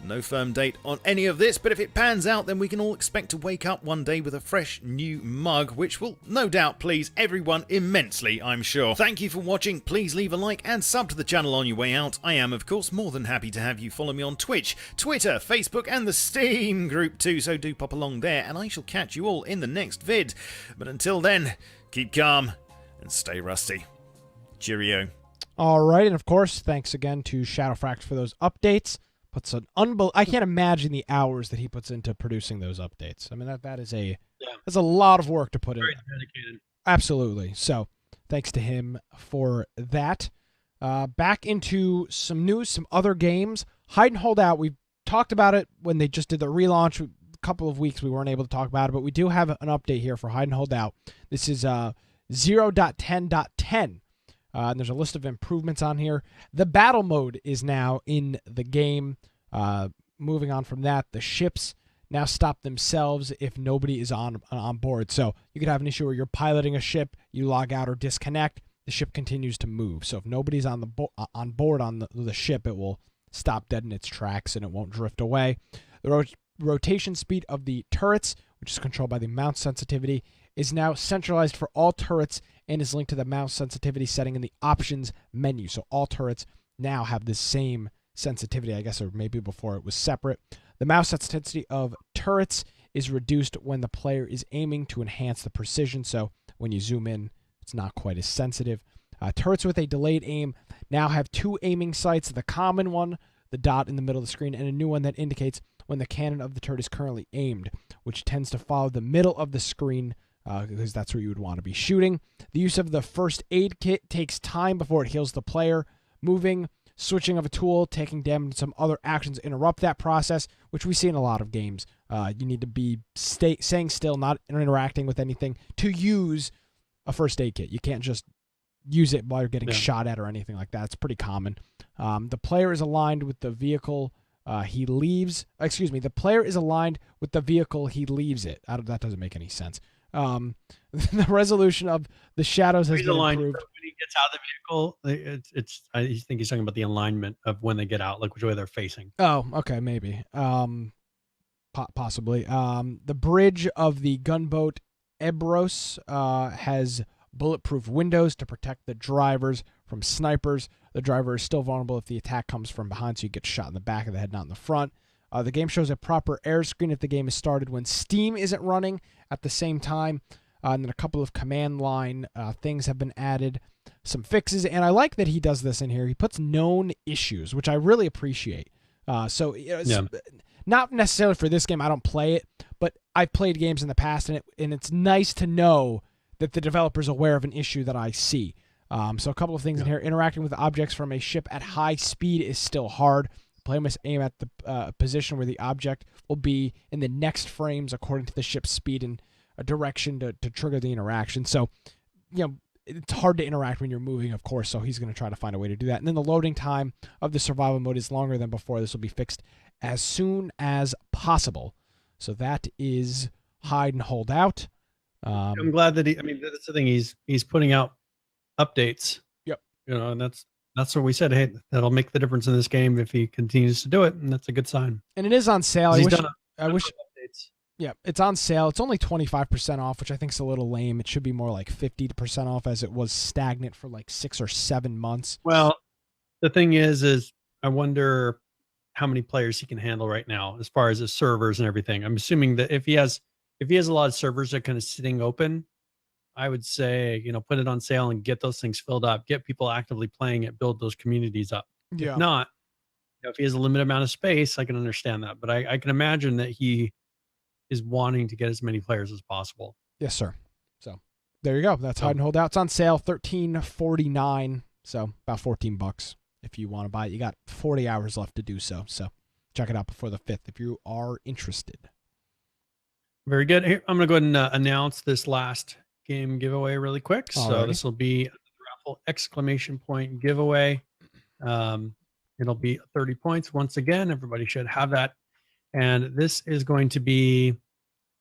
S4: No firm date on any of this, but if it pans out, then we can all expect to wake up one day with a fresh new mug, which will no doubt please everyone immensely, I'm sure. Thank you for watching. Please leave a like and sub to the channel on your way out. I am, of course, more than happy to have you follow me on Twitch, Twitter, Facebook, and the Steam group too, so do pop along there, and I shall catch you all in the next vid. But until then, keep calm and stay rusty. Cheerio.
S1: All right, and of course, thanks again to Shadowfrax for those updates. Puts an I can't imagine the hours that he puts into producing those updates. I mean, that is a that's a lot of work to put in.
S2: Very dedicated.
S1: Absolutely. So, thanks to him for that. Back into some news, some other games. Hide and Hold Out, we talked about it when they just did the relaunch. A couple of weeks we weren't able to talk about it, but we do have an update here for Hide and Hold Out. This is 0.10.10. And there's a list of improvements on here. The battle mode is now in the game. Moving on from that, the ships now stop themselves if nobody is on board. So you could have an issue where you're piloting a ship, you log out or disconnect, the ship continues to move. So if nobody's on board on the ship, it will stop dead in its tracks and it won't drift away. The rotation speed of the turrets, which is controlled by the mouse sensitivity, is now centralized for all turrets and is linked to the mouse sensitivity setting in the options menu. So all turrets now have the same sensitivity, I guess, or maybe before it was separate. The mouse sensitivity of turrets is reduced when the player is aiming to enhance the precision. So when you zoom in, it's not quite as sensitive. Turrets with a delayed aim now have two aiming sights, the common one, the dot in the middle of the screen, and a new one that indicates when the cannon of the turret is currently aimed, which tends to follow the middle of the screen because that's where you would want to be shooting. The use of the first aid kit takes time before it heals the player. Moving, switching of a tool, taking damage, and some other actions interrupt that process, which we see in a lot of games. You need to be staying still, not interacting with anything to use a first aid kit. You can't just use it while you're getting shot at or anything like that. It's pretty common. The player is aligned with the vehicle he leaves. Excuse me. The player is aligned with the vehicle he leaves it. That doesn't make any sense. The resolution of the shadows has been improved.
S2: When he gets out of the vehicle, I think he's talking about the alignment of when they get out, like which way they're facing.
S1: Oh, okay, maybe. Possibly. The bridge of the gunboat Ebros has bulletproof windows to protect the drivers from snipers. The driver is still vulnerable if the attack comes from behind, so you get shot in the back of the head, not in the front. The game shows a proper air screen if the game is started when Steam isn't running at the same time. And then a couple of command line things have been added, some fixes, and I like that he does this in here. He puts known issues, which I really appreciate. Not necessarily for this game, I don't play it, but I've played games in the past, and it's nice to know that the developer's aware of an issue that I see. So a couple of things in here. Interacting with objects from a ship at high speed is still hard. The player must aim at the position where the object will be in the next frames according to the ship's speed and a direction to trigger the interaction. So, it's hard to interact when you're moving, of course, so he's going to try to find a way to do that. And then the loading time of the survival mode is longer than before. This will be fixed as soon as possible. So that is Hide and Hold Out.
S2: I'm glad that that's the thing. He's putting out updates.
S1: Yep.
S2: And that's what we said. Hey, that'll make the difference in this game if he continues to do it, and that's a good sign.
S1: And it is on sale. I wish.
S2: Updates.
S1: Yeah, it's on sale. It's only 25% off, which I think is a little lame. It should be more like 50% off, as it was stagnant for like 6 or 7 months.
S2: Well, the thing is I wonder how many players he can handle right now as far as his servers and everything. I'm assuming that if he has a lot of servers that are kind of sitting open, I would say, put it on sale and get those things filled up, get people actively playing it, build those communities up.
S1: Yeah.
S2: If not, if he has a limited amount of space, I can understand that. But I can imagine that he is wanting to get as many players as possible.
S1: Yes, sir. So there you go. That's Hide and Hold Out. It's on sale, $13.49. So about $14 if you want to buy it. You got 40 hours left to do so. So check it out before the 5th if you are interested.
S2: Very good. Here, I'm going to go ahead and announce this last game giveaway really quick. So this will be a raffle exclamation point giveaway. It'll be 30 points. Once again, everybody should have that. And this is going to be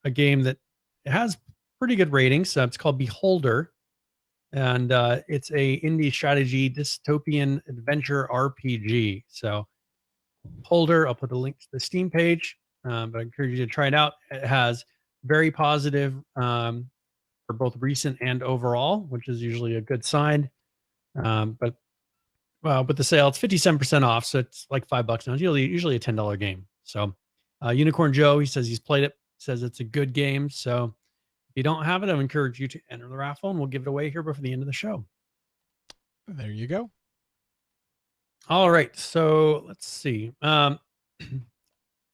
S2: a game that has pretty good ratings. It's called Beholder. And it's a indie strategy dystopian adventure RPG. So Beholder, I'll put the link to the Steam page. But I encourage you to try it out. It has very positive for both recent and overall, which is usually a good sign. But with the sale, it's 57% off, so it's like $5 now. It's usually a $10 game. So Unicorn Joe, he says he's played it, says it's a good game. So if you don't have it, I encourage you to enter the raffle, and we'll give it away here before the end of the show.
S1: There you go.
S2: All right, so let's see.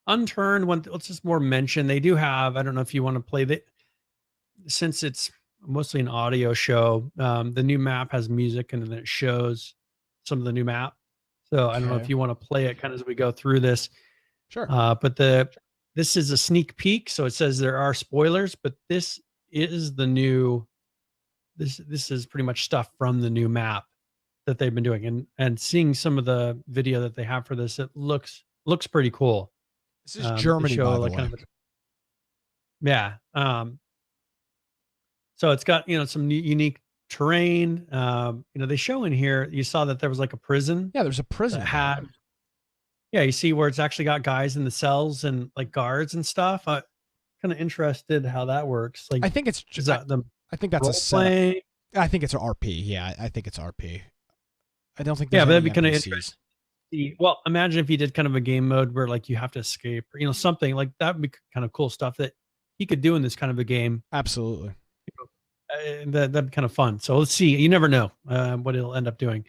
S2: Unturned one. Let's just more mention they do have. I don't know if you want to play that, since it's mostly an audio show. The new map has music, and then it shows some of the new map. So I don't know
S1: Okay.
S2: if you want to play it kind of as we go through this.
S1: Sure.
S2: But this is a sneak peek, so it says there are spoilers, but this is the new. This is pretty much stuff from the new map that they've been doing, and seeing some of the video that they have for this, it looks pretty cool.
S1: This is Germany, by the way.
S2: Yeah. So it's got, some unique terrain. They show in here, you saw that there was like a prison.
S1: Yeah, there's a prison.
S2: Yeah, you see where it's actually got guys in the cells and like guards and stuff. I'm kind of interested how that works. Like,
S1: I think it's just, I think that's a
S2: setup.
S1: I think it's an RP. Yeah, I think it's RP. I don't think.
S2: Yeah,
S1: There's
S2: but that'd be
S1: any
S2: kind of
S1: NPCs.
S2: interesting. Well, imagine if he did kind of a game mode where like you have to escape, or something like that would be kind of cool stuff that he could do in this kind of a game.
S1: Absolutely.
S2: That'd be kind of fun. So let's see. You never know what it'll end up doing.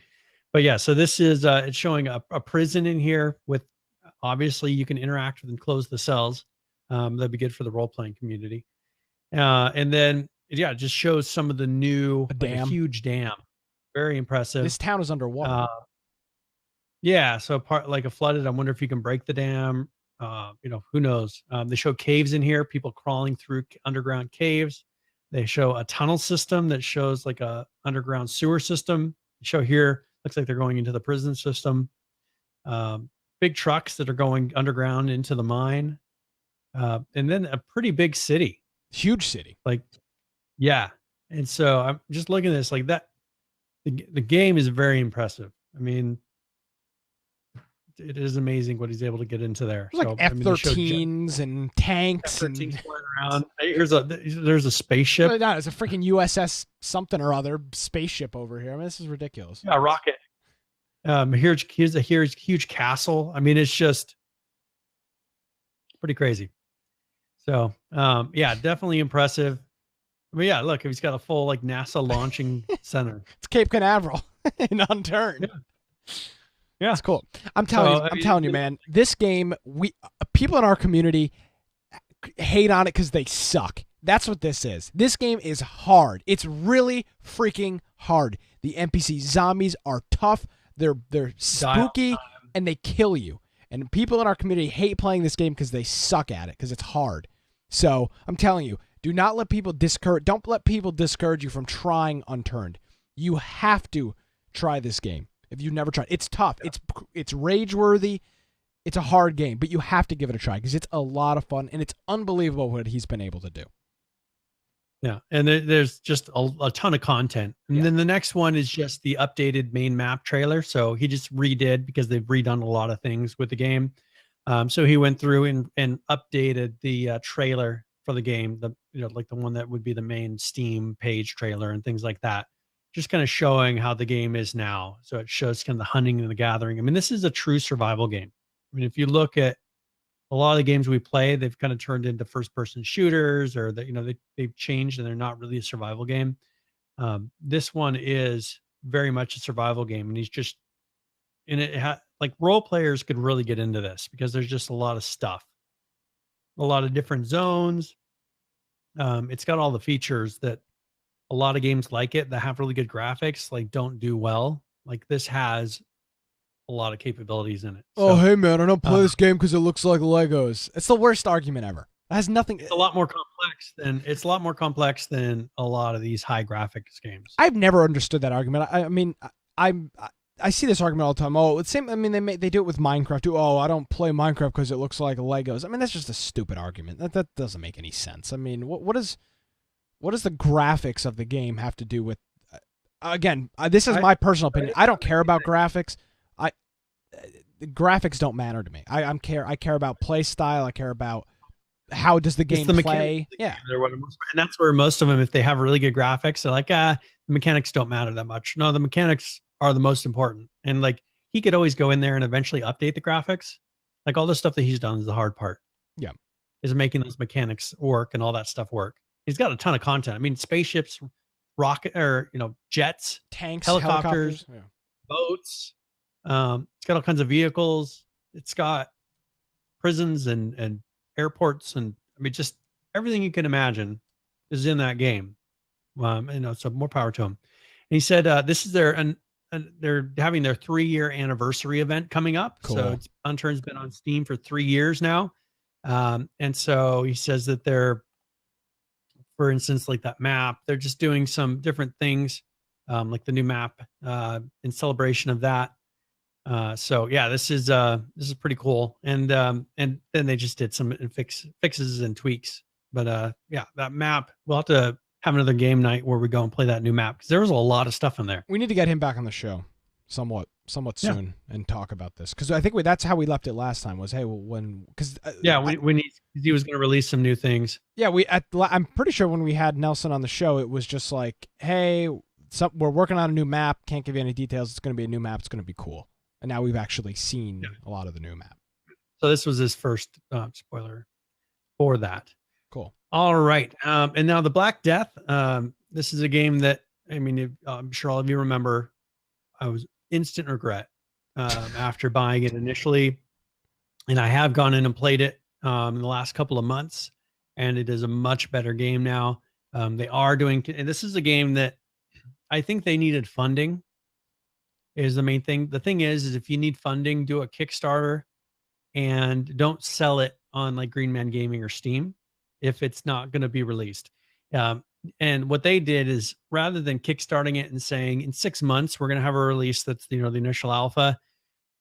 S2: But yeah, so this is it's showing a prison in here with, obviously you can interact with and close the cells. That'd be good for the role playing community. And then it just shows some of the new a huge dam. Very impressive.
S1: This town is underwater.
S2: Yeah, so part like a flooded. I wonder if you can break the dam. Who knows? They show caves in here, people crawling through underground caves. They show a tunnel system that shows like a underground sewer system. They show here, looks like they're going into the prison system. Big trucks that are going underground into the mine. And then a pretty big city.
S1: Huge city.
S2: Yeah. And so I'm just looking at this like that. The game is very impressive. I mean, it is amazing what he's able to get into there.
S1: There's like F-13s and tanks
S2: F-13s flying around. There's a spaceship.
S1: No, it's a freaking USS something or other spaceship over here. I mean, this is ridiculous.
S2: Yeah, a rocket. Here's a huge castle. I mean, it's just pretty crazy. So, yeah, definitely impressive. But yeah, look, he's got a full like NASA launching center.
S1: It's Cape Canaveral in Unturned.
S2: Yeah,
S1: it's cool. I'm telling you, man. This game, people in our community hate on it because they suck. That's what this is. This game is hard. It's really freaking hard. The NPC zombies are tough. They're spooky and they kill you. And people in our community hate playing this game because they suck at it because it's hard. So I'm telling you, don't let people discourage you from trying Unturned. You have to try this game if you've never tried. It's tough. It's rage worthy. It's a hard game, but you have to give it a try because it's a lot of fun and it's unbelievable what he's been able to do.
S2: Yeah, and there's just a ton of content. And then the next one is just the updated main map trailer. So he just redid because they've redone a lot of things with the game. So he went through and updated the trailer for the game, like the one that would be the main Steam page trailer and things like that. Just kind of showing how the game is now. So it shows kind of the hunting and the gathering. I mean, this is a true survival game. I mean, if you look at a lot of the games we play, they've kind of turned into first-person shooters, or that they've changed and they're not really a survival game. This one is very much a survival game, and like role players could really get into this because there's just a lot of stuff, a lot of different zones. It's got all the features that a lot of games like it that have really good graphics like don't do well. Like this has a lot of capabilities in it.
S1: Oh, hey man, I don't play this game because it looks like Legos. It's the worst argument ever. It has nothing.
S2: It's a lot more complex than a lot of these high graphics games.
S1: I've never understood that argument. I mean, I see this argument all the time. Oh, it's same. I mean, they do it with Minecraft too. Oh, I don't play Minecraft because it looks like Legos. I mean, that's just a stupid argument. That doesn't make any sense. I mean, what does the graphics of the game have to do with? Again, this is my personal opinion. I don't care about graphics. The graphics don't matter to me. I care about play style. I care about how does the game play. Yeah,
S2: and that's where most of them, if they have really good graphics, they're like, the mechanics don't matter that much. No, the mechanics are the most important. And like he could always go in there and eventually update the graphics. Like all the stuff that he's done is the hard part.
S1: Yeah,
S2: is making those mechanics work and all that stuff work. He's got a ton of content. I mean, spaceships, jets,
S1: tanks,
S2: helicopters. Boats. It's got all kinds of vehicles. It's got prisons and airports, and I mean, just everything you can imagine is in that game. So more power to them. And he said this is they're having their 3-year anniversary event coming up.
S1: Cool.
S2: So Unturned's been on Steam for 3 years now. And so he says that they're, for instance, like that map, they're just doing some different things, like the new map in celebration of that. So yeah, this is pretty cool. And then they just did some fixes and tweaks. But yeah, that map, we'll have to have another game night where we go and play that new map, because there was a lot of stuff in there.
S1: We need to get him back on the show somewhat soon and talk about this, because I think that's how we left it last time. Was hey, well, when he was going to release some new things. Yeah, I'm pretty sure when we had Nelson on the show, it was just like, hey, we're working on a new map. Can't give you any details. It's going to be a new map. It's going to be cool. And now we've actually seen a lot of the new map.
S2: So this was his first spoiler for that.
S1: Cool.
S2: All right. And now the Black Death. This is a game that, I mean, I'm sure all of you remember. I was instant regret after buying it initially. And I have gone in and played it in the last couple of months. And it is a much better game now. They are doing, and this is a game that I think they needed funding, is the main thing. The thing is if you need funding, do a Kickstarter and don't sell it on like Green Man Gaming or Steam if it's not going to be released. And what they did is, rather than kickstarting it and saying in 6 months we're going to have a release that's the initial alpha,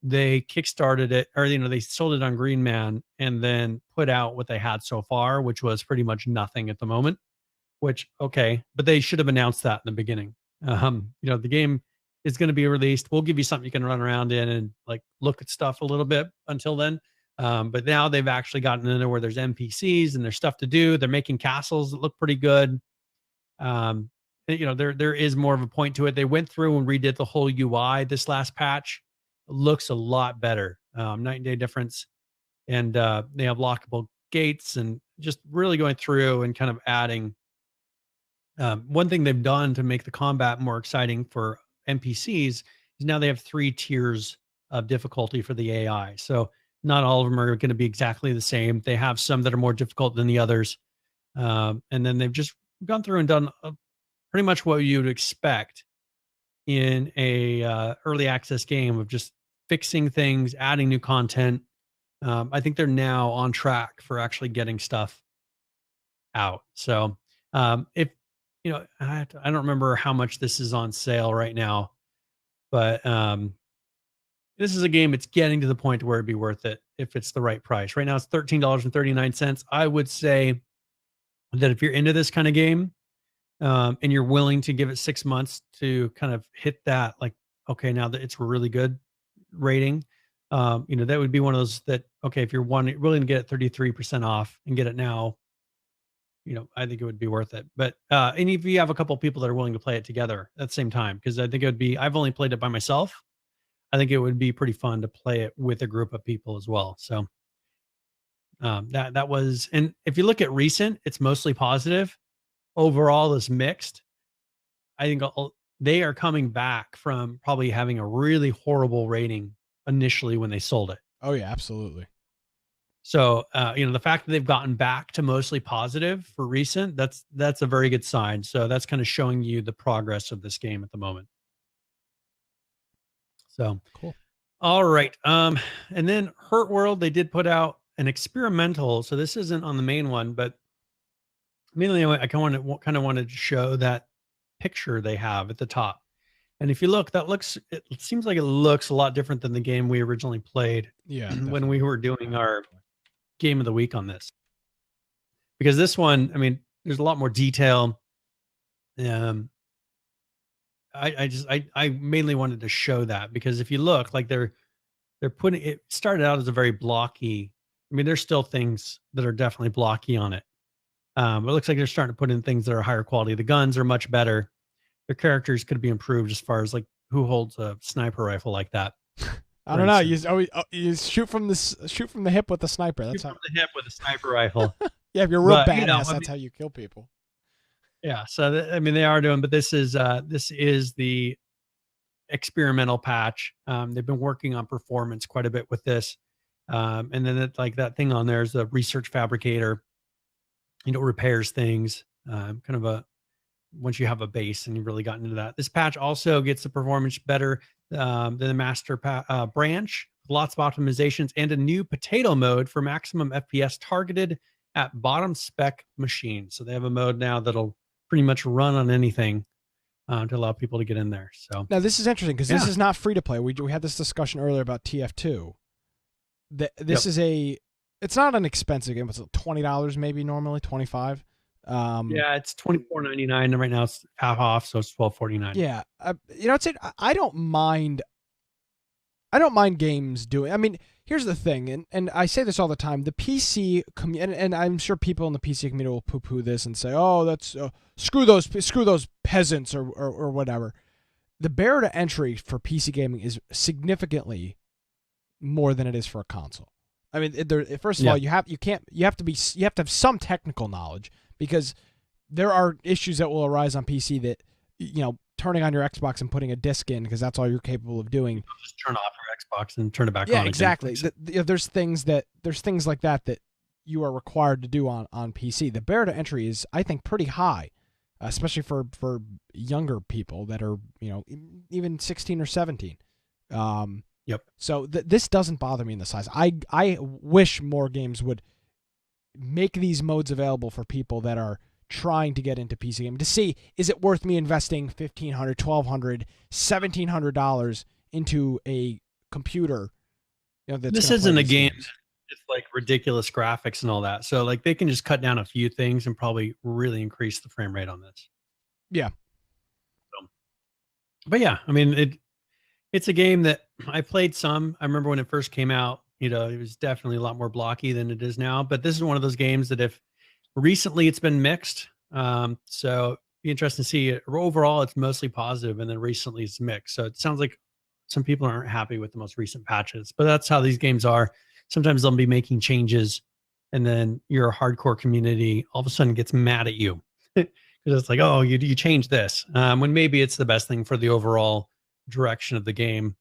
S2: they kickstarted it, or they sold it on Green Man and then put out what they had so far, which was pretty much nothing at the moment. Which, okay, but they should have announced that in the beginning. The game is going to be released. We'll give you something you can run around in and like look at stuff a little bit until then. But now they've actually gotten into where there's NPCs and there's stuff to do. They're making castles that look pretty good. There is more of a point to it. They went through and redid the whole UI this last patch. It looks a lot better. Night and day difference. And they have lockable gates and just really going through and kind of adding. One thing they've done to make the combat more exciting for NPCs is now they have 3 tiers of difficulty for the AI. So not all of them are going to be exactly the same. They have some that are more difficult than the others. And then they've just gone through and done pretty much what you'd expect in a early access game of just fixing things, adding new content. I think they're now on track for actually getting stuff out. So if I don't remember how much this is on sale right now, but this is a game, it's getting to the point where it'd be worth it if it's the right price. Right now it's $13.39. I would say that if you're into this kind of game and you're willing to give it 6 months to kind of hit that, like, okay, now that it's a really good rating, that would be one of those that, okay, if you're willing to get it 33% off and get it now, I think it would be worth it. But and if you have a couple of people that are willing to play it together at the same time, because I think it would be, I've only played it by myself. I think it would be pretty fun to play it with a group of people as well. So that was, and if you look at recent, it's mostly positive. Overall is mixed. I think they are coming back from probably having a really horrible rating initially when they sold it.
S1: Oh yeah, absolutely.
S2: So, the fact that they've gotten back to mostly positive for recent, that's a very good sign. So that's kind of showing you the progress of this game at the moment. So
S1: cool.
S2: All right. And then Hurt World, they did put out an experimental. So this isn't on the main one, but mainly I kind of wanted to show that picture they have at the top. And if you look, it seems like it looks a lot different than the game we originally played.
S1: Yeah.
S2: When we were doing our game of the week on this, because this one, I mean, there's a lot more detail. I mainly wanted to show that because if you look, like they're putting it, started out as a very blocky. I mean, there's still things that are definitely blocky on it. But it looks like they're starting to put in things that are higher quality. The guns are much better. Their characters could be improved as far as like who holds a sniper rifle like that.
S1: I don't know. You shoot from the hip with the sniper. That's
S2: from the hip with a sniper rifle.
S1: Yeah, if you're real badass, that's how you kill people.
S2: Yeah, so they are doing, but this is the experimental patch. They've been working on performance quite a bit with this, and then like that thing on there is a research fabricator. Repairs things. Kind of a once you have a base and you've really gotten into that. This patch also gets the performance better than the master branch, lots of optimizations, and a new potato mode for maximum FPS targeted at bottom spec machines. So they have a mode now that'll pretty much run on anything to allow people to get in there. So
S1: now this is interesting because this is not free to play. We had this discussion earlier about TF2. This is it's not an expensive game. It's $20 maybe normally, $25.
S2: Yeah, it's $24.99 and right now it's half off, so it's $12.49.
S1: Yeah, I don't mind games doing. I mean, here's the thing, and I say this all the time. The PC community, and I'm sure people in the PC community will poo-poo this and say, "Oh, that's screw those peasants or whatever." The barrier to entry for PC gaming is significantly more than it is for a console. I mean, first of all, you have to have some technical knowledge, because there are issues that will arise on PC that, turning on your Xbox and putting a disc in, because that's all you're capable of doing.
S2: Just turn off your Xbox and turn it back on.
S1: Yeah, exactly. There's things like that you are required to do on PC. The barrier to entry is, I think, pretty high, especially for younger people that are, even 16 or 17.
S2: Yep.
S1: So this doesn't bother me in the size. I wish more games would make these modes available for people that are trying to get into PC gaming, to see, is it worth me investing $1,500, $1,200, $1,700 into a computer?
S2: This isn't a game. It's like ridiculous graphics and all that. So like they can just cut down a few things and probably really increase the frame rate on this.
S1: Yeah.
S2: But yeah, I mean, it's a game that I played some. I remember when it first came out, it was definitely a lot more blocky than it is now. But this is one of those games that if recently it's been mixed. So be interesting to see. Overall, it's mostly positive, and then recently it's mixed. So it sounds like some people aren't happy with the most recent patches, but that's how these games are. Sometimes they'll be making changes, and then your hardcore community all of a sudden gets mad at you because it's like, oh, you changed this, when maybe it's the best thing for the overall direction of the game.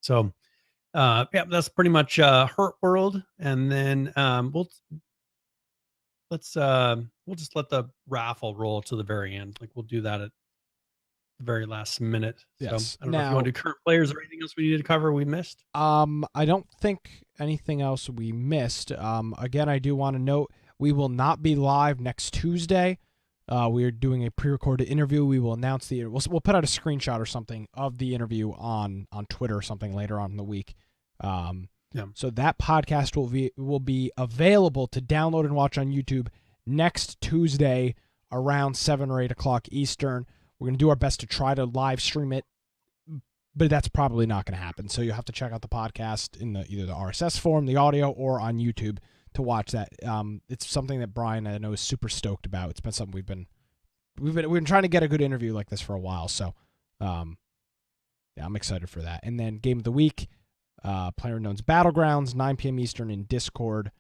S2: So that's pretty much Hurt World, and then we'll just let the raffle roll to the very end. Like we'll do that at the very last minute.
S1: Yes.
S2: So I don't know if you want to do current players or anything else we needed to cover we missed.
S1: I don't think anything else we missed. Again, I do want to note we will not be live next Tuesday. We are doing a pre-recorded interview. We will announce we'll put out a screenshot or something of the interview on Twitter or something later on in the week. So that podcast will be available to download and watch on YouTube next Tuesday around 7 or 8 o'clock Eastern. We're going to do our best to try to live stream it, but that's probably not going to happen. So you'll have to check out the podcast in either the RSS form, the audio, or on YouTube to watch that. It's something that Brian, I know, is super stoked about. It's been something we've been trying to get a good interview like this for a while. So, I'm excited for that. And then game of the week, PlayerUnknown's Battlegrounds, 9 p.m. Eastern in Discord.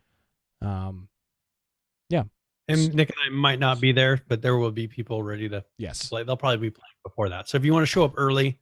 S2: And Nick and I might not be there, but there will be people ready to play. They'll probably be playing before that. So if you want to show up early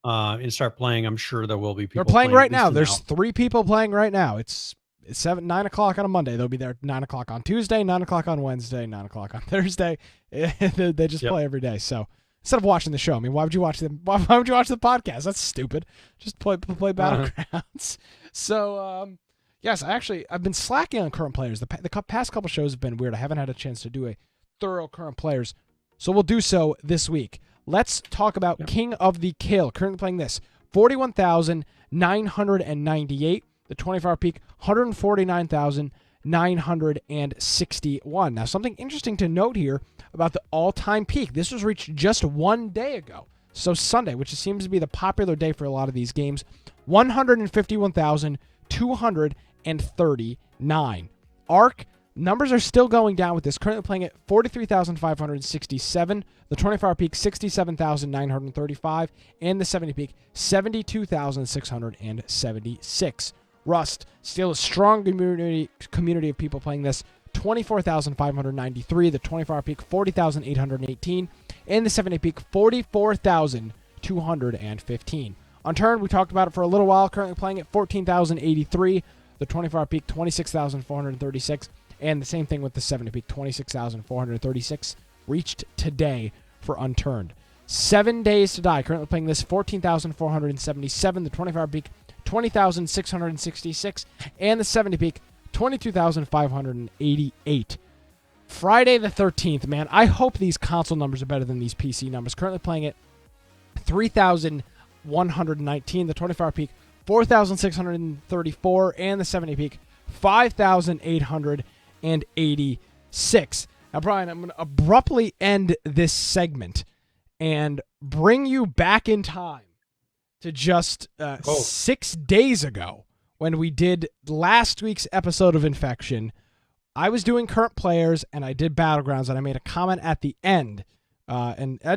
S2: and start playing, I'm sure there will be people.
S1: They're playing right now. There's 3 people playing right now. It's 9 o'clock on a Monday. They'll be there 9 o'clock on Tuesday, 9 o'clock on Wednesday, 9 o'clock on Thursday. They just play every day. So instead of watching the show, I mean, why would you watch them? Why would you watch the podcast? That's stupid. Just play Battlegrounds. So, yes, I've been slacking on current players. The past couple shows have been weird. I haven't had a chance to do a thorough current players. So we'll do so this week. Let's talk about King of the Kill. Currently playing this, 41,998. The 24-hour peak, 149,961. Now, something interesting to note here about the all-time peak. This was reached just one day ago. So Sunday, which seems to be the popular day for a lot of these games, 151,239. Arc, numbers are still going down with this. Currently playing at 43,567. The 24-hour peak, 67,935. And the 70 peak, 72,676. Rust, still a strong community of people playing this. 24,593. The 24-hour peak, 40,818. And the 7-day peak, 44,215. On turn, we talked about it for a little while. Currently playing at 14,083. The 24-hour peak, 26,436. And the same thing with the 7-day peak, 26,436. reached today for unturned. 7 days to die. Currently playing this 14,477. The 24-hour peak 20,666, and the 70 peak 22,588. Friday the 13th, man. I hope these console numbers are better than these PC numbers. Currently playing it 3,119. The 24-hour peak 4,634, and the 70 peak 5,886. Now, Brian, I'm going to abruptly end this segment and bring you back in time to just 6 days ago when we did last week's episode of Infection. I was doing current players and I did Battlegrounds, and I made a comment at the end. And I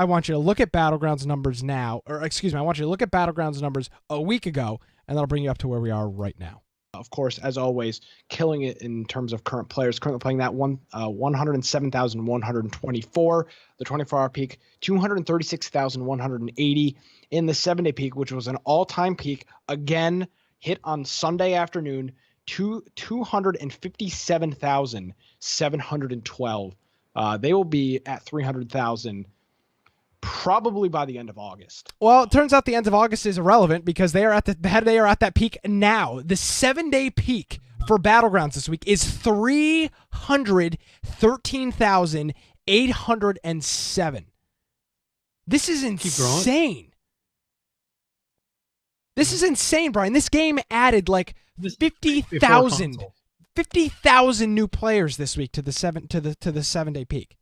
S1: want you to look at Battlegrounds numbers now, or excuse me, I want you to look at Battlegrounds numbers a week ago, and that'll bring you up to where we are right now. Of course, as always, killing it in terms of current players. Currently playing that 107,124. The 24-hour peak, 236,180. In the 7-day peak, which was an all-time peak, again, hit on Sunday afternoon, 257,712. They will be at 300,000 probably by the end of August. Well, it turns out the end of August is irrelevant because they are at that peak now. The 7-day peak for Battlegrounds this week is 313,807. This is insane. This is insane, Brian. This game added like 50,000 new players this week to the 7-day peak.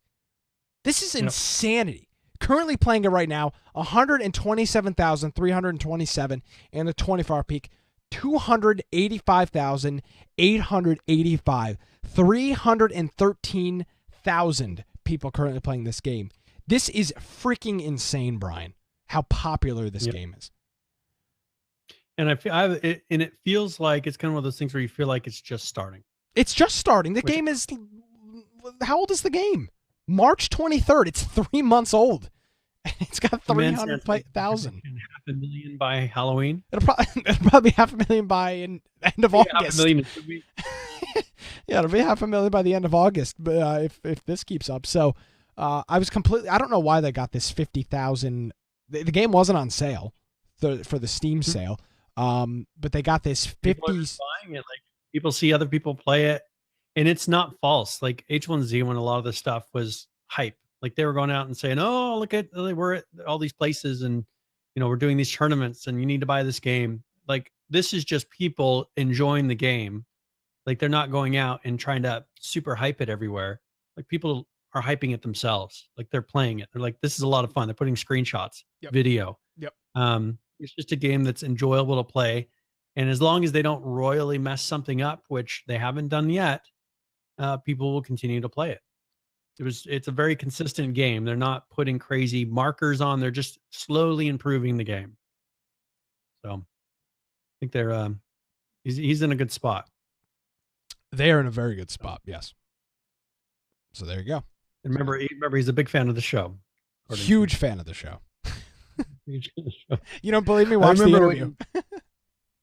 S1: This is insanity. Currently playing it right now, 127,327, and the 24-hour peak, 285,885. 313,000 people currently playing this game. This is freaking insane, Brian, how popular this game is.
S2: And it feels like it's kind of one of those things where you feel like it's just starting.
S1: It's just starting. The game is, how old is the game? March 23rd. It's 3 months old. It's got 300,000.
S2: 500,000 by Halloween.
S1: It'll probably be 500,000 by end of August.
S2: 500,000 in 2 weeks.
S1: Yeah, it'll be 500,000 by the end of August. But if this keeps up, so I don't know why they got this 50,000. The game wasn't on sale for the Steam sale. But they got this 50.
S2: People are just buying it. Like, people see other people play it, and it's not false. Like H1Z1, a lot of the stuff was hype. Like they were going out and saying, "Oh, look at we're at all these places, and we're doing these tournaments, and you need to buy this game." Like this is just people enjoying the game. Like they're not going out and trying to super hype it everywhere. Like people are hyping it themselves. Like they're playing it. They're like, "This is a lot of fun." They're putting screenshots, video.
S1: Yep.
S2: It's just a game that's enjoyable to play. And as long as they don't royally mess something up, which they haven't done yet, people will continue to play it. It's a very consistent game. They're not putting crazy markers on. They're just slowly improving the game. So I think they're he's in a good spot.
S1: They are in a very good spot, yes. So there you go.
S2: And remember he's a big fan of the show.
S1: Huge fan of the show. You don't believe me? Watch the interview.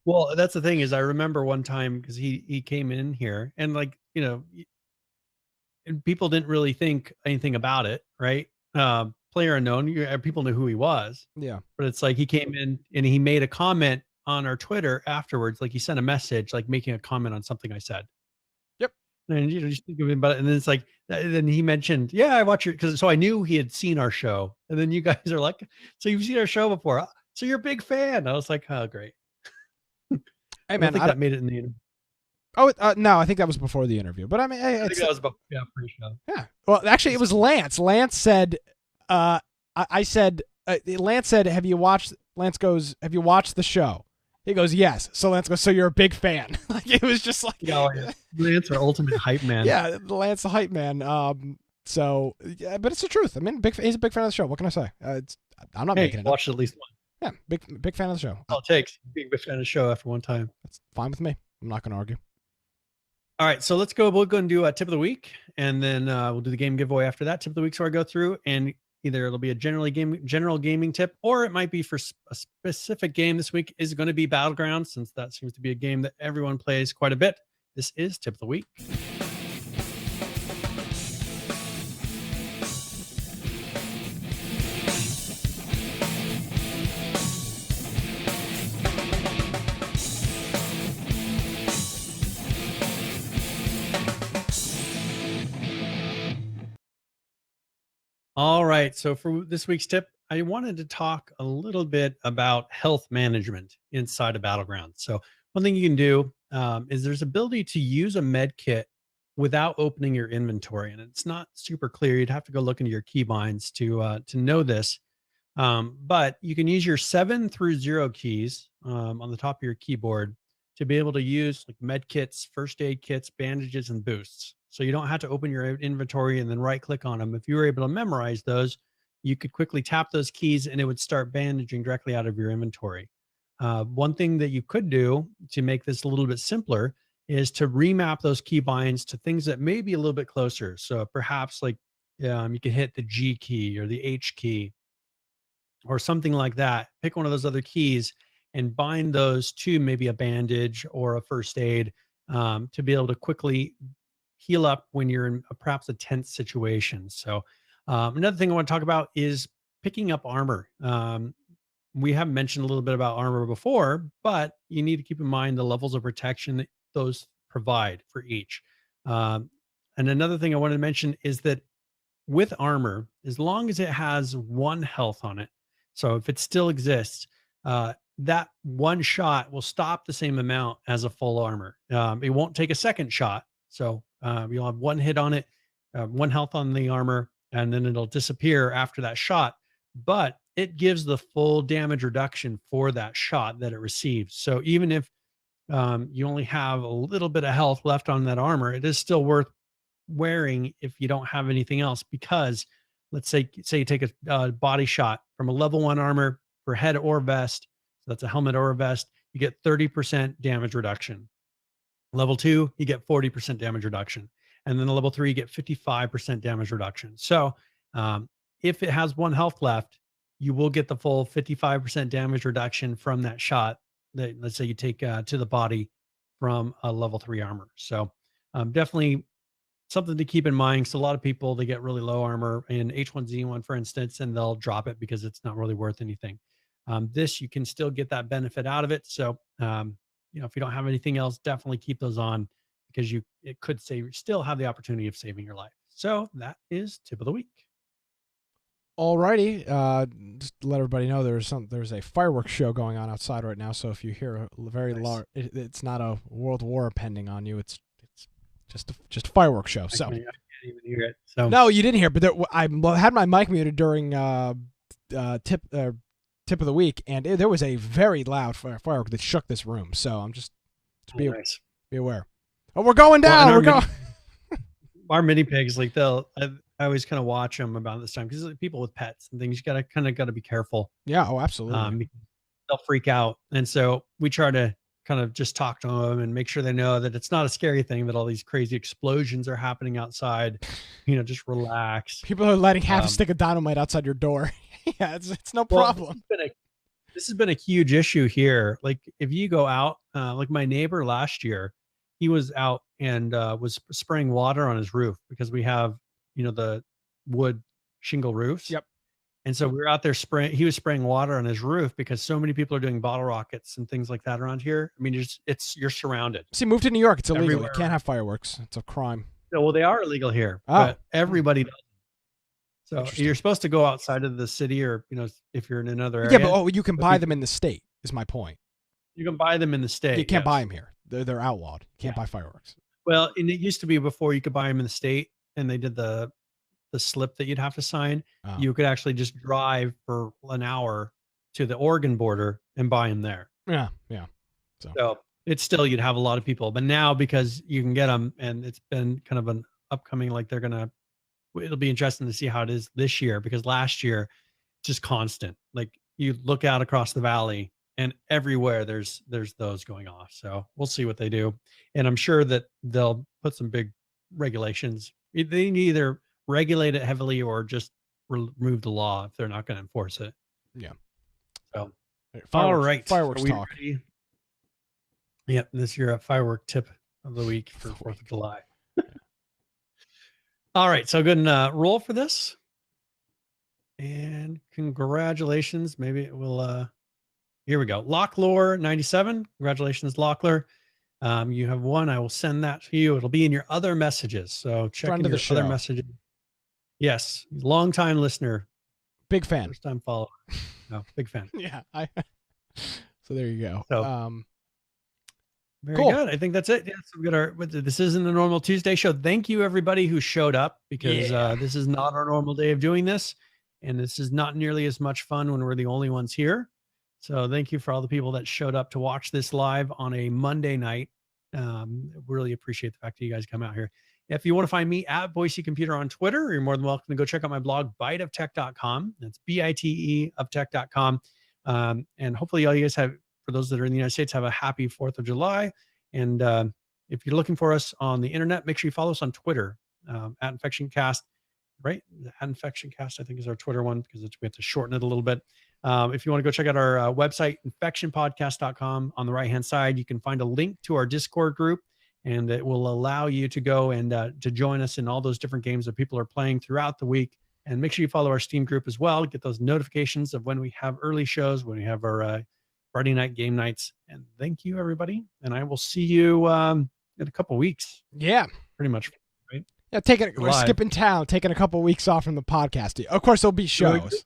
S2: Well, that's the thing is I remember one time because he came in here and and people didn't really think anything about it, right? PlayerUnknown, people knew who he was.
S1: Yeah.
S2: But it's like he came in and he made a comment on our Twitter afterwards. Like he sent a message, like making a comment on something I said.
S1: Yep.
S2: And just think about it. And then it's like, then he mentioned, yeah, I watch your, so I knew he had seen our show. And then you guys are like, so you've seen our show before. So you're a big fan. I was like, oh, great.
S1: Hey, man,
S2: I think that made it in the interview.
S1: Oh, no, I think that was before the interview. But I mean,
S2: I think that was about pre-show.
S1: Yeah. Well, actually, it was Lance. Lance said, Lance said, have you watched the show? He goes, yes. So Lance goes, so you're a big fan. Like it was just like,
S2: Lance, our ultimate hype man.
S1: Yeah, Lance, the hype man. So, yeah, but it's the truth. I mean, he's a big fan of the show. What can I say? I'm not making it up.
S2: Watched at least one.
S1: Yeah, big fan of the show.
S2: All it takes, being a big fan of the show after one time.
S1: That's fine with me. I'm not going to argue.
S2: All right, so let's go. We'll go and do a tip of the week, and then we'll do the game giveaway after that. Tip of the week, so I go through, and either it'll be a general gaming tip, or it might be for a specific game. This week is going to be Battlegrounds, since that seems to be a game that everyone plays quite a bit. This is tip of the week. All right. So for this week's tip, I wanted to talk a little bit about health management inside of Battlegrounds. So one thing you can do is there's ability to use a med kit without opening your inventory, and it's not super clear. You'd have to go look into your keybinds to know this. But you can use your 7 through 0 keys on the top of your keyboard to be able to use like med kits, first aid kits, bandages, and boosts. So you don't have to open your inventory and then right click on them. If you were able to memorize those, you could quickly tap those keys and it would start bandaging directly out of your inventory. One thing that you could do to make this a little bit simpler is to remap those keybinds to things that may be a little bit closer. So perhaps like you could hit the G key or the H key or something like that. Pick one of those other keys and bind those to maybe a bandage or a first aid to be able to quickly heal up when you're in perhaps a tense situation. So another thing I want to talk about is picking up armor. We have mentioned a little bit about armor before, but you need to keep in mind the levels of protection that those provide for each. And another thing I wanted to mention is that with armor, as long as it has 1 health on it, so if it still exists, that one shot will stop the same amount as a full armor. It won't take a second shot. So you'll have 1 hit on it, 1 health on the armor, and then it'll disappear after that shot. But it gives the full damage reduction for that shot that it receives. So even if you only have a little bit of health left on that armor, it is still worth wearing if you don't have anything else, because let's say you take a body shot from a level 1 armor for head or vest. So that's a helmet or a vest. You get 30% damage reduction. Level 2, you get 40% damage reduction. And then the level 3, you get 55% damage reduction. So if it has 1 health left, you will get the full 55% damage reduction from that shot that, let's say, you take to the body from a level 3 armor. So definitely something to keep in mind. So a lot of people, they get really low armor in H1Z1, for instance, and they'll drop it because it's not really worth anything. This, you can still get that benefit out of it. So, if you don't have anything else, definitely keep those on, because it could still have the opportunity of saving your life. So that is tip of the week.
S1: Alrighty, just to let everybody know there's a fireworks show going on outside right now. So if you hear a very large, it's not a world war pending on you. It's just a fireworks show. So I can't
S2: even hear it. So
S1: no, you didn't hear. But I had my mic muted during tip of the week, and there was a very loud firework that shook this room. So I'm just be aware. Oh, we're going down. We're going.
S2: Our mini pigs, like I always kind of watch them about this time, because people with pets and things, you got to be careful.
S1: Yeah. Oh, absolutely.
S2: They'll freak out, and so we try to kind of just talk to them and make sure they know that it's not a scary thing, that all these crazy explosions are happening outside. Just relax.
S1: People are lighting half a stick of dynamite outside your door. Yeah, it's no problem.
S2: This has been a huge issue here. Like if you go out, like my neighbor last year, he was out and was spraying water on his roof, because we have, the wood shingle roofs.
S1: Yep.
S2: And so we were out there he was spraying water on his roof because so many people are doing bottle rockets and things like that around here. I mean, you're surrounded.
S1: See, move to New York. It's illegal. Everywhere. You can't have fireworks. It's a crime.
S2: Well, they are illegal here, but everybody does. So you're supposed to go outside of the city, or, if you're in another area.
S1: Yeah, but you can buy them in the state, is my point.
S2: You can buy them in the state.
S1: You can't buy them here. They're outlawed. You can't buy fireworks.
S2: Well, and it used to be before you could buy them in the state, and they did the slip that you'd have to sign. Oh. You could actually just drive for an hour to the Oregon border and buy them there.
S1: Yeah.
S2: So it's still, you'd have a lot of people, but now, because you can get them, and it's been kind of an upcoming, like it'll be interesting to see how it is this year, because last year, just constant. Like you look out across the valley, and everywhere there's those going off. So we'll see what they do. And I'm sure that they'll put some big regulations. They need either regulate it heavily or just remove the law if they're not going to enforce it.
S1: Yeah.
S2: So,
S1: all
S2: right.
S1: Fireworks talk.
S2: Ready? Yep. This is your firework tip of the week for 4th of July. All right. So good. Roll for this. And congratulations. Maybe it will, here we go. Locklore 97. Congratulations, Lockler. You have won. I will send that to you. It'll be in your other messages. So check in your other messages. Yes, long time listener,
S1: Big fan.
S2: first time follower. No, big fan.
S1: Yeah. So there you go.
S2: So, Very
S1: Cool.
S2: good. I think that's it. Yeah, so we got this isn't a normal Tuesday show. Thank you everybody who showed up, because this is not our normal day of doing this. And this is not nearly as much fun when we're the only ones here. So thank you for all the people that showed up to watch this live on a Monday night. Really appreciate the fact that you guys come out here. If you want to find me at Boise Computer on Twitter, you're more than welcome to go check out my blog, biteoftech.com. That's BITE of tech.com. And hopefully all you guys have, for those that are in the United States, have a happy 4th of July. And if you're looking for us on the internet, make sure you follow us on Twitter, at InfectionCast, right? At InfectionCast, I think, is our Twitter one, because we have to shorten it a little bit. If you want to go check out our website, infectionpodcast.com, on the right-hand side, you can find a link to our Discord group, and it will allow you to go and to join us in all those different games that people are playing throughout the week. And make sure you follow our Steam group as well. Get those notifications of when we have early shows, when we have our Friday night game nights. And thank you, everybody. And I will see you in a couple weeks.
S1: Yeah.
S2: Pretty much. Right?
S1: Yeah, we're skipping town, taking a couple weeks off from the podcast. Of course, there'll be shows.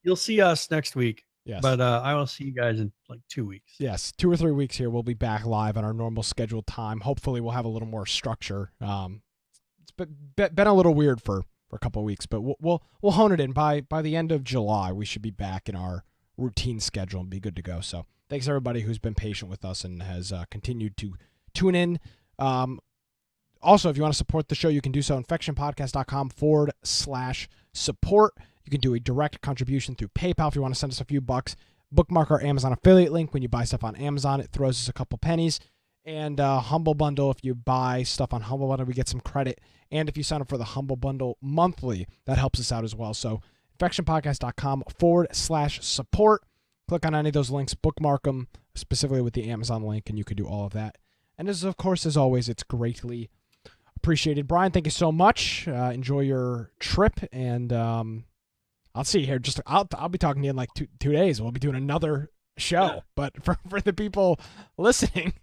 S2: You'll see us next week.
S1: Yes.
S2: But I will see you guys in like 2 weeks.
S1: Yes, 2 or 3 weeks here. We'll be back live on our normal scheduled time. Hopefully, we'll have a little more structure. It's been a little weird for a couple of weeks, but we'll hone it in. By the end of July, we should be back in our routine schedule and be good to go. So thanks everybody who's been patient with us and has continued to tune in. Also, if you want to support the show, you can do so. infectionpodcast.com/support. You can do a direct contribution through PayPal if you want to send us a few bucks. Bookmark our Amazon affiliate link. When you buy stuff on Amazon, it throws us a couple pennies. And Humble Bundle, if you buy stuff on Humble Bundle, we get some credit. And if you sign up for the Humble Bundle monthly, that helps us out as well. So infectionpodcast.com/support. Click on any of those links, bookmark them, specifically with the Amazon link, and you can do all of that. And as always, it's greatly appreciated. Brian, thank you so much. Enjoy your trip, and I'll see you here. I'll be talking to you in like two days. We'll be doing another show, yeah. But for the people listening,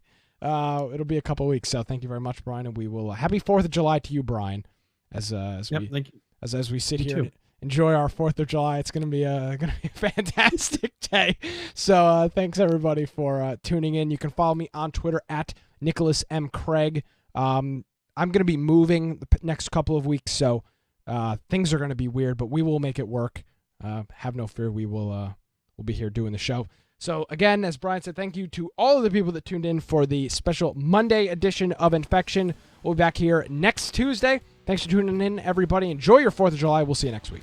S1: it'll be a couple weeks. So thank you very much, Brian, and we will happy 4th of July to you, Brian. As we sit here and enjoy our 4th of July, it's gonna be a fantastic day. So thanks everybody for tuning in. You can follow me on Twitter at Nicholas M. Craig. I'm gonna be moving the next couple of weeks, so things are gonna be weird, but we will make it work. Have no fear. We'll be here doing the show. So again, as Brian said, thank you to all of the people that tuned in for the special Monday edition of Infection. We'll be back here next Tuesday. Thanks for tuning in, everybody. Enjoy your 4th of July. We'll see you next week.